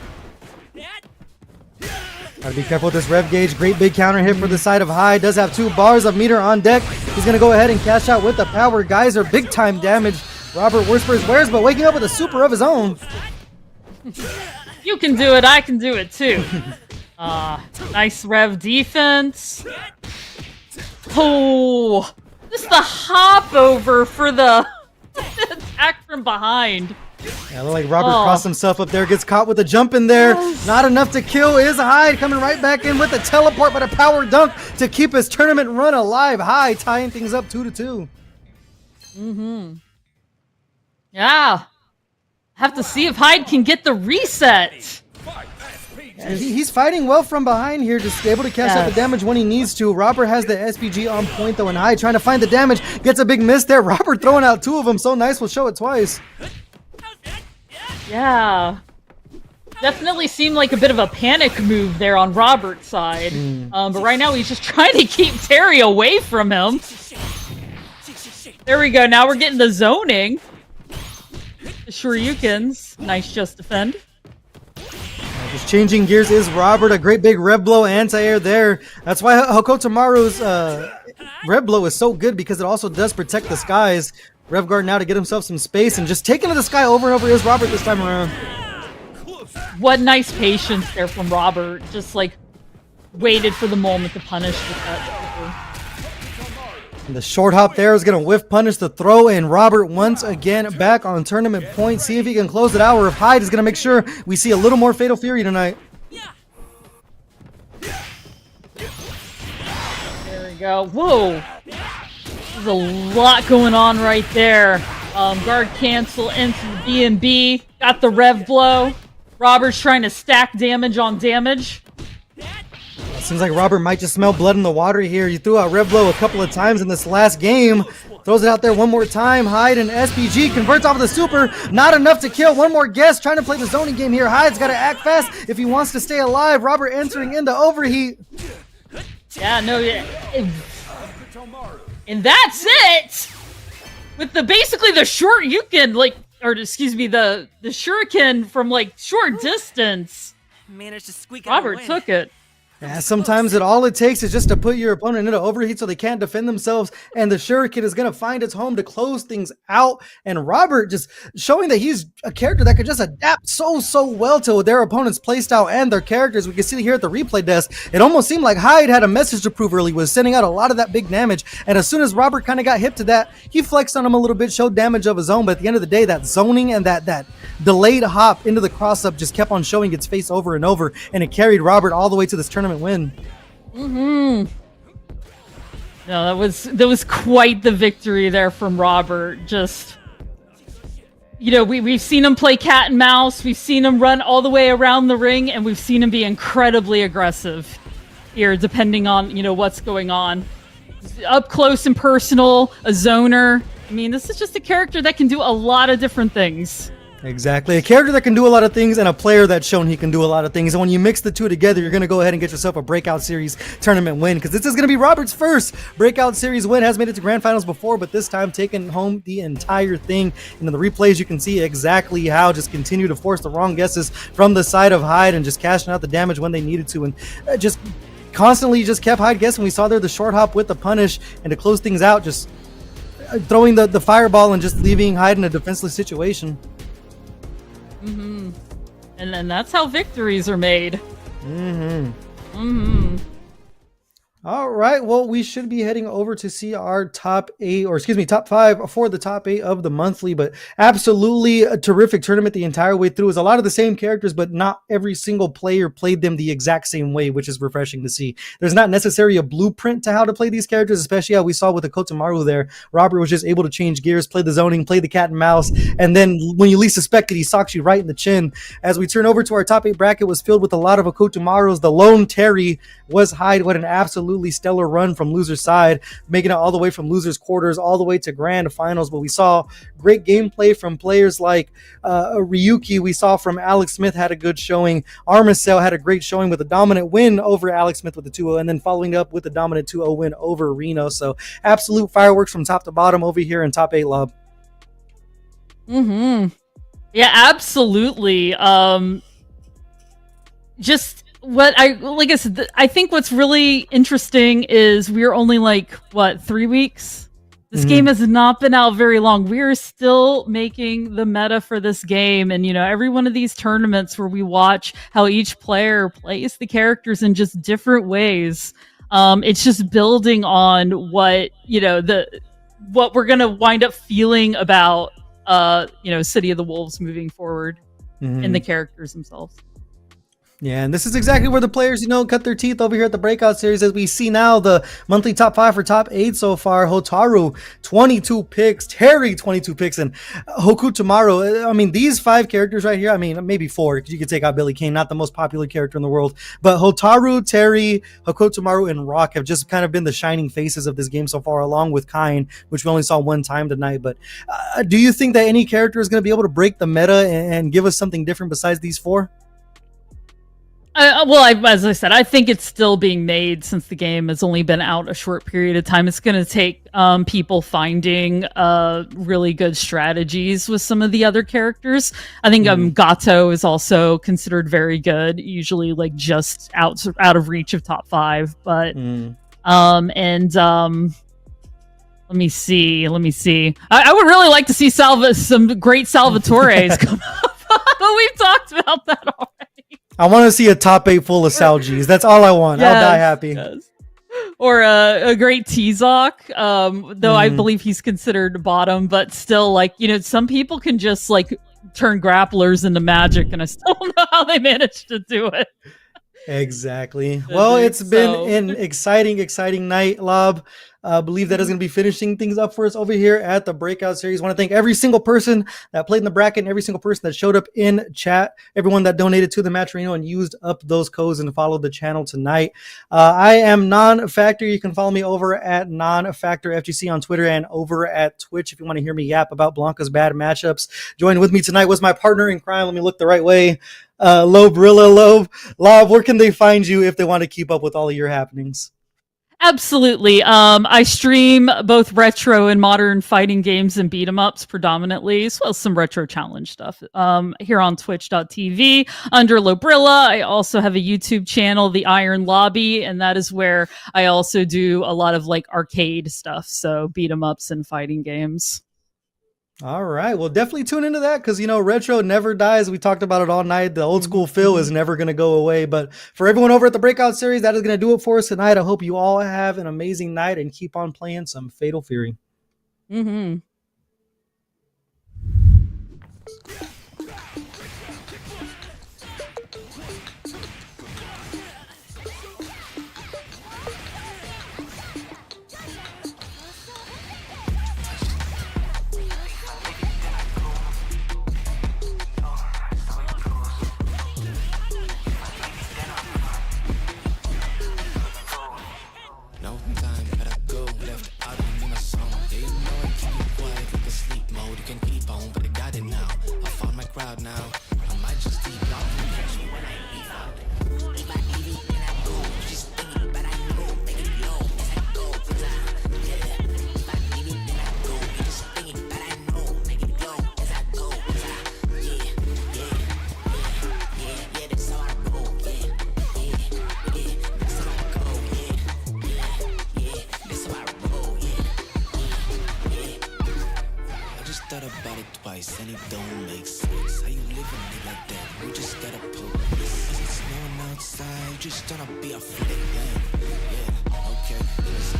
S8: Gotta be careful with this rev gauge. Great big counter hit for the side of Hyde. Does have 2 bars of meter on deck. He's gonna go ahead and cash out with the power geyser. Big time damage. Robert works for his wares, but waking up with a super of his own.
S9: You can do it, I can do it too. Nice rev defense. Oh, just the hop over for the attack from behind.
S8: Yeah, look like Robert crossed himself up there, gets caught with a jump in there. Not enough to kill is Hyde coming right back in with a teleport, but a power dunk to keep his tournament run alive. Hyde tying things up 2-2.
S9: Yeah. Have to see if Hyde can get the reset.
S8: Yeah, he's fighting well from behind here, just able to cash out the damage when he needs to. Robert has the SPG on point though, and Hyde trying to find the damage. Gets a big miss there. Robert throwing out 2 of them. So nice, we'll show it twice.
S9: Yeah. Definitely seemed like a bit of a panic move there on Robert's side. But right now he's just trying to keep Terry away from him. There we go. Now we're getting the zoning. The Shoryukens. Nice just defend.
S8: Just changing gears is Robert. A great big rev blow anti-air there. That's why Hokotomaru's rev blow is so good, because it also does protect the skies. Rev guard now to get himself some space and just taking to the sky over and over is Robert this time around.
S9: What nice patience there from Robert. Just like waited for the moment to punish with that.
S8: And the short hop there is going to whiff punish the throw, and Robert once again back on tournament point. See if he can close it out, or if Hyde is going to make sure we see a little more Fatal Fury tonight.
S9: go. Whoa. There's a lot going on right there. Guard cancel into the B&B. Got the rev blow. Robert's trying to stack damage on damage.
S8: Seems like Robert might just smell blood in the water here. He threw out Rev Blow a couple of times in this last game. Throws it out there one more time. Hyde and SPG converts off of the super. Not enough to kill. One more guess. Trying to play the zoning game here. Hyde's got to act fast if he wants to stay alive. Robert entering into overheat.
S9: Yeah, no, yeah. And that's it! With basically the short you can, like, or excuse me, the shuriken from, like, short distance.
S1: Managed to squeak
S9: Robert took it.
S8: Yeah, sometimes all it takes is just to put your opponent into overheat so they can't defend themselves, and the shuriken is going to find its home to close things out. And Robert just showing that he's a character that could just adapt so well to their opponent's playstyle and their characters. We can see here at the replay desk, it almost seemed like Hyde had a message to prove early, was sending out a lot of that big damage, and as soon as Robert kind of got hip to that, he flexed on him a little bit, showed damage of his own, but at the end of the day, that zoning and that delayed hop into the cross-up just kept on showing its face over and over, and it carried Robert all the way to this tournament win.
S9: No, that was quite the victory there from Robert. Just, you know, we've seen him play cat and mouse, we've seen him run all the way around the ring, and we've seen him be incredibly aggressive here, depending on, you know, what's going on. Up close and personal, a zoner. I mean, this is just a character that can do a lot of different things.
S8: Exactly. A character that can do a lot of things and a player that's shown he can do a lot of things. And when you mix the two together, you're going to go ahead and get yourself a Breakout Series tournament win, because this is going to be Robert's first Breakout Series win. Has made it to Grand Finals before, but this time taking home the entire thing. And in the replays, you can see exactly how just continue to force the wrong guesses from the side of Hyde and just cashing out the damage when they needed to. And just constantly just kept Hyde guessing. We saw there the short hop with the punish, and to close things out, just throwing the fireball and just leaving Hyde in a defenseless situation.
S9: And then that's how victories are made.
S8: All right, well, we should be heading over to see our top 5 for the top 8 of the monthly, but absolutely a terrific tournament the entire way through. It was a lot of the same characters, but not every single player played them the exact same way, which is refreshing to see. There's not necessarily a blueprint to how to play these characters, especially how we saw with the Kotomaru there. Robert was just able to change gears, play the zoning, play the cat and mouse, and then when you least suspect it, he socks you right in the chin. As we turn over to our top 8 bracket, was filled with a lot of Kotomarus. The lone Terry was Hyde. What an absolutely stellar run from loser's side, making it all the way from loser's quarters all the way to grand finals. But we saw great gameplay from players like Ryuki. We saw from Alex Smith had a good showing. Armacell had a great showing with a dominant win over Alex Smith with the 2-0, and then following up with a dominant 2-0 win over Reno. So absolute fireworks from top to bottom over here in top 8 lob.
S9: Yeah, absolutely. Just what I said, I think what's really interesting is we're only 3 weeks. This game has not been out very long. We're still making the meta for this game, and every one of these tournaments where we watch how each player plays the characters in just different ways, it's just building on what what we're gonna wind up feeling about City of the Wolves moving forward in the characters themselves.
S8: Yeah, and this is exactly where the players, cut their teeth over here at the Breakout Series. As we see now, the monthly top 5 for top 8 so far. Hotaru, 22 picks. Terry, 22 picks. And Hokutomaru. I mean, these 5 characters right here, I mean, maybe 4, because you could take out Billy Kane, not the most popular character in the world. But Hotaru, Terry, Hokutomaru, and Rock have just kind of been the shining faces of this game so far, along with Kain, which we only saw one time tonight. But do you think that any character is going to be able to break the meta and give us something different besides these 4?
S9: As I said, I think it's still being made since the game has only been out a short period of time. It's going to take people finding really good strategies with some of the other characters. I think Gato is also considered very good, usually just out of reach of top 5. But let me see. I would really like to see some great Salvatores come up, but we've talked about that already.
S8: I want to see a top 8 full of Salgis. That's all I want. Yes, I'll die happy.
S9: Yes. Or a great T-Zoc, though I believe he's considered bottom, but still, some people can just turn grapplers into magic, and I still don't know how they managed to do it.
S8: Exactly. Well, it's been
S9: So-
S8: an exciting night, Lob. Believe that is going to be finishing things up for us over here at the Breakout series. Want to thank every single person that played in the bracket and every single person that showed up in chat, everyone that donated to the Matcherino and used up those codes and followed the channel tonight. I am Non-Factor. You can follow me over at Non-Factor FGC on Twitter and over at Twitch if you want to hear me yap about Blanca's bad matchups. Joining with me tonight was my partner in crime. Let me look the right way. Lob, where can they find you if they want to keep up with all of your happenings?
S9: Absolutely. I stream both retro and modern fighting games and beat 'em ups predominantly, as well as some retro challenge stuff. Here on twitch.tv under Lobrilla. I also have a YouTube channel, The Iron Lobby, and that is where I also do a lot of like arcade stuff, so beat 'em ups and fighting games.
S8: All right. Well, definitely tune into that because, retro never dies. We talked about it all night. The old school feel is never going to go away. But for everyone over at the Breakout series, that is going to do it for us tonight. I hope you all have an amazing night and keep on playing some Fatal Fury.
S9: Mm-hmm.
S4: No time, gotta go. Left out in my song. They know I keep it quiet like a sleep mode. You can keep on, but I got it now. I found my crowd now. I might just deep down and catch you when I leave out. If I leave it, then I go. Just think it, but I know. Make it low as I go. Yeah. If I leave it, then I go. Just think it, but I know. Make it low as I go. Yeah, that's how I roll. Yeah, that's how I go. That's how I roll, I just thought about it twice and it don't make sense. How you living it like that? You just gotta poke this. It's snowing outside, you just tryna be a flick. Yeah, okay, let's go.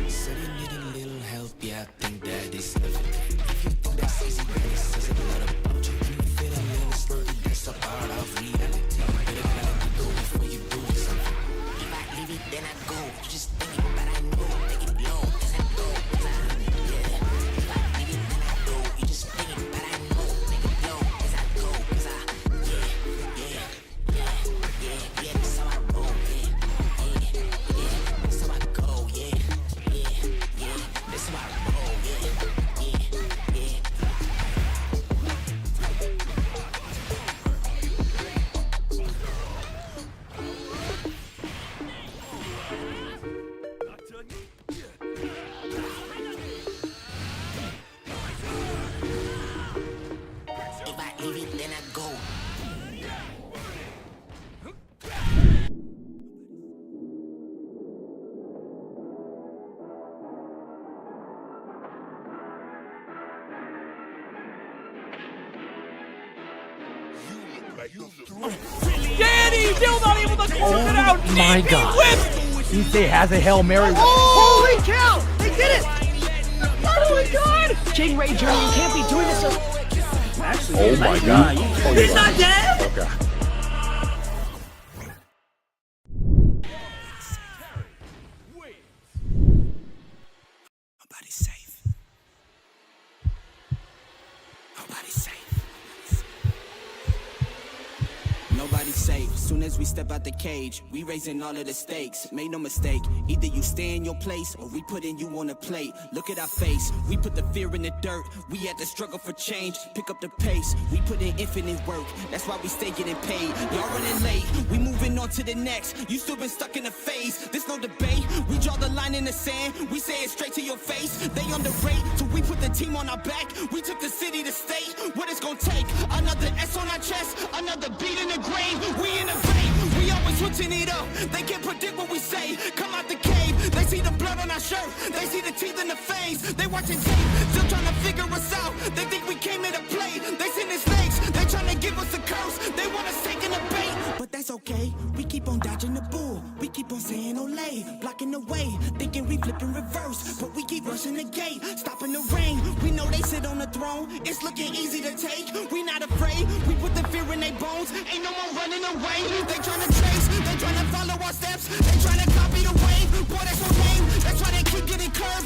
S4: Said you need a little help, yeah, I think that is everything. If you think that's easy, then it says a lot about you. You feel a little slowly, that's a part of reality. Better let me go before you do something. If I leave it, then I go. You just think it, but I know. Make it low as I go. Yeah. If I leave it, then I go. You just think it, but I know. Make it low as I go. Yeah. That's how I roll. Yeah. That's how I go. Yeah. That's how I roll. Yeah. If I leave it, then I go.
S1: Danny still not able to close it out.
S6: My God. Issei has a Hail Mary.
S1: Holy cow! They did it! Oh my god!
S3: King Ray Jr., you can't be doing this.
S6: Actually, oh my God.
S1: He's not dead!
S6: Okay.
S4: Nobody's safe. Nobody's safe. Nobody's safe. Soon as we step out the cage, we raising all of the stakes. Make no mistake, either you stay in your place or we putting you on a plate. Look at our face, we put the fear in the dirt. We had to struggle for change, pick up the pace. We put in infinite work, that's why we stay getting paid. Y'all running late, we moving on to the next. You still been stuck in a phase, there's no debate. We draw the line in the sand, we say it straight to your face. They underrate, so we put the team on our back. We took the city to state, what it's gonna take. Another S on our chest, another beat in the grave. We innovate, we always switching it up. They can't predict what we say. Come out the cave, they see the blood on our shirt. They see the teeth in the face. They watching tape, still trying to figure us out. They think we came here to play. They sending snakes, they trying to give us a curse. They want us taking the bait, but that's okay. We keep on dodging the bull. We keep on saying Olay, blocking the way, thinking we flip in reverse, but we keep rushing the gate, stopping the rain. We know they sit on the throne, it's looking easy to take. We not afraid, we put the fear in their bones. Ain't no more running away. They tryna trace, they tryna follow our steps, they tryna copy the wave. Boy, that's so lame. That's why they keep getting curved.